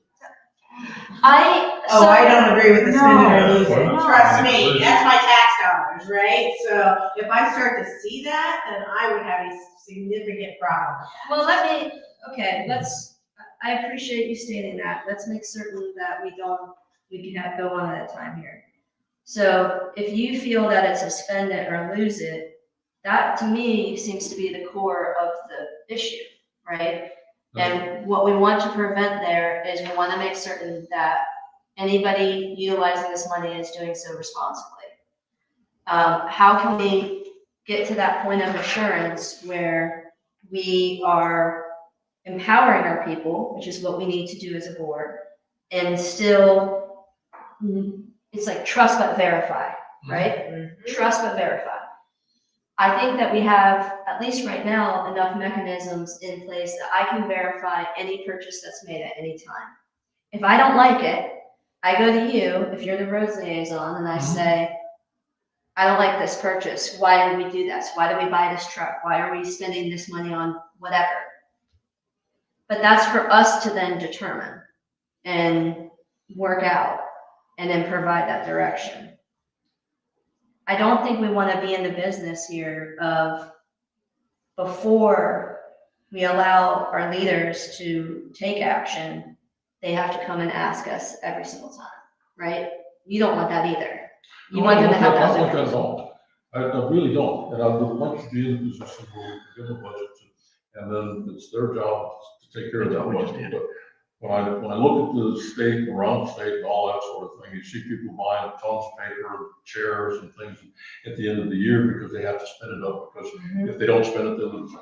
I don't agree with the spend it or lose it. No. Trust me, that's my tax dollars, right? So if I start to see that, then I would have a significant problem. Well, I appreciate you stating that. Let's make certain that we can go one at a time here. So if you feel that it's a spend it or lose it, that to me seems to be the core of the issue, right? And what we want to prevent there is we want to make certain that anybody utilizing this money is doing so responsibly. How can we get to that point of assurance where we are empowering our people, which is what we need to do as a board, and still, it's like trust but verify, right? Mm-hmm. Trust but verify. I think that we have, at least right now, enough mechanisms in place that I can verify any purchase that's made at any time. If I don't like it, I go to you, if you're the roads liaison, and I say, I don't like this purchase. Why did we do this? Why did we buy this truck? Why are we spending this money on whatever? But that's for us to then determine and work out and then provide that direction. I don't think we want to be in the business here of, before we allow our leaders to take action, they have to come and ask us every single time, right? You don't want that either. You want them to have I that. don't want that at all. I really don't, and I would like to be in a position where we can give a budget to, and then it's their job to take care of that budget. But when I look at the state, around the state and all that sort of thing, you see people buying tons of paper, chairs and things at the end of the year because they have to spend it up, because if they don't spend it, they lose it.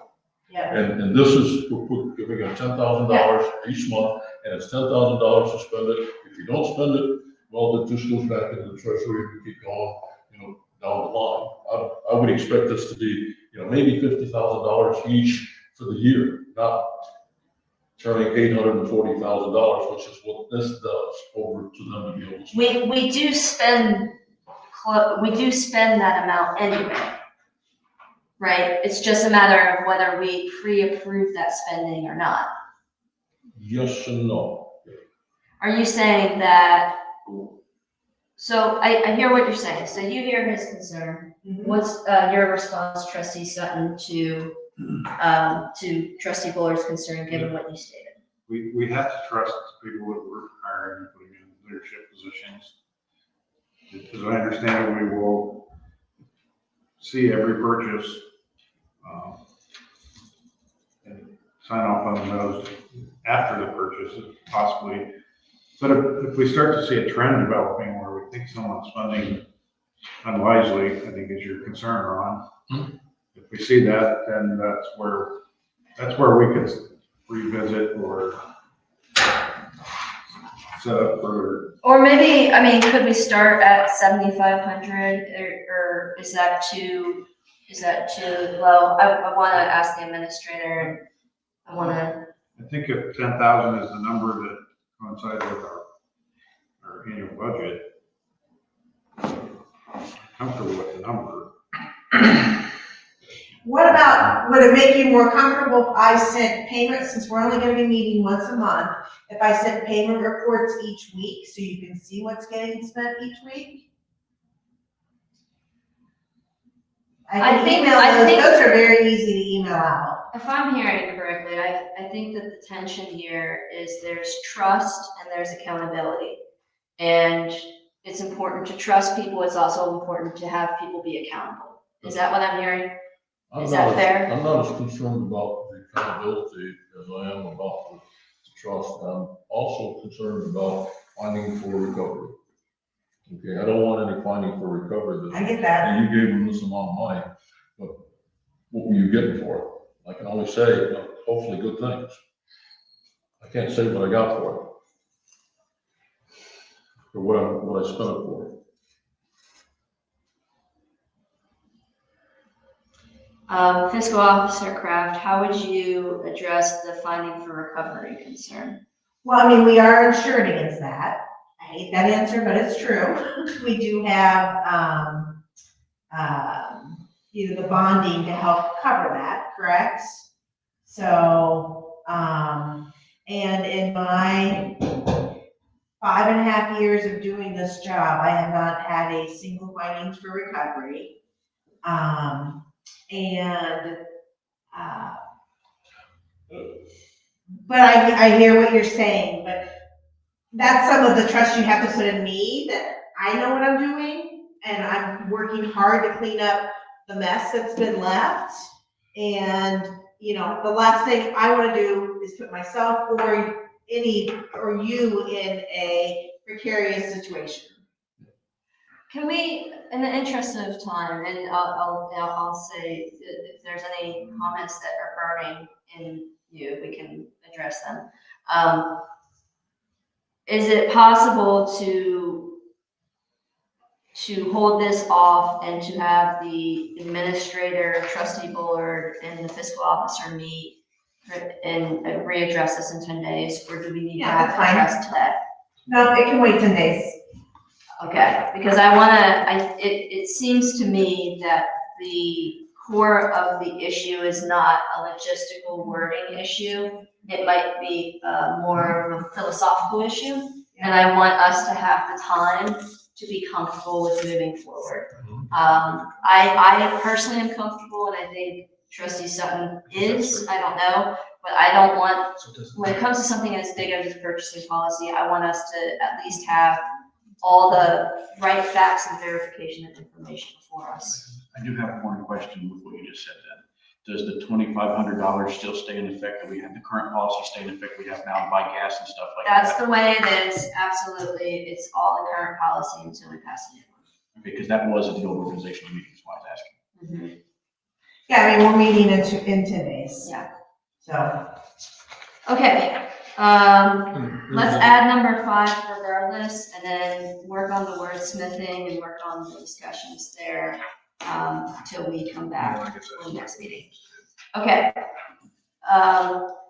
Yeah. And this is, we're giving them $10,000 each month, and it's $10,000 to spend it. If you don't spend it, well, it just goes back into the treasury and we keep going, down the line. I would expect this to be, maybe $50,000 each for the year, not turning $840,000, which is what this does, over to them to be able to spend. We do spend that amount anyway, right? It's just a matter of whether we pre-approve that spending or not. Yes and no. Are you saying that, so I hear what you're saying. So you hear his concern. What's your response, Trustee Sutton, to Trustee Buller's concern, given what you stated? We have to trust the people that we're hiring and putting in leadership positions. As I understand it, we will see every purchase and sign off on those after the purchase, possibly. But if we start to see a trend developing where we think someone's spending unwisely, I think is your concern, Ron. If we see that, then that's where we could revisit or set up for. Or maybe, could we start at 7,500, or is that too low? I want to ask the administrator. I think if 10,000 is the number that coincides with our annual budget, I'm comfortable with the number. What about, would it make you more comfortable if I sent payments, since we're only gonna be meeting once a month, if I sent payment reports each week so you can see what's getting spent each week? I think those are very easy to email out. If I'm hearing it correctly, I think that the tension here is there's trust and there's accountability. And it's important to trust people. It's also important to have people be accountable. Is that what I'm hearing? Is that fair? I'm not as concerned about the accountability as I am about the trust. I'm also concerned about finding for recovery. Okay, I don't want any finding for recovery. I get that. And you gave them this amount of money, but what were you getting for it? I can only say, you know, hopefully good things. I can't say what I got for it. Or what I spent it for. Fiscal Officer Kraft, how would you address the finding for recovery concern? Well, I mean, we are insured against that. I hate that answer, but it's true. We do have, either the bonding to help cover that, correct? So, and in my 5.5 years of doing this job, I have not had a single findings for recovery. But I hear what you're saying, but that's some of the trust you have to put in me, that I know what I'm doing, and I'm working hard to clean up the mess that's been left. And, you know, the last thing I want to do is put myself or you in a precarious situation. Can we, in the interest of time, and I'll say if there's any comments that are burning in you, we can address them. Is it possible to hold this off and to have the administrator, trustee Bullard, and the fiscal officer meet and readdress this in 10 days, or do we need to have that's fine. it addressed today? No, it can wait 10 days. Okay, because it seems to me that the core of the issue is not a logistical wording issue. It might be more of a philosophical issue, and I want us to have the time to be comfortable with moving forward. I personally am comfortable, and I think Trustee Sutton is, I don't know, but I don't want, when it comes to something as big as purchasing policy, I want us to at least have all the right facts and verification of information for us. I do have one question with what you just said then. Does the $2,500 still stay in effect? Do we have the current policy stay in effect we have now to buy gas and stuff like that? That's the way it is, absolutely. It's all the current policy until we pass a new one. Because that was at the old organizational meeting, is why I was asking. Mhm. Yeah, I mean, we're meeting in 10 days. Yeah. So, Okay, let's add number 5 regardless, and then work on the wordsmithing and work on the discussions there, till we come back for the next meeting. Okay.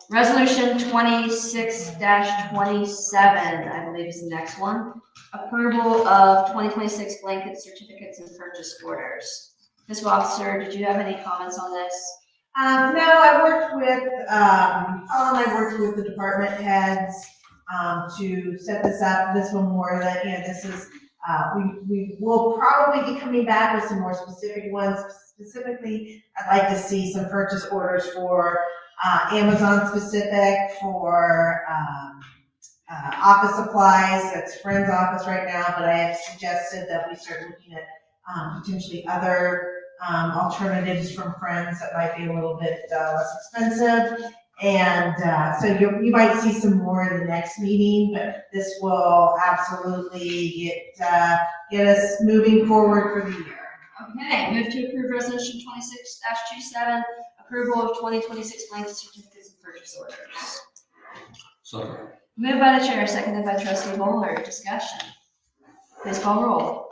Resolution 26-27, I believe is the next one. Approval of 2026 blanket certificates and purchase orders. Fiscal Officer, did you have any comments on this? no, I worked with, Paul and I worked with the department heads, to set this up. This one more that, you know, this is, we will probably be coming back with some more specific ones. Specifically, I'd like to see some purchase orders for, Amazon specific, for, office supplies. That's Friend's office right now, but I have suggested that we start looking at, potentially other, alternatives from Friends that might be a little bit, less expensive. And, so you might see some more in the next meeting, but this will absolutely get us moving forward for the year. Okay, move to approve resolution 26-27, approval of 2026 blanket certificates and purchase orders. Second. Moved by the chair, seconded by Trustee Bowler. Discussion. Please call roll.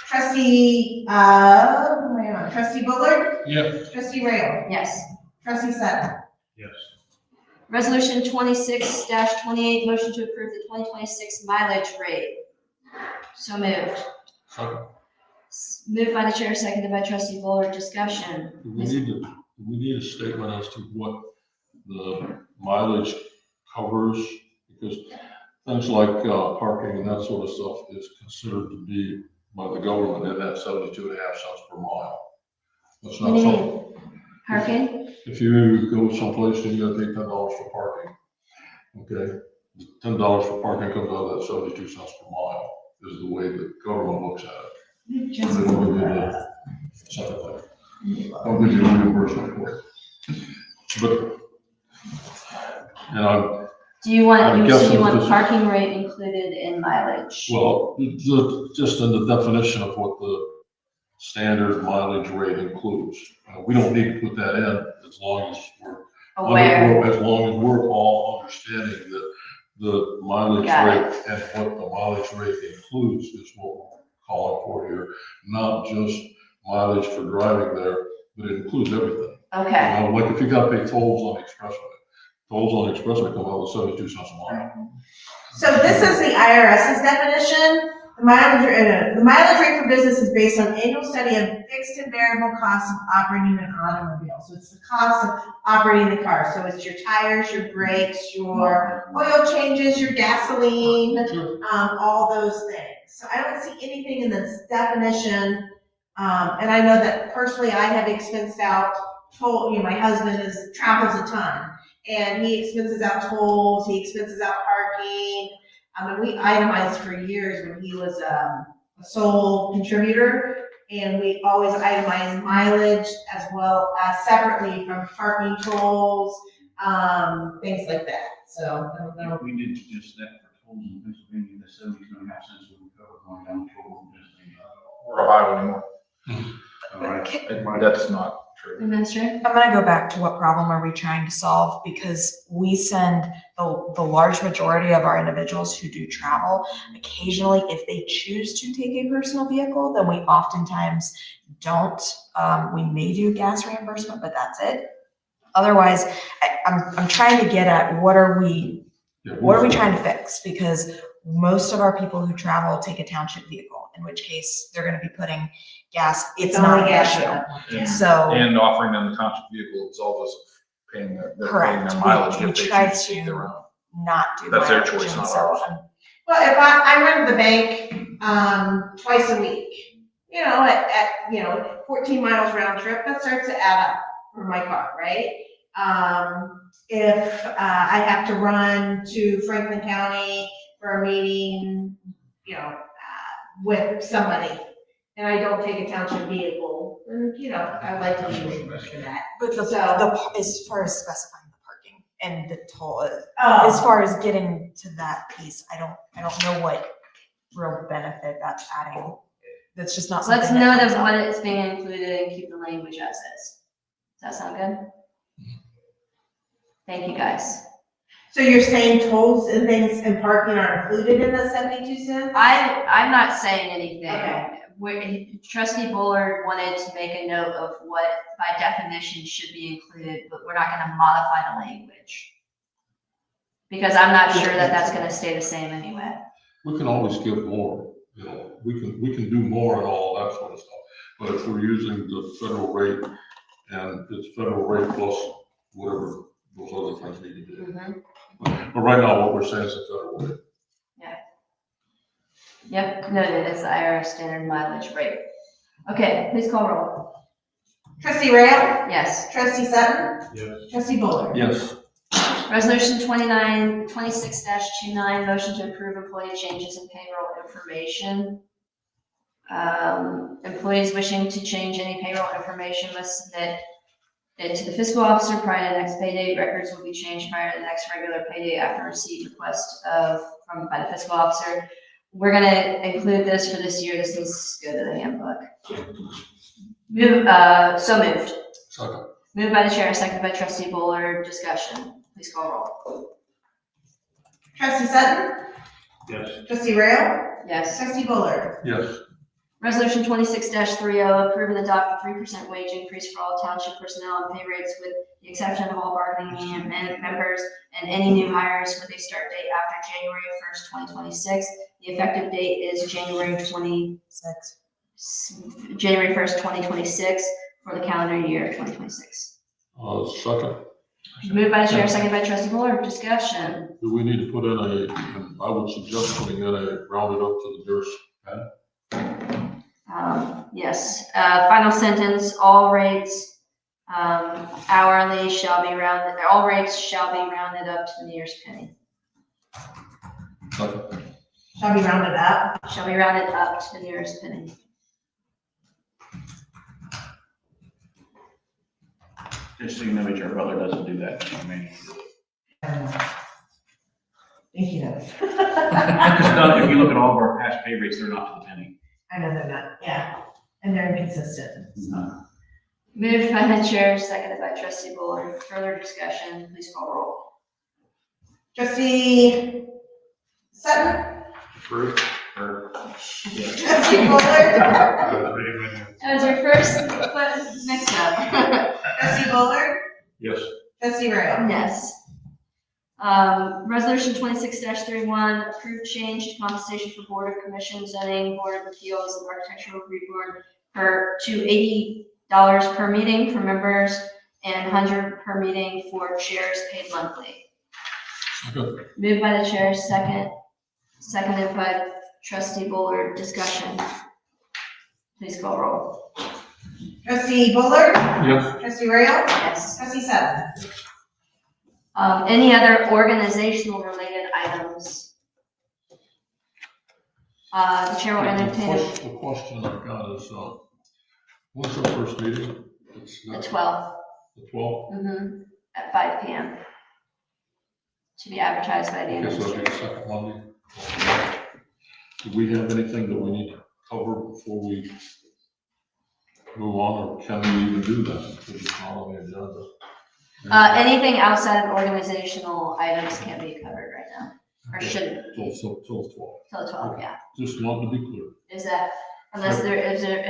Trustee, Trustee Bullard, Yeah. Trustee Rail, Yes. Trustee Sutton. Yes. Resolution 26-28, motion to approve the 2026 mileage rate. So moved. Second. Moved by the chair, seconded by Trustee Bowler. Discussion. Do we need a statement as to what the mileage covers? Because things like parking and that sort of stuff is considered to be by the government at that 72.5 cents per mile. That's What not do you something. mean? Parking? If you go someplace and you gotta pay $10 for parking, okay? $10 for parking comes out of that 72 cents per mile, is the way the government looks at it. Just- Something like I'll give you a reimbursement for it. But, and I'm, Do you want, I'm so guessing you want this- parking rate included in mileage? well, just in the definition of what the standard mileage rate includes. We don't need to put that in as long as Aware, as long as we're all understanding that the mileage Got it. rate and what the mileage rate includes is what we're calling for here. Not just mileage for driving there, but it includes everything. okay, Like if you gotta pay tolls on the expressway, tolls on the expressway come out with 72 cents a mile. So this is the IRS's definition. The mileage rate for business is based on annual study of fixed and variable costs of operating an automobile. So it's the cost of operating the car. So it's your tires, your brakes, your oil changes, your gasoline, all those things. So I don't see anything in this definition. And I know that personally I have expensed out toll, my husband travels a ton and he expenses out tolls, he expenses out parking. We itemized for years when he was a sole contributor, and we always itemized mileage as well as separately from parking tolls, things like that. So I don't know. If we did just that for tolls in Pennsylvania, the 72.5 cents would cover going down toll in Pennsylvania. Or Ohio anymore. I- That's not true. Administrator? I'm gonna go back to what problem are we trying to solve, because we send the large majority of our individuals who do travel, occasionally, if they choose to take a personal vehicle, then we oftentimes don't. We may do gas reimbursement, but that's it. Otherwise, I'm trying to get at what are we trying to fix? Because most of our people who travel take a township vehicle, in which case they're gonna be putting gas, it's not only an gas. issue. And- So, And offering them the township vehicle absolves us of paying they're paying correct, their mileage we if they try choose to take their to own. not do That's their mileage, choice, and not so ours. Well, if I run to the bank, twice a week, at 14 miles round trip, that starts to add up for my car, right? If I have to run to Franklin County for a meeting, with somebody, and I don't take a township vehicle, then, I'd like to be reimbursed for that. But as far as specifying the parking and the toll, as Oh, far as getting to that piece, I don't know what real benefit that's adding. That's just not something. Let's that note comes of up. what it's being included and keep the language as is. Does that sound good? Thank you, guys. so you're saying tolls and things and parking are included in the 72 cents? I'm not saying anything. Okay. Trustee Bullard wanted to make a note of what by definition should be included, but we're not gonna modify the language. Because I'm not sure that that's gonna stay the same anyway. We can always give more, we can do more and all that sort of stuff. But if we're using the federal rate and it's federal rate plus whatever those other things need to do. But right now, what we're saying is the federal rate. Yep, noted, it's the IRS standard mileage rate. Okay, please call roll. Trustee Rail? Yes. Trustee Sutton? Yes. Trustee Bullard? Yes. Resolution 26-29, motion to approve employee changes in payroll information. Employees wishing to change any payroll information must submit it to the fiscal officer prior to the next pay date. Records will be changed prior to the next regular pay date after receipt request by the fiscal officer. We're gonna include this for this year. This needs to go to the handbook. So moved. Second. Moved by the chair, seconded by trustee Bullard. Discussion. Please call roll. Trustee Sutton? Yes. Trustee Rail? Yes. Trustee Bullard? Yes. Resolution 26-30, approve and adopt a 3% wage increase for all township personnel and pay rates with the exception of all bargaining union members and any new hires with a start date after January 1st, 2026. The effective date is January 1st, 2026 for the calendar year 2026. Second. Moved by the chair, seconded by trustee Bullard. Discussion. Do we need to put in I would suggest putting in a rounded up to the nearest penny. Yes, final sentence, all rates hourly shall be rounded, all rates shall be rounded up to the nearest penny. Second. Shall be rounded up. Shall be rounded up to the nearest penny. Just so you know, HR Butler doesn't do that. I mean, Thank you. because if you look at all of our past pay rates, they're not to the penny. I know they're not, yeah, and they're inconsistent, so. Moved by the chair, seconded by trustee Bullard. Further discussion, please call roll. Trustee Sutton? Approved, Trustee Bullard? That was your first mix up. Trustee Bullard? Yes. Trustee Rayo? Yes. Resolution 26-31, approved change to compensation for Board of Commissions, Zoning, Board of Appeals, and Architectural Review Board to $80 per meeting for members and $100 per meeting for chairs paid monthly. Second. Moved by the chair, seconded by trustee Bullard. Discussion. Please call roll. Trustee Bullard? Yes. Trustee Rayo? Yes. Trustee Sutton? Any other organizational related items? The chair will entertain The question I've got is, what's our first meeting? It's the not 12th. the 12th? At 5 p.m. To be advertised by the end Okay, of the so year. it'll be the second Monday. Do we have anything that we need to cover before we move on, or can we even do that? Because it's not on the agenda. Anything outside of organizational items can't be covered right now, or shouldn't be Till 12. till the 12th, yeah. Just wanted to be clear. Is that, unless if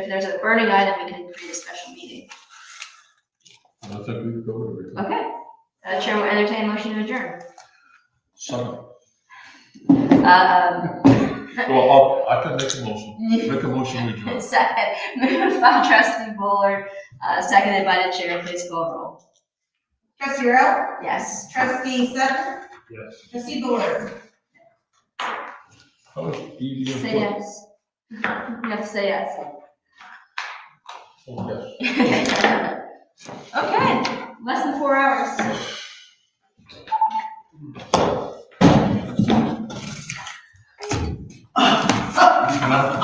there's a burning item, we can create a special meeting. And I think we've covered everything. Okay. Chair will entertain a motion to adjourn. Second. Um, Well, I can make a motion. Make a motion to adjourn. Second, moved by trustee Bullard, seconded by the chair. Please call roll. Trustee Rayo? Yes. Trustee Sutton? Yes. Trustee Bullard? That was easy and Say quick. yes. You have to say yes. Oh, yes. Okay, less than 4 hours. You can have